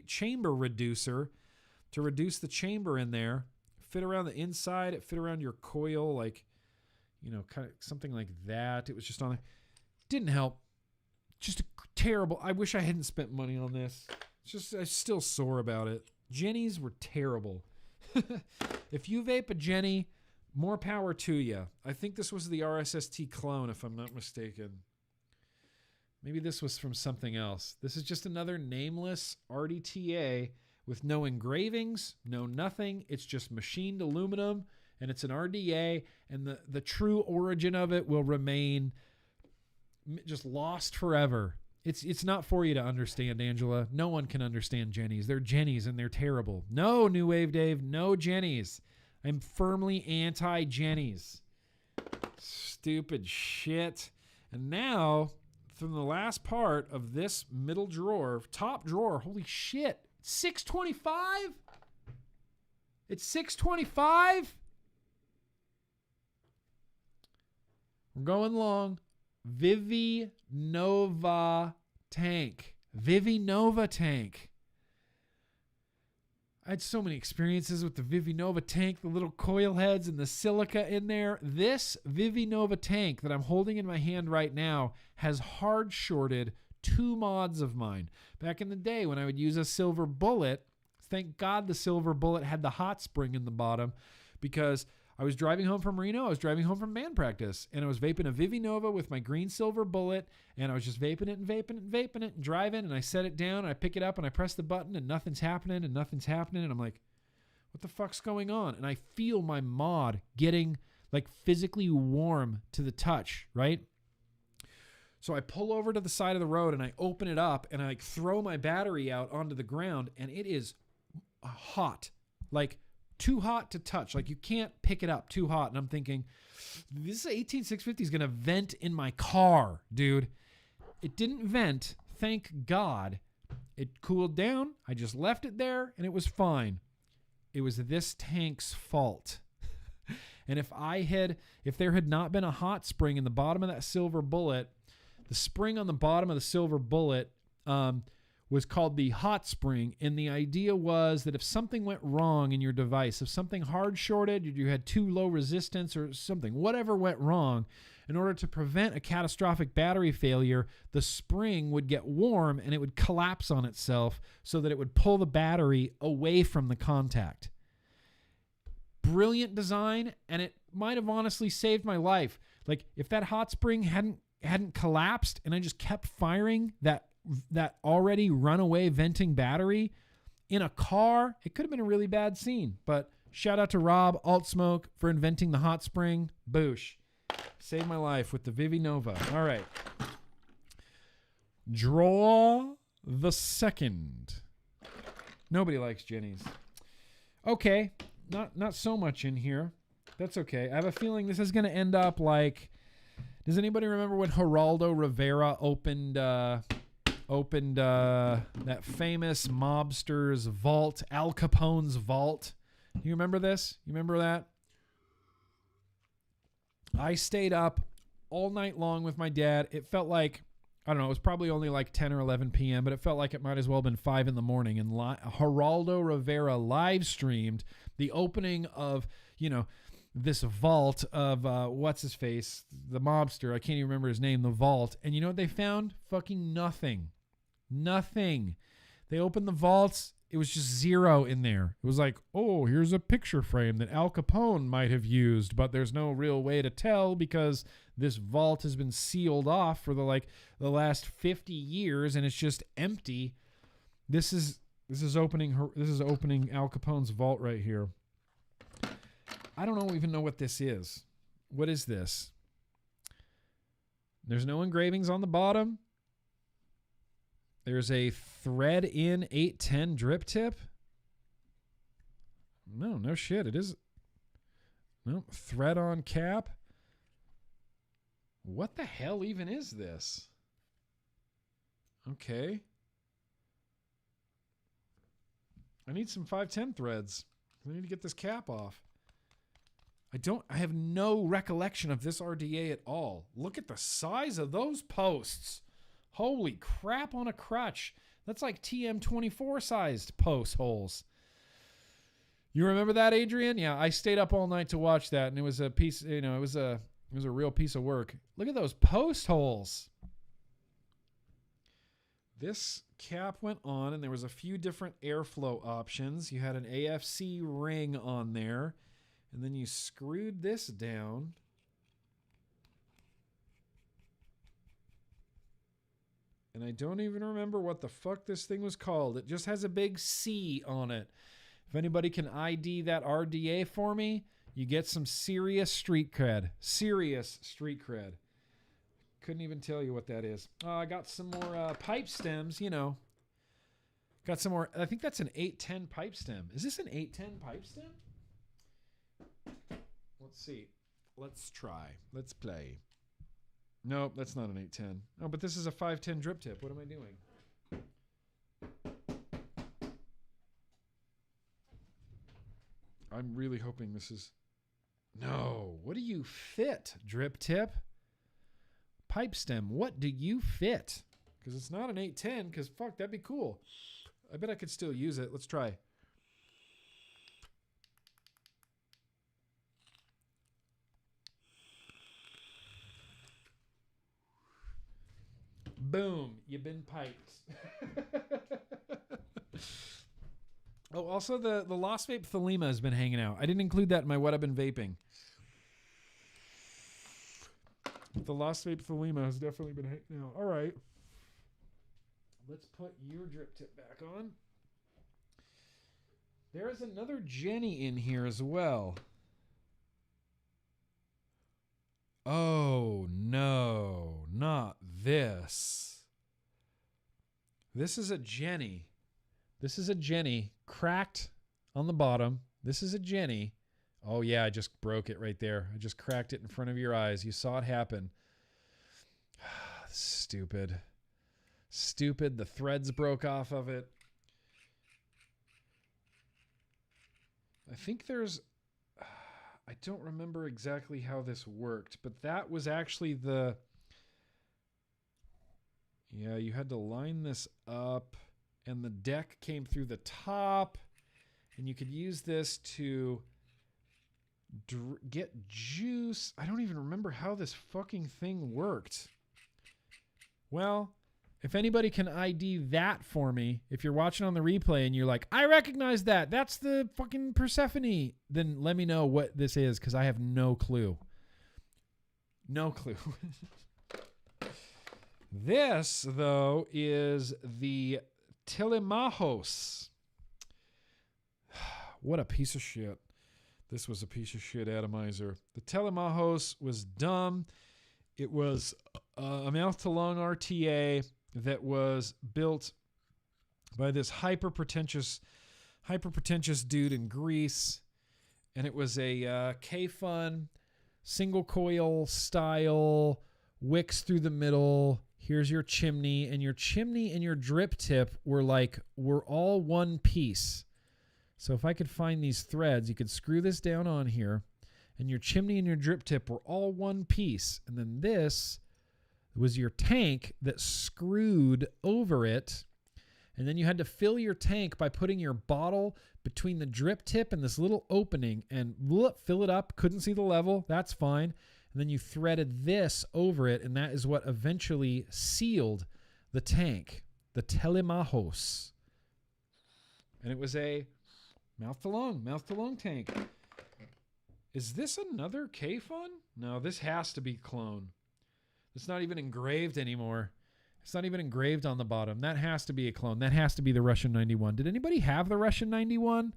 chamber reducer to reduce the chamber in there. Fit around the inside. It fit around your coil, like, kind of something like that. It was just on there. Didn't help. Just terrible. I wish I hadn't spent money on this. It's just, I'm still sore about it. Jennies were terrible. If you vape a Jenny, more power to you. I think this was the RSST clone, if I'm not mistaken. Maybe this was from something else. This is just another nameless RDTA with no engravings, no nothing. It's just machined aluminum, and it's an RDA, and the true origin of it will remain just lost forever. It's not for you to understand, Angela. No one can understand Jennies. They're Jennies, and they're terrible. No, New Wave Dave, no Jennies. I'm firmly anti-Jennies. Stupid shit. And now, from the last part of this middle drawer, top drawer, holy shit, $625? It's $625? We're going long. Vivi Nova tank. Vivi Nova tank. I had so many experiences with the Vivi Nova tank, the little coil heads and the silica in there. This Vivi Nova tank that I'm holding in my hand right now has hard shorted 2 mods of mine. Back in the day when I would use a silver bullet, thank God the silver bullet had the hot spring in the bottom, because I was driving home from Reno. I was driving home from band practice, and I was vaping a Vivi Nova with my green silver bullet, and I was just vaping it and vaping it and vaping it and driving, and I set it down, and I pick it up, and I press the button, and nothing's happening, and I'm like, what the fuck's going on? And I feel my mod getting like physically warm to the touch, right? So I pull over to the side of the road, and I open it up, and I like throw my battery out onto the ground, and it is hot, like too hot to touch. Like you can't pick it up, too hot. And I'm thinking, this 18650 is going to vent in my car, dude. It didn't vent, thank God. It cooled down. I just left it there, and it was fine. It was this tank's fault. And if there had not been a hot spring in the bottom of that silver bullet, the spring on the bottom of the silver bullet was called the hot spring, and the idea was that if something went wrong in your device, if something hard shorted, you had too low resistance or something, whatever went wrong, in order to prevent a catastrophic battery failure, the spring would get warm and it would collapse on itself so that it would pull the battery away from the contact. Brilliant design, and it might have honestly saved my life. Like if that hot spring hadn't collapsed and I just kept firing that already runaway venting battery in a car, it could have been a really bad scene. But shout out to Rob Altsmoke for inventing the hot spring. Boosh. Saved my life with the Vivi Nova. All right. Draw the second. Nobody likes Jennies. Okay. Not so much in here. That's okay. I have a feeling this is going to end up like, does anybody remember when Geraldo Rivera opened that famous mobster's vault, Al Capone's vault? You remember this? You remember that? I stayed up all night long with my dad. It felt like, I don't know, it was probably only like 10 or 11 p.m., but it felt like it might as well have been 5 in the morning. And Geraldo Rivera live streamed the opening of, this vault of, what's his face? The mobster. I can't even remember his name, the vault. And you know what they found? Fucking nothing. Nothing. They opened the vaults. It was just zero in there. It was like, oh, here's a picture frame that Al Capone might have used, but there's no real way to tell because this vault has been sealed off for the last 50 years and it's just empty. This is opening Al Capone's vault right here. I don't even know what this is. What is this? There's no engravings on the bottom. There's a thread in 810 drip tip. No shit. It is. No, thread on cap. What the hell even is this? Okay. I need some 510 threads. I need to get this cap off. I have no recollection of this RDA at all. Look at the size of those posts. Holy crap on a crutch. That's like TM24 sized post holes. You remember that, Adrian? Yeah, I stayed up all night to watch that, and it was a piece, it It was a real piece of work. Look at those post holes. This cap went on, and there was a few different airflow options. You had an AFC ring on there, and then you screwed this down. And I don't even remember what the fuck this thing was called. It just has a big C on it. If anybody can ID that RDA for me, you get some serious street cred. Serious street cred. Couldn't even tell you what that is. I got some more pipe stems, you know. Got some more. I think that's an 810 pipe stem. Is this an 810 pipe stem? Let's see. Let's try. Let's play. Nope, that's not an 810. Oh, but this is a 510 drip tip. What am I doing? I'm really hoping this is... No. What do you fit, drip tip? Pipe stem. What do you fit? Because it's not an 810, because fuck, that'd be cool. I bet I could still use it. Let's try. Boom. You've been piped. Oh, also the Lost Vape Thelema has been hanging out. I didn't include that in my What I've Been Vaping. The Lost Vape Thelema has definitely been hanging out. All right. Let's put your drip tip back on. There is another Jenny in here as well. Oh, no. Not this. This is a Jenny. This is a Jenny. Cracked on the bottom. This is a Jenny. Oh, yeah, I just broke it right there. I just cracked it in front of your eyes. You saw it happen. Stupid. Stupid. The threads broke off of it. I think there's... I don't remember exactly how this worked, but that was actually the... Yeah, you had to line this up, and the deck came through the top, and you could use this to get juice. I don't even remember how this fucking thing worked. Well, if anybody can ID that for me, if you're watching on the replay and you're like, I recognize that, that's the fucking Persephone, then let me know what this is, because I have no clue. No clue. This, though, is the Telemachos. What a piece of shit. This was a piece of shit atomizer. The Telemachos was dumb. It was a mouth-to-lung RTA that was built by this hyper-pretentious dude in Greece. And it was a K-Fun, single-coil style, wicks through the middle. Here's your chimney, and your drip tip were all one piece. So if I could find these threads, you could screw this down on here, and your chimney and your drip tip were all one piece. And then this was your tank that screwed over it. And then you had to fill your tank by putting your bottle between the drip tip and this little opening and fill it up. Couldn't see the level. That's fine. And then you threaded this over it, and that is what eventually sealed the tank, the Telemachos. And it was a mouth-to-lung tank. Is this another K-Fun? No, this has to be clone. It's not even engraved anymore. It's not even engraved on the bottom. That has to be a clone. That has to be the Russian 91. Did anybody have the Russian 91?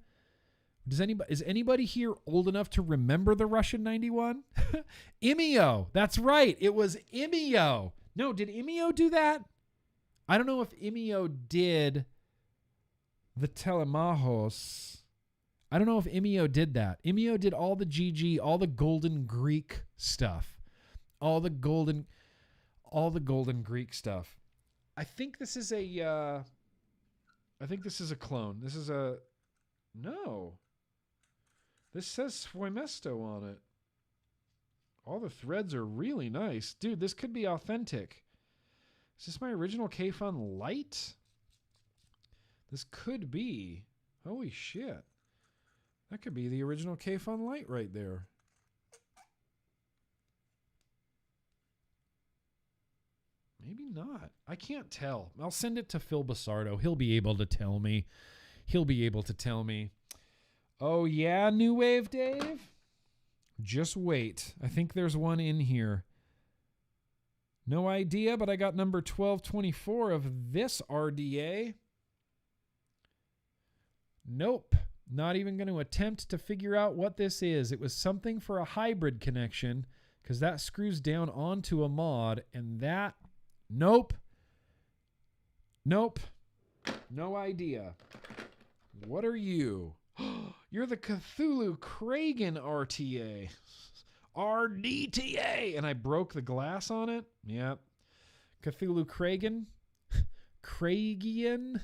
Is anybody here old enough to remember the Russian 91? Imio. That's right. It was Imio. No, did Imio do that? I don't know if Imio did the Telemachos. I don't know if Imio did that. Imio did all the GG, all the golden Greek stuff. All the golden Greek stuff. I think this is a clone. This is a... No. This says Sfuimesto on it. All the threads are really nice. Dude, this could be authentic. Is this my original K-Fun Light? This could be. Holy shit. That could be the original K-Fun Light right there. Maybe not. I can't tell. I'll send it to Phil Basardo. He'll be able to tell me. Oh, yeah, New Wave Dave? Just wait. I think there's one in here. No idea, but I got number 1224 of this RDA. Nope. Not even going to attempt to figure out what this is. It was something for a hybrid connection because that screws down onto a mod, and that... Nope. No idea. What are you? You're the Cthulhu Kragan RTA. RDTA. And I broke the glass on it. Yep. Cthulhu Kragan. Kragian.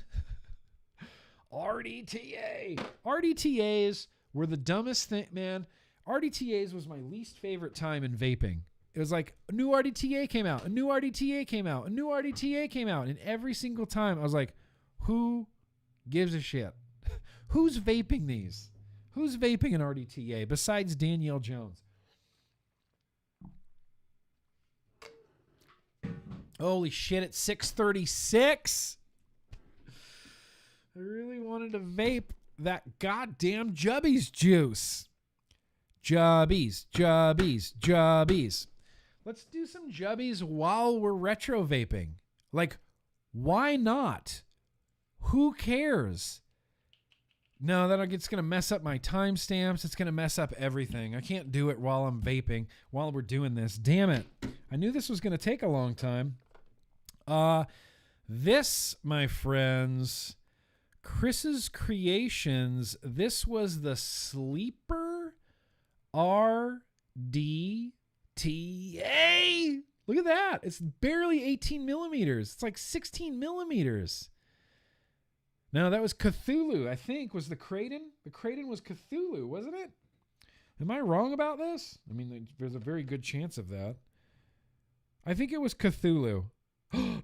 RDTA. RDTAs were the dumbest thing, man. RDTAs was my least favorite time in vaping. It was like a new RDTA came out, a new RDTA came out, a new RDTA came out. And every single time I was like, who gives a shit? Who's vaping these? Who's vaping an RDTA besides Danielle Jones? Holy shit, it's 6:36. I really wanted to vape that goddamn Jubbies juice. Jubbies. Let's do some Jubbies while we're retro vaping. Like, why not? Who cares? No, it's going to mess up my timestamps. It's going to mess up everything. I can't do it while I'm vaping, while we're doing this. Damn it. I knew this was going to take a long time. This, my friends, Chris's Creations, this was the Sleeper RDTA. Look at that. It's barely 18 millimeters. It's like 16 millimeters. No, that was Cthulhu, I think, was the Kraden. The Kraden was Cthulhu, wasn't it? Am I wrong about this? I mean, there's a very good chance of that. I think it was Cthulhu.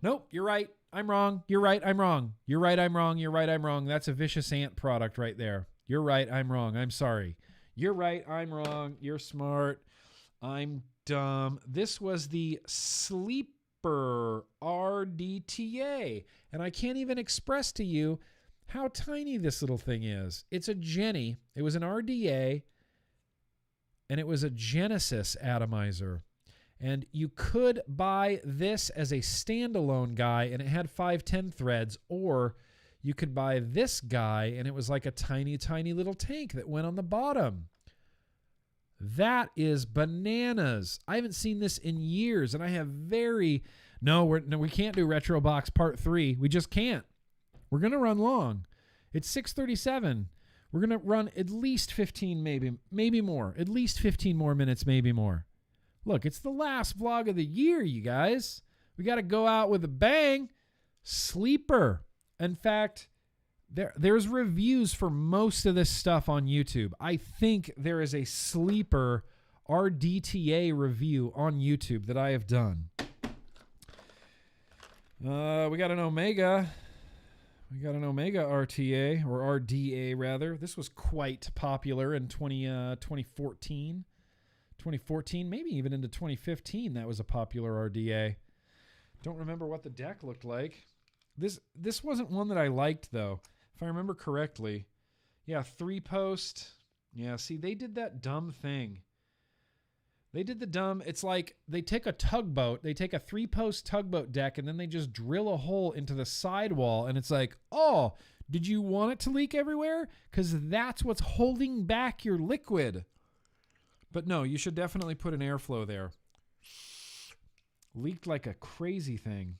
Nope, you're right. I'm wrong. You're right. I'm wrong. You're right. I'm wrong. You're right. I'm wrong. That's a Vicious Ant product right there. You're right. I'm wrong. I'm sorry. You're right. I'm wrong. You're smart. I'm dumb. This was the Sleeper RDTA. And I can't even express to you how tiny this little thing is. It's a Jenny. It was an RDA. And it was a Genesis atomizer. And you could buy this as a standalone guy, and it had 510 threads, or you could buy this guy, and it was like a tiny, tiny little tank that went on the bottom. That is bananas. I haven't seen this in years, and I have No, we can't do Retro Box Part 3. We just can't. We're going to run long. It's 6:37. We're going to run at least 15, maybe more. At least 15 more minutes, maybe more. Look, it's the last vlog of the year, you guys. We got to go out with a bang. Sleeper. In fact, there's reviews for most of this stuff on YouTube. I think there is a Sleeper RDTA review on YouTube that I have done. We got an Omega. We got an Omega RTA, or RDA rather. This was quite popular in 2014. 2014, maybe even into 2015, that was a popular RDA. Don't remember what the deck looked like. This wasn't one that I liked, though, if I remember correctly. Yeah, 3-post. Yeah, see, they did that dumb thing. It's like they take a tugboat, they take a 3-post tugboat deck, and then they just drill a hole into the sidewall, and it's like, oh, did you want it to leak everywhere? Because that's what's holding back your liquid. But no, you should definitely put an airflow there. Leaked like a crazy thing.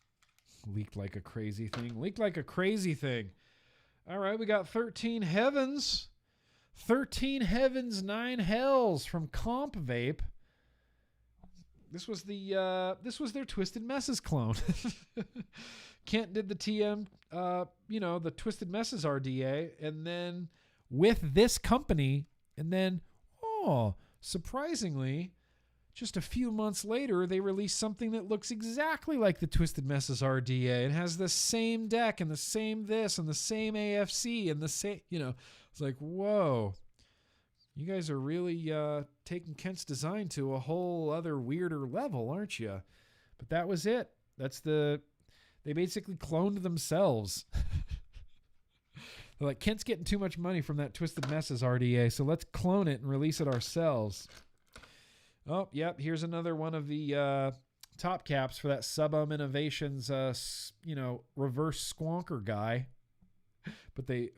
All right, we got 13 Heavens. 13 Heavens, 9 Hells from Comp Vape. This was their Twisted Messes clone. Kent did the TM, the Twisted Messes RDA, and then with this company, and then, surprisingly, just a few months later, they released something that looks exactly like the Twisted Messes RDA. It has the same deck and the same this and the same AFC and the same, it's like, whoa. You guys are really taking Kent's design to a whole other weirder level, aren't you? But that was it. They basically cloned themselves. They're like, Kent's getting too much money from that Twisted Messes RDA, so let's clone it and release it ourselves. Oh, yep, here's another one of the top caps for that Subum Innovations, reverse squonker guy. But they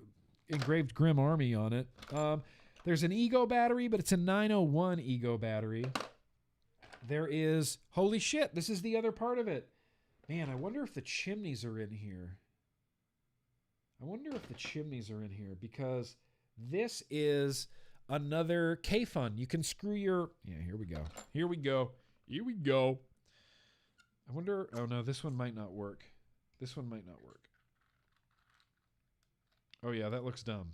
engraved Grimm Army on it. There's an Ego battery, but it's a 901 Ego battery. There is, holy shit, this is the other part of it. Man, I wonder if the chimneys are in here. Because this is another K-Fun. You can screw your... Yeah, here we go. I wonder... Oh, no, this one might not work. Oh, yeah, that looks dumb.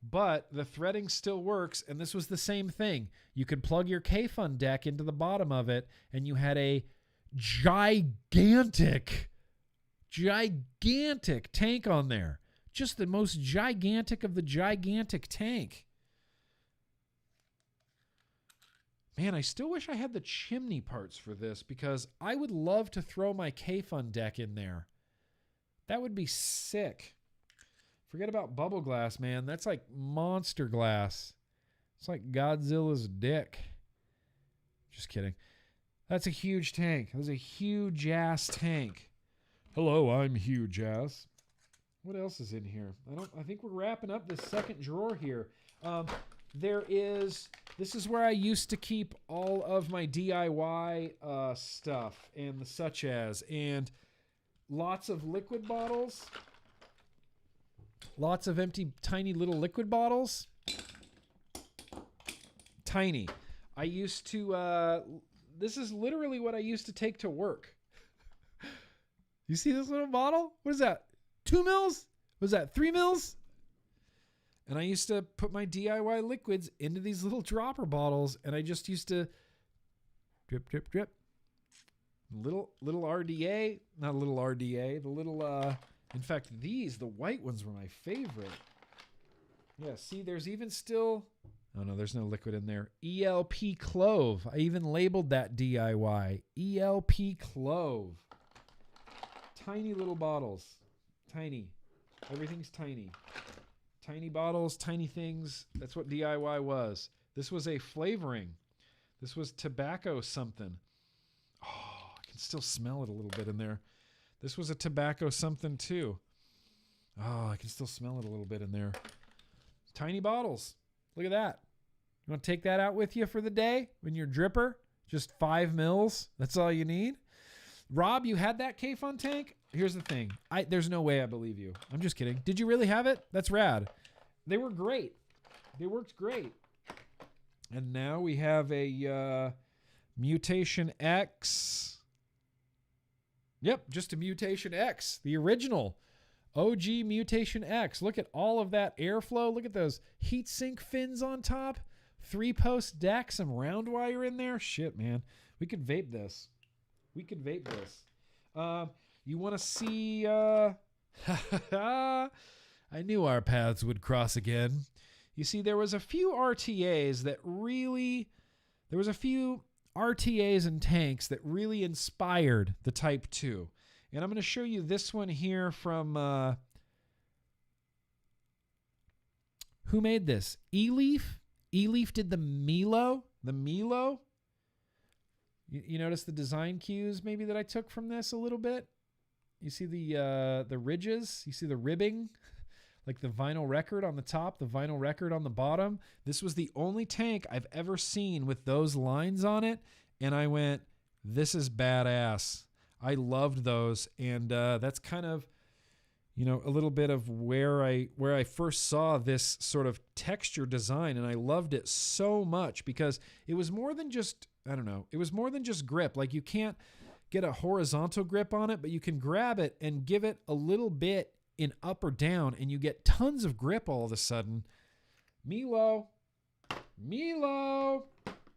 But the threading still works, and this was the same thing. You could plug your K-Fun deck into the bottom of it, and you had a gigantic tank on there. Just the most gigantic of the gigantic tank. Man, I still wish I had the chimney parts for this, because I would love to throw my K-Fun deck in there. That would be sick. Forget about bubble glass, man. That's like monster glass. It's like Godzilla's dick. Just kidding. That's a huge tank. That's a huge-ass tank. Hello, I'm huge-ass. What else is in here? I think we're wrapping up this second drawer here. This is where I used to keep all of my DIY stuff and the such as, and lots of liquid bottles. Lots of empty, tiny little liquid bottles. Tiny. I used to, this is literally what I used to take to work. You see this little bottle? What is that? 2 mils? Was that 3 mils? And I used to put my DIY liquids into these little dropper bottles, and I just used to drip, drip, drip. Little RDA, not a little RDA, the little, in fact, the white ones were my favorite. Yeah, see, there's even still, oh no, there's no liquid in there. ELP Clove. I even labeled that DIY. ELP Clove. Tiny little bottles. Tiny. Everything's tiny. Tiny bottles, tiny things. That's what DIY was. This was a flavoring. This was tobacco something. Oh, I can still smell it a little bit in there. This was a tobacco something too. Oh, I can still smell it a little bit in there. Tiny bottles. Look at that. You want to take that out with you for the day when you're dripper? Just 5 mils. That's all you need. Rob, you had that K-Fun tank? Here's the thing. There's no way I believe you. I'm just kidding. Did you really have it? That's rad. They were great. They worked great. And now we have a Mutation X. Yep, just a Mutation X. The original OG Mutation X. Look at all of that airflow. Look at those heatsink fins on top. 3-post deck, some round wire in there. Shit, man. We could vape this. You want to see... I knew our paths would cross again. You see, there was a few RTAs that really... There was a few RTAs and tanks that really inspired the Type 2. And I'm going to show you this one here from... who made this? E-Leaf? E-Leaf did the Milo? The Milo? You notice the design cues maybe that I took from this a little bit? You see the ridges? You see the ribbing? Like the vinyl record on the top, the vinyl record on the bottom. This was the only tank I've ever seen with those lines on it. And I went, this is badass. I loved those. And that's kind of, you know, a little bit of where I first saw this sort of texture design. And I loved it so much because it was more than just, I don't know, it was more than just grip. Like you can't get a horizontal grip on it, but you can grab it and give it a little bit in up or down, and you get tons of grip all of a sudden. Milo,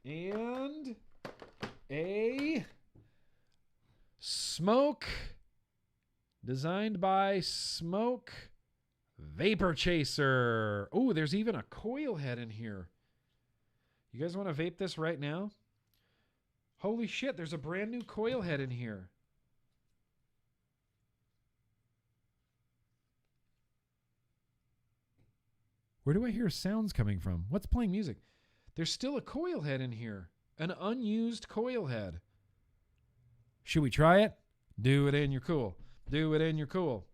and a Smoke, designed by Smoke Vapor Chaser. Oh, there's even a coil head in here. You guys want to vape this right now? Holy shit, there's a brand new coil head in here. Where do I hear sounds coming from? What's playing music? There's still a coil head in here. An unused coil head. Should we try it? Do it and you're cool. Do it and you're cool.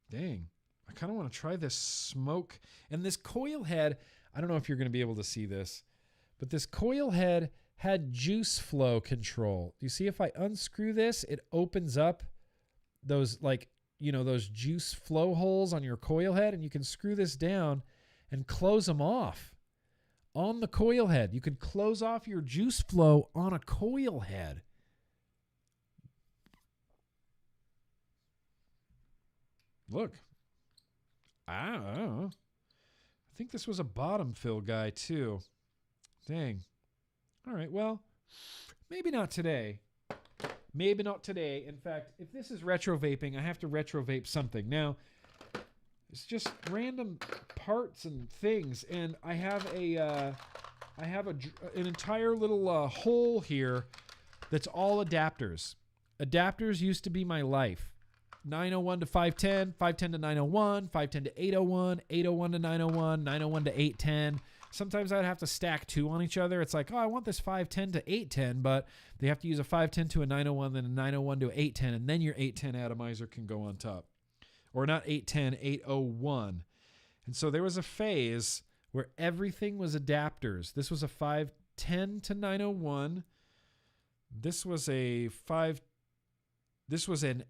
Dang. I kind of want to try this smoke. And this coil head, I don't know if you're going to be able to see this, but this coil head had juice flow control. You see if I unscrew this, it opens up those those juice flow holes on your coil head, and you can screw this down and close them off on the coil head. You can close off your juice flow on a coil head. Look. I don't know. I think this was a bottom fill guy too. Dang. All right, well, maybe not today. Maybe not today. In fact, if this is retro vaping, I have to retro vape something. Now, it's just random parts and things, and I have an entire little hole here that's all adapters. Adapters used to be my life. 901 to 510, 510 to 901, 510 to 801, 801 to 901, 901 to 810. Sometimes I'd have to stack two on each other. It's like, oh, I want this 510 to 810, but they have to use a 510 to a 901, then a 901 to 810, and then your 810 atomizer can go on top. Or not 810, 801. And so there was a phase where everything was adapters. This was a 510 to 901. This was an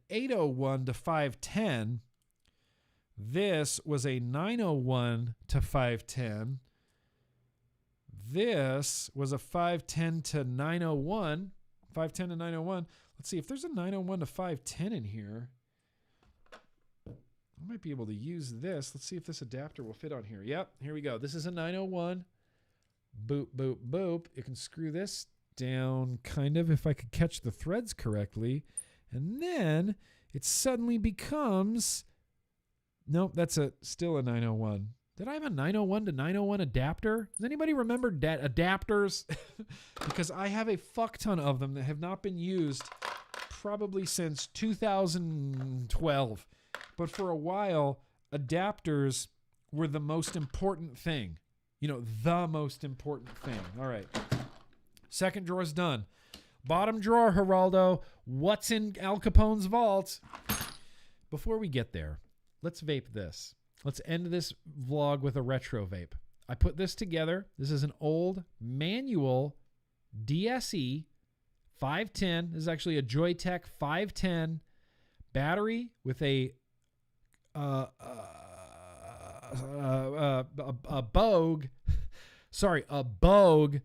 801 to 510. This was a 901 to 510. This was a 510 to 901. 510 to 901. Let's see if there's a 901 to 510 in here. I might be able to use this. Let's see if this adapter will fit on here. Yep, here we go. This is a 901. Boop, boop, boop. You can screw this down kind of if I could catch the threads correctly. And then it suddenly becomes, nope, that's still a 901. Did I have a 901 to 901 adapter? Does anybody remember adapters? Because I have a fuck ton of them that have not been used probably since 2012. But for a while, adapters were the most important thing. You know, the most important thing. All right. Second drawer's done. Bottom drawer, Geraldo. What's in Al Capone's vault? Before we get there, let's vape this. Let's end this vlog with a retro vape. I put this together. This is an old manual DSE 510. This is actually a Joytech 510 battery with a Bogue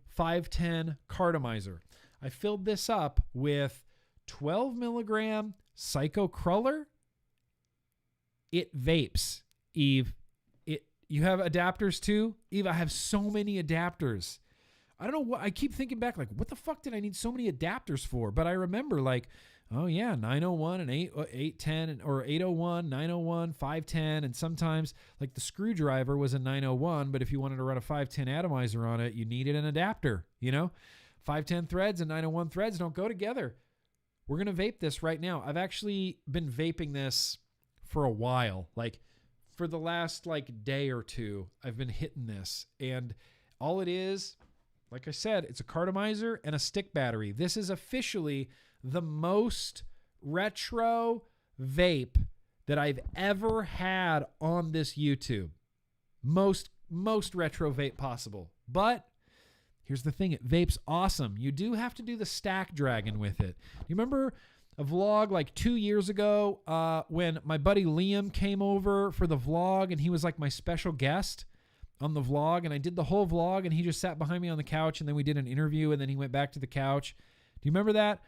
510 cartomizer. I filled this up with 12 milligram Psycho Cruller. It vapes. Eve, you have adapters too? Eve, I have so many adapters. I don't know what, I keep thinking back, like, what the fuck did I need so many adapters for? But I remember, like, oh yeah, 901 and 810 or 801, 901, 510, and sometimes, like, the screwdriver was a 901, but if you wanted to run a 510 atomizer on it, you needed an adapter, you know? 510 threads and 901 threads don't go together. We're going to vape this right now. I've actually been vaping this for a while, like, for the last day or two, I've been hitting this. And all it is, like I said, it's a cartomizer and a stick battery. This is officially the most retro vape that I've ever had on this YouTube. Most retro vape possible. But here's the thing, it vapes awesome. You do have to do the stack dragon with it. You remember a vlog like 2 years ago when my buddy Liam came over for the vlog and he was like my special guest on the vlog, and I did the whole vlog and he just sat behind me on the couch and then we did an interview and then he went back to the couch. Do you remember that?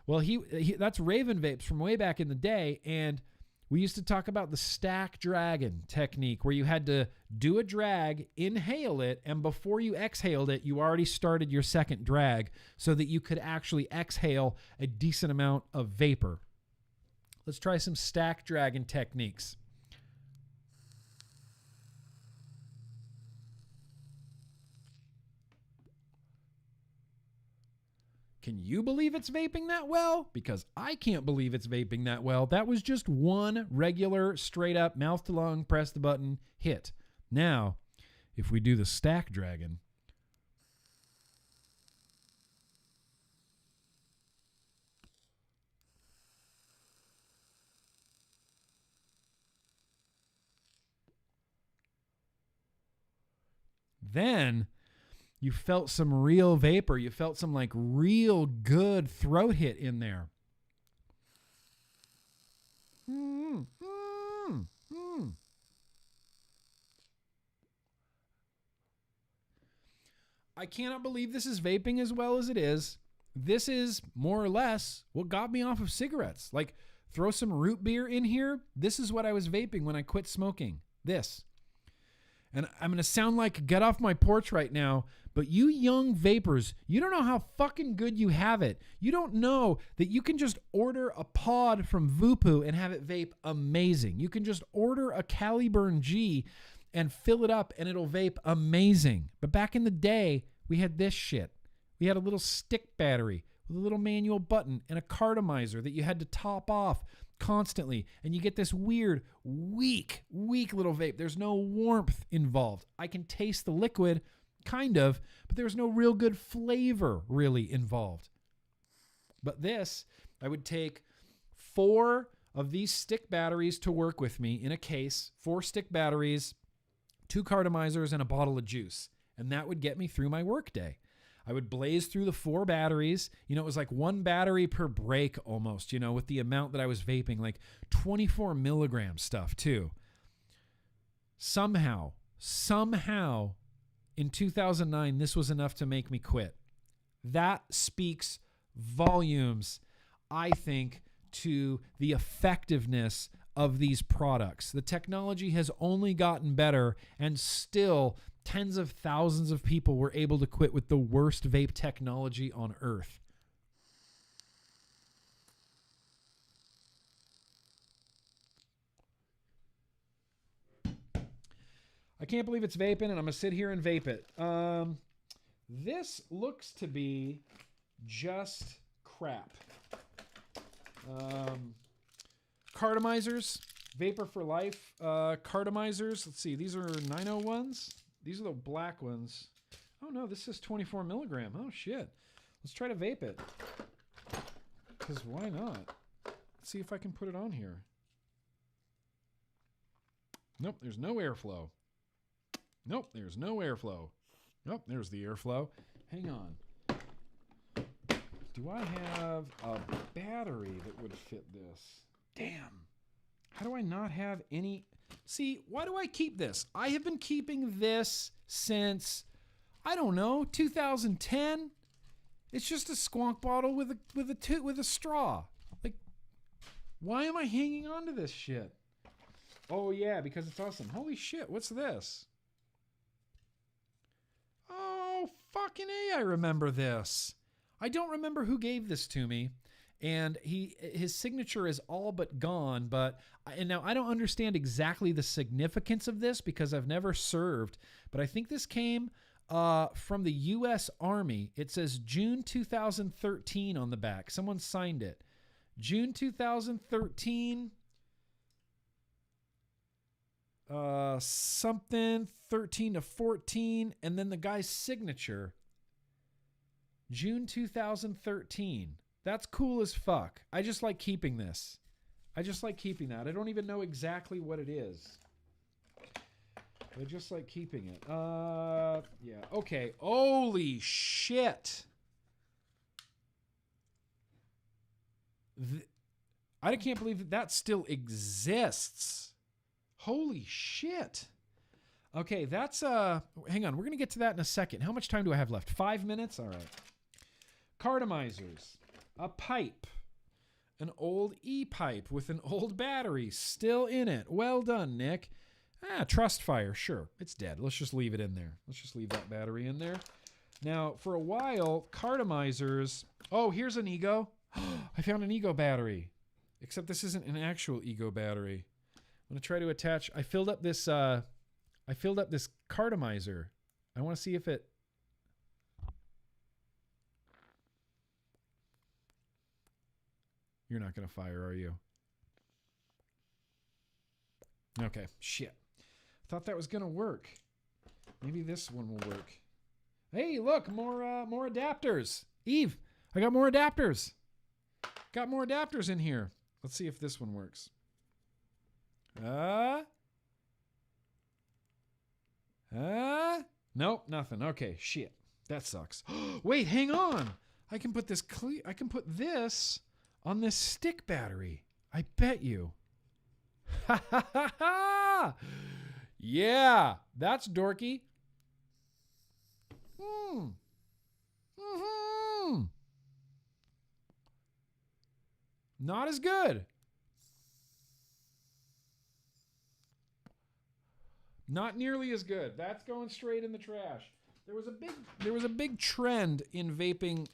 Well, he that's Raven Vapes from way back in the day, and we used to talk about the stack dragon technique where you had to do a drag, inhale it, and before you exhaled it, you already started your second drag so that you could actually exhale a decent amount of vapor. Let's try some stack dragon techniques. Can you believe it's vaping that well? Because I can't believe it's vaping that well. That was just one regular, straight up, mouth to lung, press the button, hit. Now, if we do the Stack Dragon, then you felt some real vapor. You felt some like real good throat hit in there. I cannot believe this is vaping as well as it is. This is more or less what got me off of cigarettes. Like, throw some root beer in here. This is what I was vaping when I quit smoking. This. And I'm going to sound like get off my porch right now, but you young vapors, you don't know how fucking good you have it. You don't know that you can just order a pod from Voopoo and have it vape amazing. You can just order a Caliburn G and fill it up and it'll vape amazing. But back in the day, we had this shit. We had a little stick battery with a little manual button and a cartomizer that you had to top off constantly, and you get this weird, weak little vape. There's no warmth involved. I can taste the liquid, kind of, but there's no real good flavor really involved. But this, I would take 4 of these stick batteries to work with me in a case, 4 stick batteries, 2 cartomizers, and a bottle of juice, and that would get me through my workday. I would blaze through the 4 batteries. You know, it was like 1 battery per break almost, you know, with the amount that I was vaping, like 24 milligram stuff too. Somehow, in 2009, this was enough to make me quit. That speaks volumes, I think, to the effectiveness of these products. The technology has only gotten better, and still tens of thousands of people were able to quit with the worst vape technology on earth. I can't believe it's vaping, and I'm going to sit here and vape it. This looks to be just crap. Cartomizers, Vapor for Life cartomizers. Let's see, these are 901s. These are the black ones. Oh no, this is 24 milligram. Oh shit. Let's try to vape it. Because why not? Let's see if I can put it on here. Nope, there's no airflow. Nope, there's no airflow. Nope, there's the airflow. Hang on. Do I have a battery that would fit this? Damn. How do I not have any... See, why do I keep this? I have been keeping this since, I don't know, 2010. It's just a squonk bottle with a straw. Like, why am I hanging on to this shit? Oh yeah, because it's awesome. Holy shit, what's this? Oh, fucking A, I remember this. I don't remember who gave this to me. And his signature is all but gone, and now I don't understand exactly the significance of this because I've never served, but I think this came from the U.S. Army. It says June 2013 on the back. Someone signed it. June 2013, something 13 to 14, and then the guy's signature, June 2013. That's cool as fuck. I just like keeping this. I just like keeping that. I don't even know exactly what it is. I just like keeping it. Yeah. Okay. Holy shit. I can't believe that still exists. Holy shit. Okay, that's hang on. We're going to get to that in a second. How much time do I have left? 5 minutes? All right. Cartomizers. A pipe, an old E-pipe with an old battery still in it. Well done, Nick. Trust fire, sure. It's dead. Let's just leave it in there. Let's just leave that battery in there. Now, for a while, cartomizers... Oh, here's an Ego. I found an Ego battery. Except this isn't an actual Ego battery. I'm going to try to attach... I filled up this cartomizer. I want to see if it... You're not going to fire, are you? Okay, shit. Thought that was going to work. Maybe this one will work. Hey, look, more adapters. Eve, I got more adapters. Got more adapters in here. Let's see if this one works. Nope, nothing. Okay, shit. That sucks. Wait, hang on. I can put this on this stick battery. I bet you. Ha ha ha ha! Yeah, that's dorky. Not as good. Not nearly as good. That's going straight in the trash. There was a big trend in vaping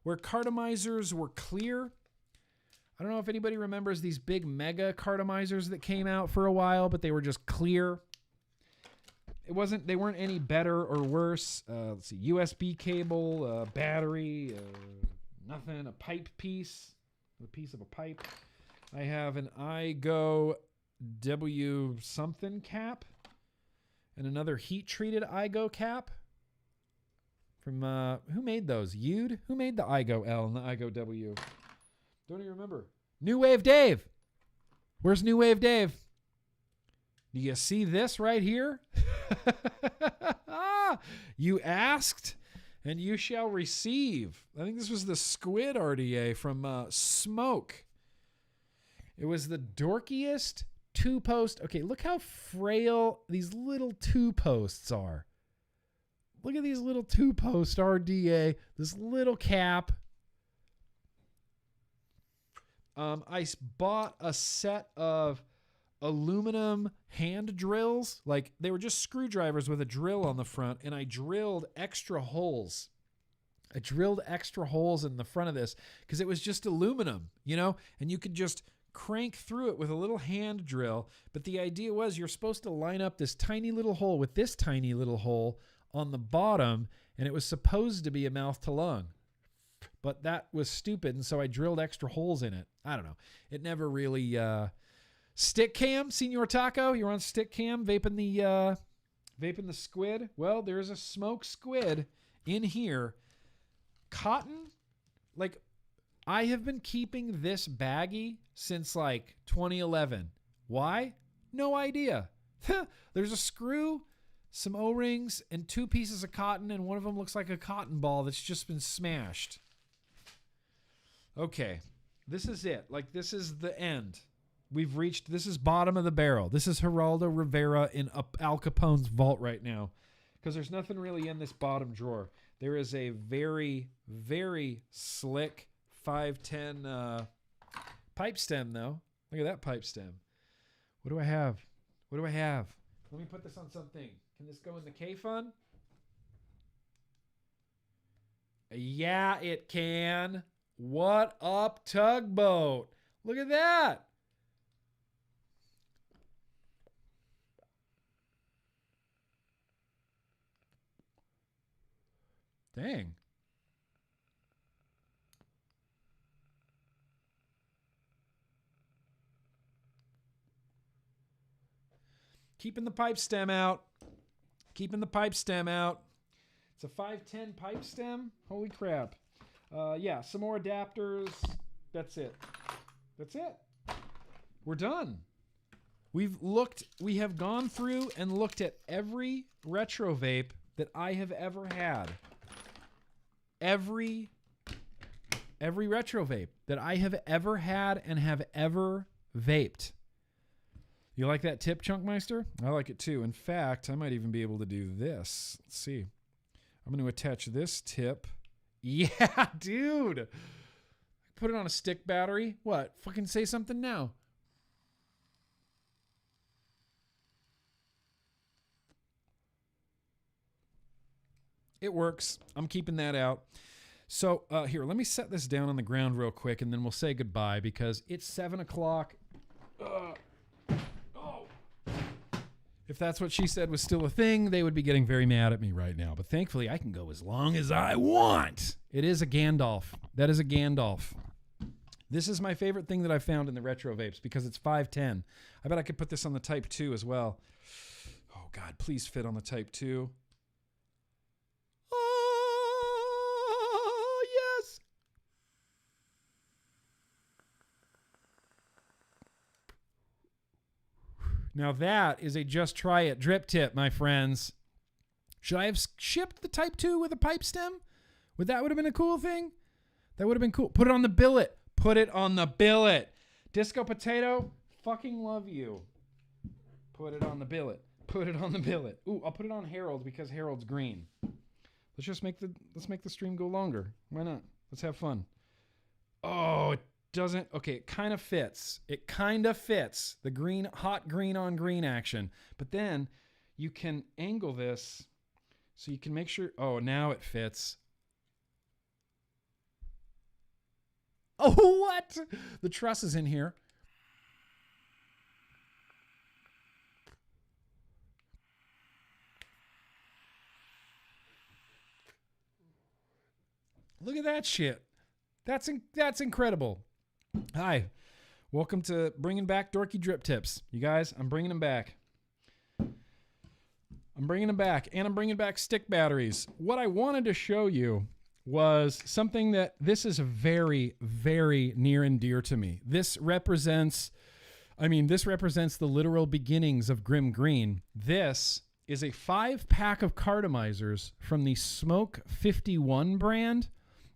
where cartomizers were clear. I don't know if anybody remembers these big mega cartomizers that came out for a while, but they were just clear. They weren't any better or worse. Let's see, USB cable, battery, nothing, a pipe piece, a piece of a pipe. I have an iGo W something cap and another heat treated iGo cap from who made those? Yude? Who made the iGo L and the iGo W? Don't even remember. New Wave Dave. Where's New Wave Dave? Do you see this right here? You asked and you shall receive. I think this was the Squid RDA from Smoke. It was the dorkiest two-post. Okay, look how frail these little two-posts are. Look at these little two-post RDA. This little cap. I bought a set of aluminum hand drills. Like, they were just screwdrivers with a drill on the front, and I drilled extra holes. I drilled extra holes in the front of this because it was just aluminum, you know, and you could just crank through it with a little hand drill. But the idea was you're supposed to line up this tiny little hole with this tiny little hole on the bottom, and it was supposed to be a mouth to lung. But that was stupid, and so I drilled extra holes in it. I don't know. It never really... Stick cam, Senor Taco, you're on stick cam, vaping the squid. Well, there's a smoked squid in here. Cotton, like, I have been keeping this baggie since like 2011. Why? No idea. There's a screw, some O-rings, and 2 pieces of cotton, and one of them looks like a cotton ball that's just been smashed. Okay, this is it. Like, this is the end. We've reached, this is bottom of the barrel. This is Geraldo Rivera in Al Capone's vault right now, because there's nothing really in this bottom drawer. There is a very, very slick 510 pipe stem, though. Look at that pipe stem. What do I have? What do I have? Let me put this on something. Can this go in the K-Fun? Yeah, it can. What up, Tugboat? Look at that. Dang. Keeping the pipe stem out. Keeping the pipe stem out. It's a 510 pipe stem. Holy crap. Yeah, some more adapters. That's it. That's it. We're done. We have gone through and looked at every retro vape that I have ever had. Every retro vape that I have ever had and have ever vaped. You like that tip, Chunkmeister? I like it too. In fact, I might even be able to do this. Let's see. I'm going to attach this tip. Yeah, dude. Put it on a stick battery. What? Fucking say something now. It works. I'm keeping that out. So here, let me set this down on the ground real quick, and then we'll say goodbye because it's 7 o'clock. If that's what she said was still a thing, they would be getting very mad at me right now. But thankfully, I can go as long as I want. It is a Gandalf. That is a Gandalf. This is my favorite thing that I found in the retro vapes because it's 510. I bet I could put this on the Type 2 as well. Oh, God, please fit on the Type 2. Oh, yes. Now that is a just try it drip tip, my friends. Should I have shipped the Type 2 with a pipe stem? Would that have been a cool thing? That would have been cool. Put it on the billet. Put it on the billet. Disco Potato, fucking love you. Put it on the billet. Put it on the billet. Ooh, I'll put it on Harold because Harold's green. Let's make the stream go longer. Why not? Let's have fun. Oh, it doesn't. Okay, it kind of fits. It kind of fits the green, hot green on green action. But then you can angle this so you can make sure. Oh, now it fits. Oh, what? The truss is in here. Look at that shit. That's incredible. Hi. Welcome to bringing back dorky drip tips. You guys, I'm bringing them back. I'm bringing them back. And I'm bringing back stick batteries. What I wanted to show you was something that this is very, very near and dear to me. This represents the literal beginnings of GrimmGreen. This is a 5-pack of cartomizers from the Smoke 51 brand.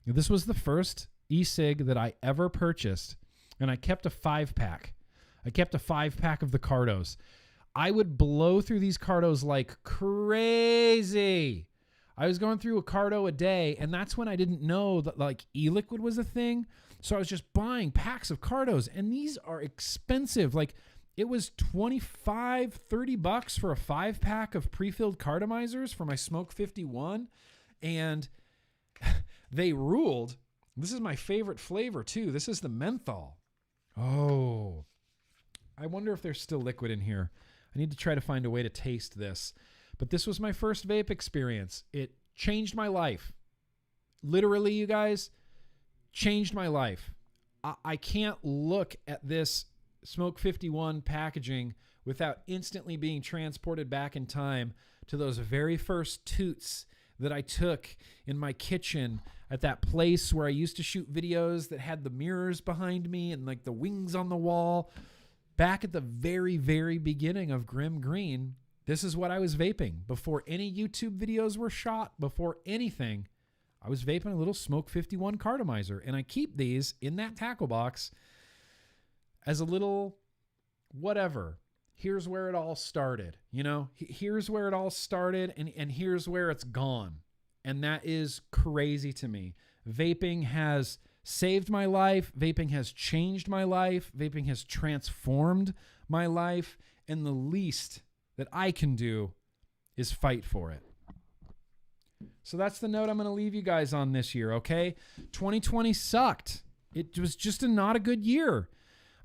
This was the first e-cig that I ever purchased, and I kept a 5-pack. I kept a 5-pack of the cartos. I would blow through these cartos like crazy. I was going through a carto a day, and that's when I didn't know that like e-liquid was a thing. So I was just buying packs of cartos, and these are expensive. Like it was $25-30 for a 5-pack of pre-filled cartomizers for my Smoke 51, and they ruled. This is my favorite flavor too. This is the menthol. Oh, I wonder if there's still liquid in here. I need to try to find a way to taste this. But this was my first vape experience. It changed my life. Literally, you guys, changed my life. I can't look at this Smoke 51 packaging without instantly being transported back in time to those very first toots that I took in my kitchen at that place where I used to shoot videos that had the mirrors behind me and like the wings on the wall. Back at the very, very beginning of GrimmGreen, this is what I was vaping. Before any YouTube videos were shot, before anything, I was vaping a little Smoke 51 cartomizer. And I keep these in that tackle box as a little whatever. Here's where it all started. You know, here's where it all started, and here's where it's gone. And that is crazy to me. Vaping has saved my life. Vaping has changed my life. Vaping has transformed my life. And the least that I can do is fight for it. So that's the note I'm going to leave you guys on this year, okay? 2020 sucked. It was just not a good year.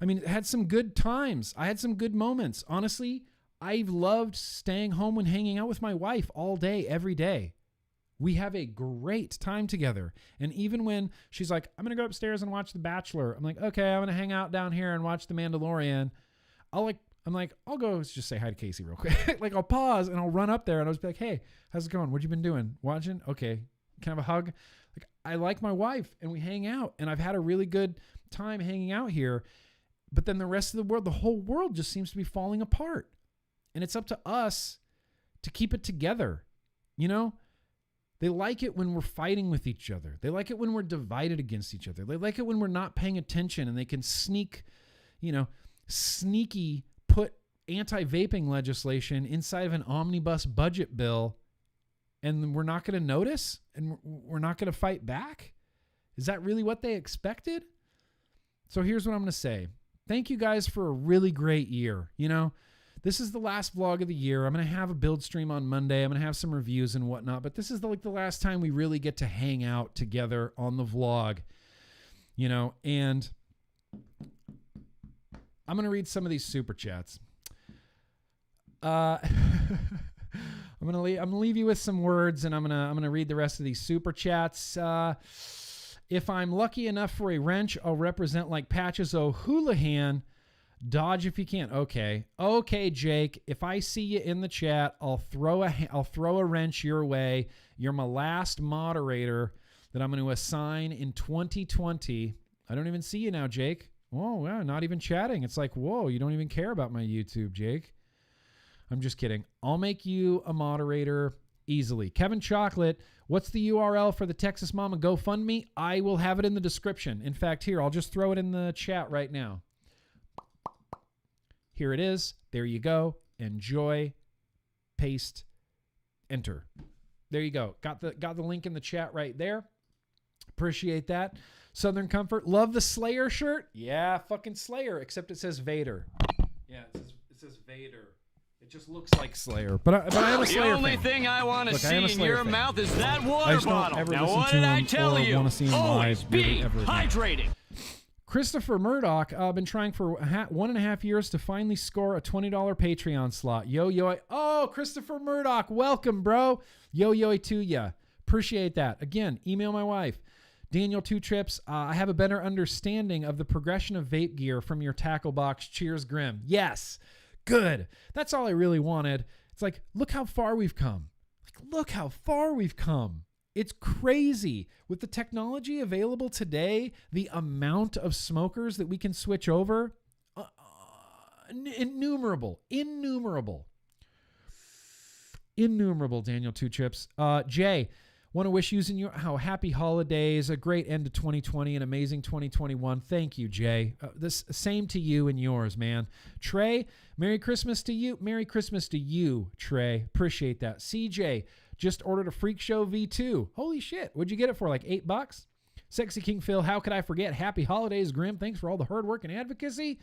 I mean, it had some good times. I had some good moments. Honestly, I've loved staying home and hanging out with my wife all day, every day. We have a great time together. And even when she's like, I'm going to go upstairs and watch The Bachelor, I'm like, okay, I'm going to hang out down here and watch The Mandalorian. I'll go just say hi to Casey real quick. Like, I'll pause and I'll run up there and I'll just be like, hey, how's it going? What you been doing? Watching? Okay. Can I have a hug? Like, I like my wife and we hang out, and I've had a really good time hanging out here. But then the rest of the world, the whole world just seems to be falling apart. And it's up to us to keep it together. You know, they like it when we're fighting with each other. They like it when we're divided against each other. They like it when we're not paying attention and they can sneaky put anti-vaping legislation inside of an omnibus budget bill, and we're not going to notice and we're not going to fight back. Is that really what they expected? So here's what I'm going to say. Thank you guys for a really great year. You know, this is the last vlog of the year. I'm going to have a build stream on Monday. I'm going to have some reviews and whatnot, but this is the last time we really get to hang out together on the vlog, you know, and I'm going to read some of these super chats. I'm going to leave you with some words, and I'm going to read the rest of these super chats. If I'm lucky enough for a wrench, I'll represent like Patches O'Houlihan. Dodge if you can. Okay, Jake. If I see you in the chat, I'll throw a wrench your way. You're my last moderator that I'm going to assign in 2020. I don't even see you now, Jake. Whoa, yeah, not even chatting. It's like, whoa, you don't even care about my YouTube, Jake. I'm just kidding. I'll make you a moderator easily. Kevin Chocolate, what's the URL for the Texas Mama GoFundMe? I will have it in the description. In fact, here, I'll just throw it in the chat right now. Here it is. There you go. Enjoy. Paste. Enter. There you go. Got the link in the chat right there. Appreciate that. Southern Comfort. Love the Slayer shirt. Yeah, fucking Slayer, except it says Vader. Yeah, it says Vader. It just looks like Slayer. But I am a Slayer fan. The only thing I want to see in your mouth is that water bottle. Now, what did I tell you? Always be hydrating. Christopher Murdoch, I've been trying for 1.5 years to finally score a $20 Patreon slot. Oh, Christopher Murdoch, welcome, bro. Yo to ya. Appreciate that. Again, email my wife. Daniel Two Trips, I have a better understanding of the progression of vape gear from your tackle box. Cheers, Grimm. Yes, good. That's all I really wanted. It's like, look how far we've come. It's crazy. With the technology available today, the amount of smokers that we can switch over, innumerable, Daniel Two Trips. Jay, want to wish you and happy holidays, a great end to 2020, an amazing 2021. Thank you, Jay. This same to you and yours, man. Trey, Merry Christmas to you. Merry Christmas to you, Trey. Appreciate that. CJ, just ordered a Freak Show V2. Holy shit. What'd you get it for? Like $8? Sexy King Phil, how could I forget? Happy holidays, Grimm. Thanks for all the hard work and advocacy.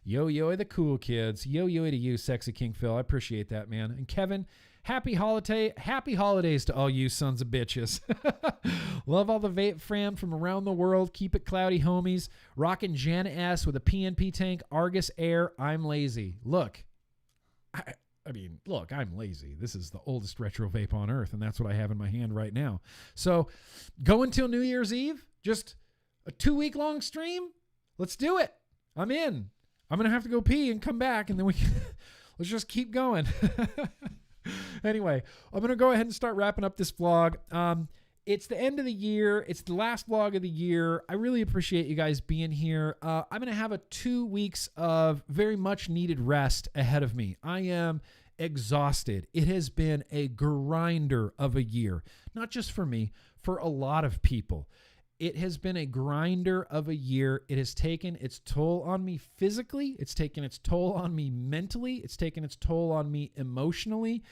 Yo, the cool kids. Yo, to you, Sexy King Phil. I appreciate that, man. And Kevin, happy holidays to all you sons of bitches. Love all the vape fam from around the world. Keep it cloudy, homies. Rockin' Jan S with a PNP tank. Argus Air. I'm lazy. Look, I'm lazy. This is the oldest retro vape on earth, and that's what I have in my hand right now. So go until New Year's Eve. Just a 2-week-long stream. Let's do it. I'm in. I'm going to have to go pee and come back, and then let's just keep going. Anyway, I'm going to go ahead and start wrapping up this vlog. It's the end of the year. It's the last vlog of the year. I really appreciate you guys being here. I'm going to have a 2 weeks of very much needed rest ahead of me. I am exhausted. It has been a grinder of a year, not just for me, for a lot of people. It has been a grinder of a year. It has taken its toll on me physically. It's taken its toll on me mentally. It's taken its toll on me emotionally.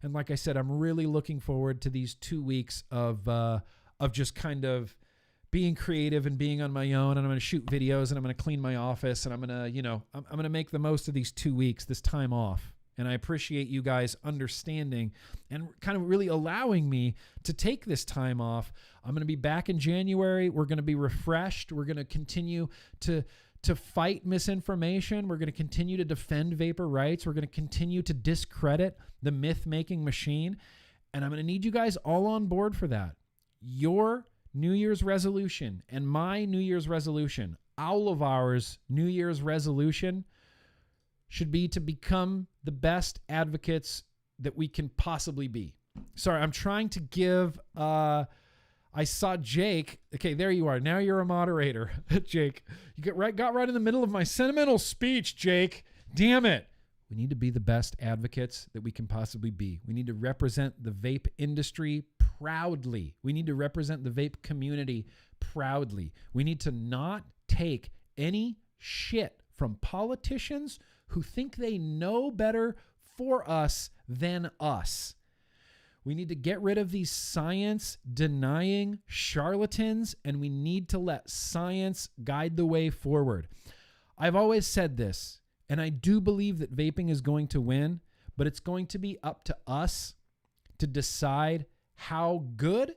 And like I said, I'm really looking forward to these 2 weeks of just kind of being creative and being on my own. And I'm going to shoot videos and I'm going to clean my office and I'm going to, I'm going to make the most of these 2 weeks, this time off. And I appreciate you guys understanding and kind of really allowing me to take this time off. I'm going to be back in January. We're going to be refreshed. We're going to continue to fight misinformation. We're going to continue to defend vapor rights. We're going to continue to discredit the myth-making machine. And I'm going to need you guys all on board for that. Your New Year's resolution and my New Year's resolution, all of ours New Year's resolution, should be to become the best advocates that we can possibly be. Sorry, I'm trying to give... I saw Jake. Okay, there you are. Now you're a moderator. Jake, you got right in the middle of my sentimental speech, Jake. Damn it. We need to be the best advocates that we can possibly be. We need to represent the vape industry proudly. We need to represent the vape community proudly. We need to not take any shit from politicians who think they know better for us than us. We need to get rid of these science-denying charlatans, and we need to let science guide the way forward. I've always said this, and I do believe that vaping is going to win, but it's going to be up to us to decide how good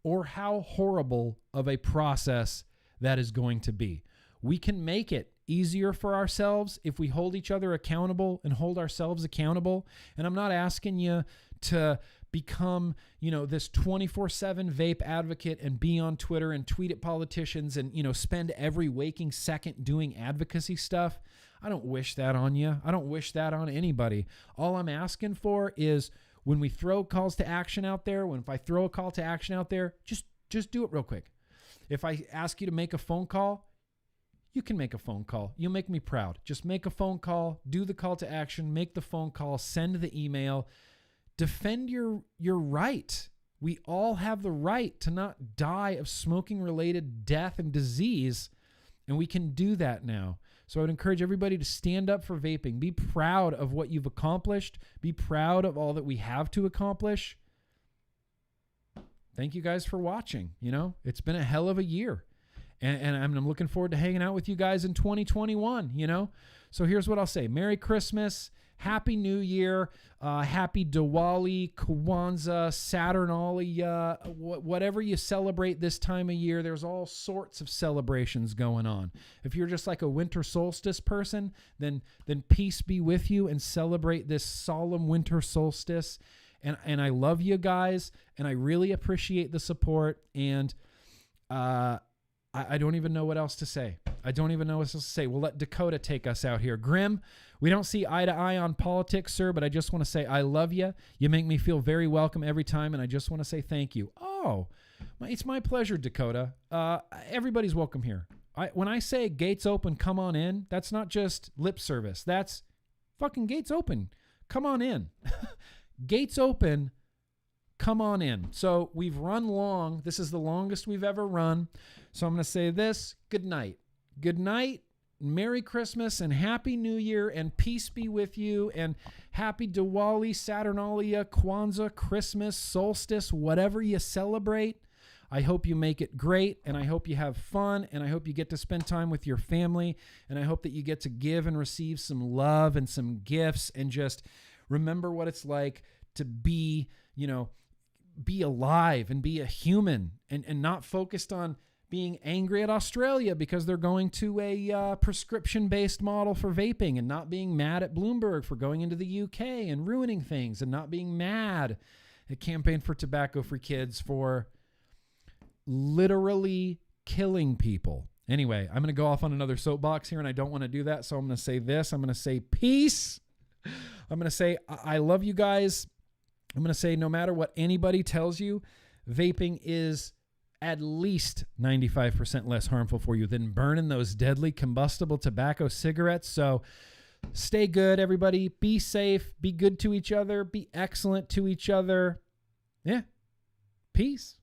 or how horrible of a process that is going to be. We can make it easier for ourselves if we hold each other accountable and hold ourselves accountable. And I'm not asking you to become, this 24/7 vape advocate and be on Twitter and tweet at politicians and, spend every waking second doing advocacy stuff. I don't wish that on you. I don't wish that on anybody. All I'm asking for is when we throw calls to action out there, if I throw a call to action out there, just do it real quick. If I ask you to make a phone call, you can make a phone call. You'll make me proud. Just make a phone call, do the call to action, make the phone call, send the email. Defend your right. We all have the right to not die of smoking-related death and disease, and we can do that now. So I would encourage everybody to stand up for vaping. Be proud of what you've accomplished. Be proud of all that we have to accomplish. Thank you guys for watching. It's been a hell of a year. And I'm looking forward to hanging out with you guys in 2021, So here's what I'll say. Merry Christmas. Happy New Year. Happy Diwali, Kwanzaa, Saturnalia, whatever you celebrate this time of year. There's all sorts of celebrations going on. If you're just like a winter solstice person, then peace be with you and celebrate this solemn winter solstice. And I love you guys, and I really appreciate the support. And I don't even know what else to say. We'll let Dakota take us out here. Grimm, we don't see eye to eye on politics, sir, but I just want to say I love you. You make me feel very welcome every time, and I just want to say thank you. Oh, it's my pleasure, Dakota. Everybody's welcome here. When I say gates open, come on in, that's not just lip service. That's fucking gates open. Come on in. Gates open. Come on in. So we've run long. This is the longest we've ever run. So I'm going to say this. Good night. Good night. Merry Christmas and Happy New Year, and peace be with you, and Happy Diwali, Saturnalia, Kwanzaa, Christmas, solstice, whatever you celebrate. I hope you make it great, and I hope you have fun, and I hope you get to spend time with your family, and I hope that you get to give and receive some love and some gifts, and just remember what it's like to be, be alive and be a human, and not focused on being angry at Australia because they're going to a prescription-based model for vaping, and not being mad at Bloomberg for going into the UK and ruining things, and not being mad at Campaign for Tobacco-Free Kids for literally killing people. Anyway, I'm going to go off on another soapbox here, and I don't want to do that, so I'm going to say this. I'm going to say peace. I'm going to say I love you guys. I'm going to say no matter what anybody tells you, vaping is at least 95% less harmful for you than burning those deadly combustible tobacco cigarettes. So stay good, everybody. Be safe. Be good to each other. Be excellent to each other. Yeah. Peace.